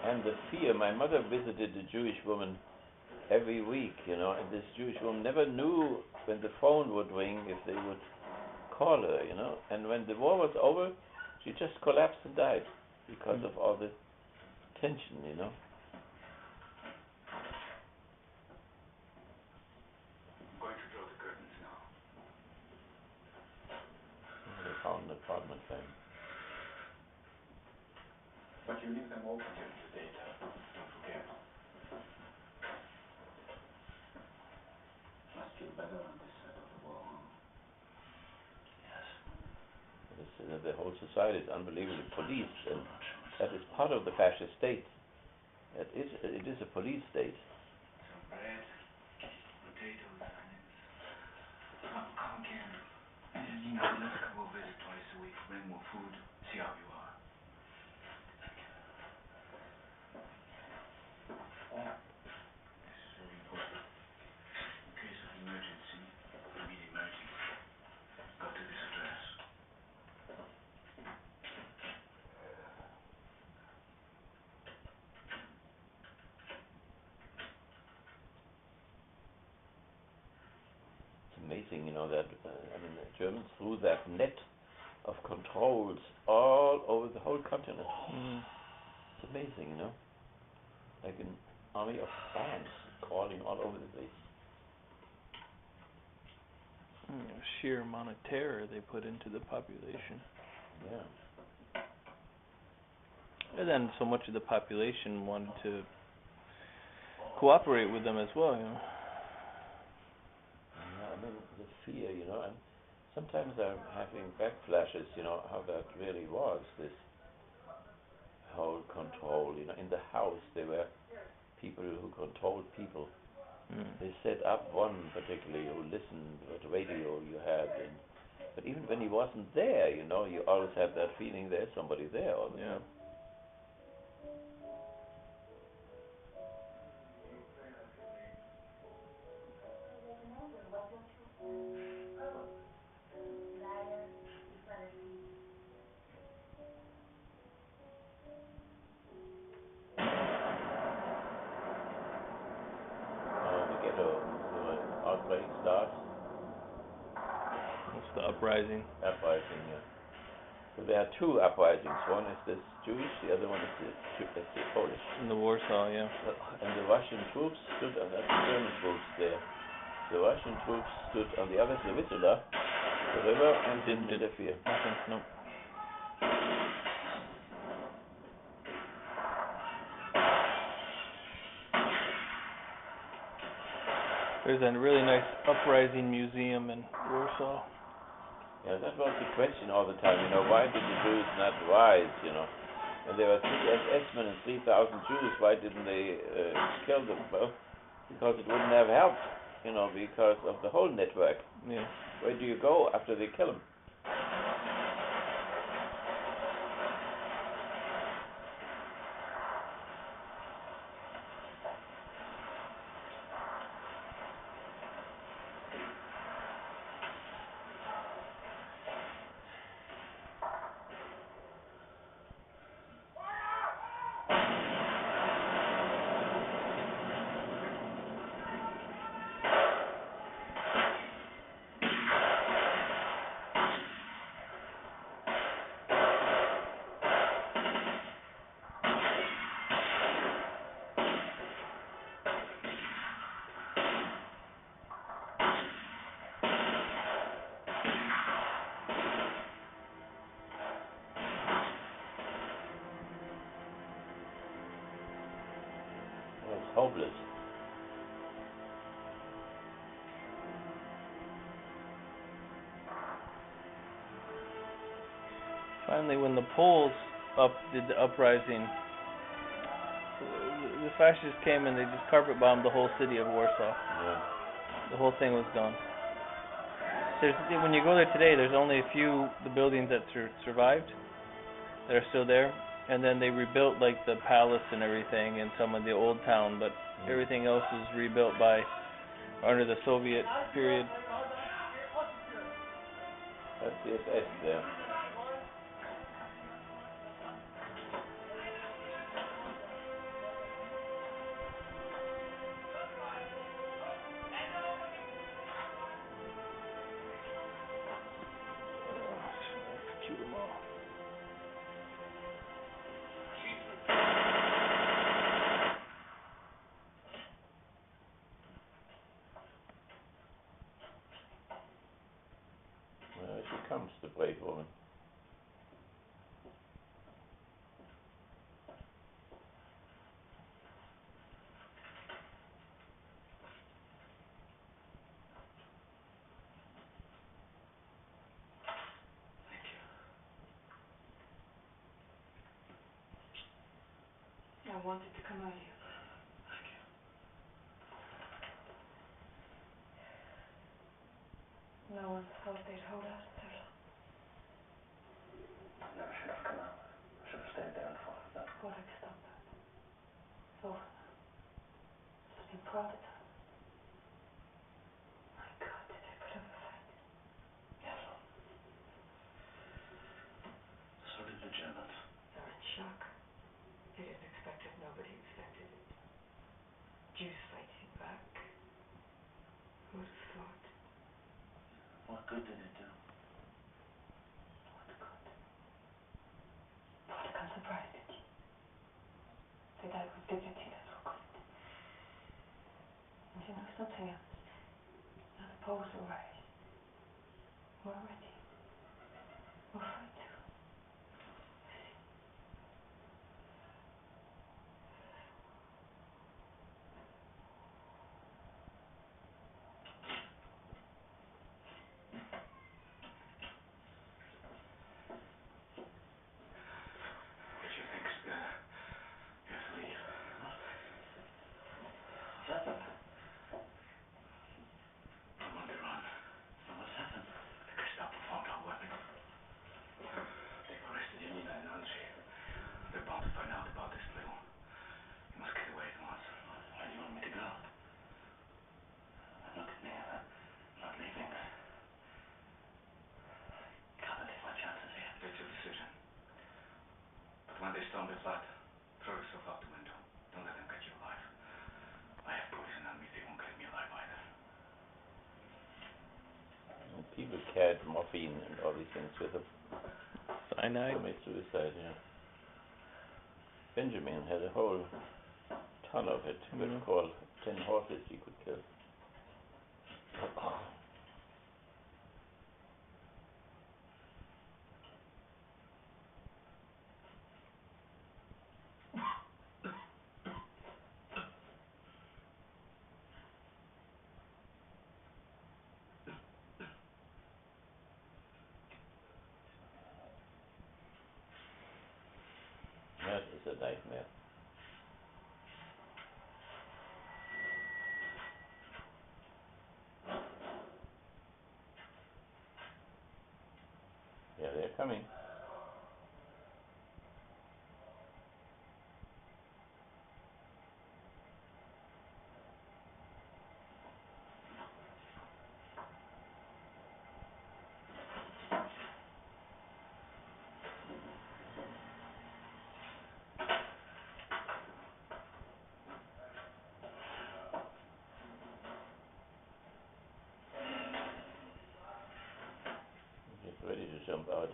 And the fear, my mother visited a Jewish woman every week, and this Jewish woman never knew when the phone would ring if they would call her, And when the war was over, she just collapsed and died because of all the tension, I'm going to draw the curtains now. They found an apartment for him. But you leave them open during the daytime. Don't forget. Must feel better on this side of the wall, huh? Yes. The whole society is unbelievably policed, and that is part of the fascist state. It is a police state. Some bread, potatoes, onions. Come again. Let's come over visit twice a week. Bring more food. See how you are. This is very important. In case of emergency, immediate emergency, go to this address. It's amazing, that the Germans threw that net of controls all over the whole continent. It's amazing, like an army of ants crawling all over the place. Sheer amount of terror they put into the population. Yeah. And then so much of the population wanted to cooperate with them as well, Yeah, the fear, and sometimes I'm having backflashes, how that really was, this whole control, in the house there were people who controlled people. They set up one particularly who listened what radio you had, but even when he wasn't there, you always had that feeling there's somebody there all the time. The ghetto outbreak starts. What's the uprising? Uprising, yeah. So there are two uprisings. One is this Jewish, the other one is the Polish. In the Warsaw, yeah. And the Russian troops stood on the German troops there. The Russian troops stood on the other side, the river, and didn't interfere. Nothing, no. There's a really nice uprising museum in Warsaw. Yeah, that was the question all the time, why did the Jews not rise, And there were 3 SS-men and 3,000 Jews, why didn't they kill them? Well, because it wouldn't have helped, because of the whole network. Yeah. Where do you go after they kill them? It's hopeless. Finally, when the Poles did the uprising, the fascists came and they just carpet bombed the whole city of Warsaw. Yeah. The whole thing was gone. When you go there today, there's only a few the buildings that survived that are still there, and then they rebuilt like the palace and everything and some of the old town, but everything else is rebuilt under the Soviet period. That's the SS there. Well, she comes, the brave woman. I wanted to come earlier. No one thought they'd hold out so long. Never should have come out. I should have stayed there and fought for that. Thought I'd stop that. Over that. Just be proud of that. My God, did they put up a fight? Yes. So did the Germans. They're in shock. They didn't expect it. Nobody expected it. Jews fighting back. Who'd have thought? What good did it do? What good? What I'm surprised at you. They died with dignity, that's what good. And you know something else? Now the Poles will rise. We're ready. We'll fight too. What do you think, Siebert? You have to leave. What? What's happened? I'm on the run. So what's happened? The Gestapo found our weapons. They've arrested Janina and Andrzej. They're bound to find out about this little. You must get away at once. Where do you want me to go? Look at me. I'm not leaving. Gotta take my chances here. That's your decision. But when they storm the flat, throw yourself out the window. Don't let them get you alive. I have poison on me. They won't get me alive either. And people carried morphine and all these things with them. Cyanide. Commit suicide, yeah. Benjamin had a whole ton of it. He could call 10 horses he could kill. That is a nightmare. Yeah, they're coming. Get ready to jump out.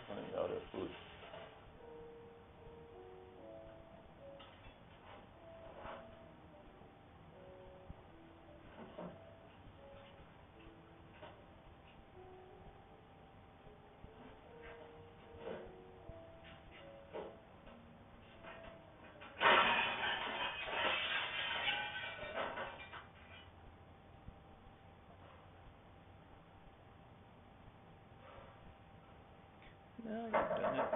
Running out of food. No, you've done it.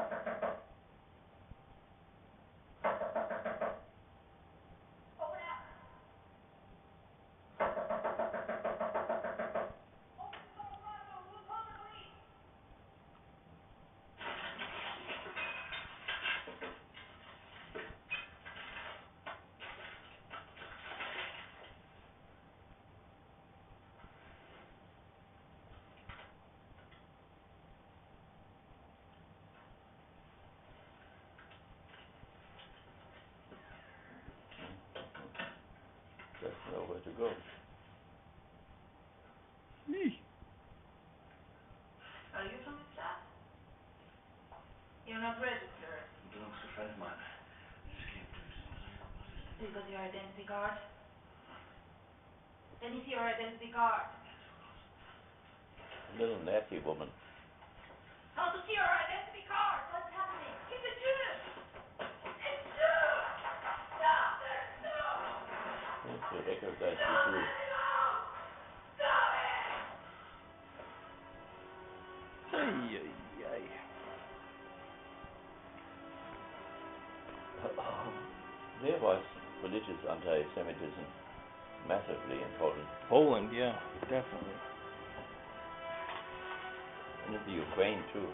Just know where to go. Are you from the staff? You're not registered. Belongs to a friend of mine. Just came to So you got your identity card? Let me see your identity card. Little nasty woman. I want to see your identity card. What's happening? It's a Jew. It's Jew. Stop this. No. Yes, they recognize you too. Stop it. Ay, ay, ay. There was religious anti-Semitism massively in Poland. Poland, yeah, definitely. And in the Ukraine too.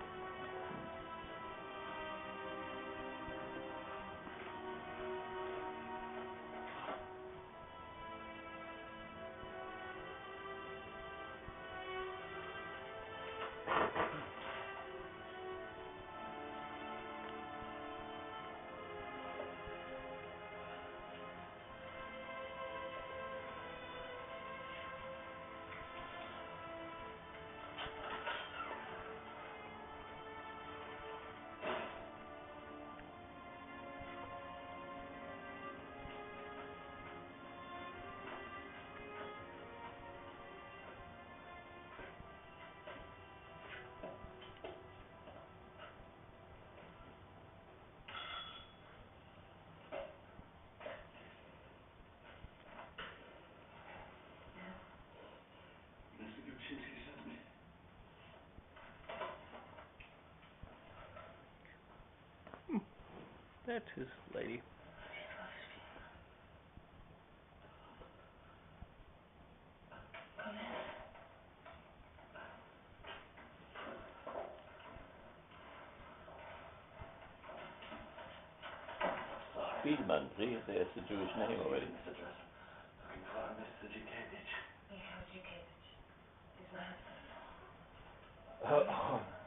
That's his lady. Spielmann, see, there's the Jewish name already. Looking for a Mr. Jukevich. Yeah, Jukevich. He's my husband.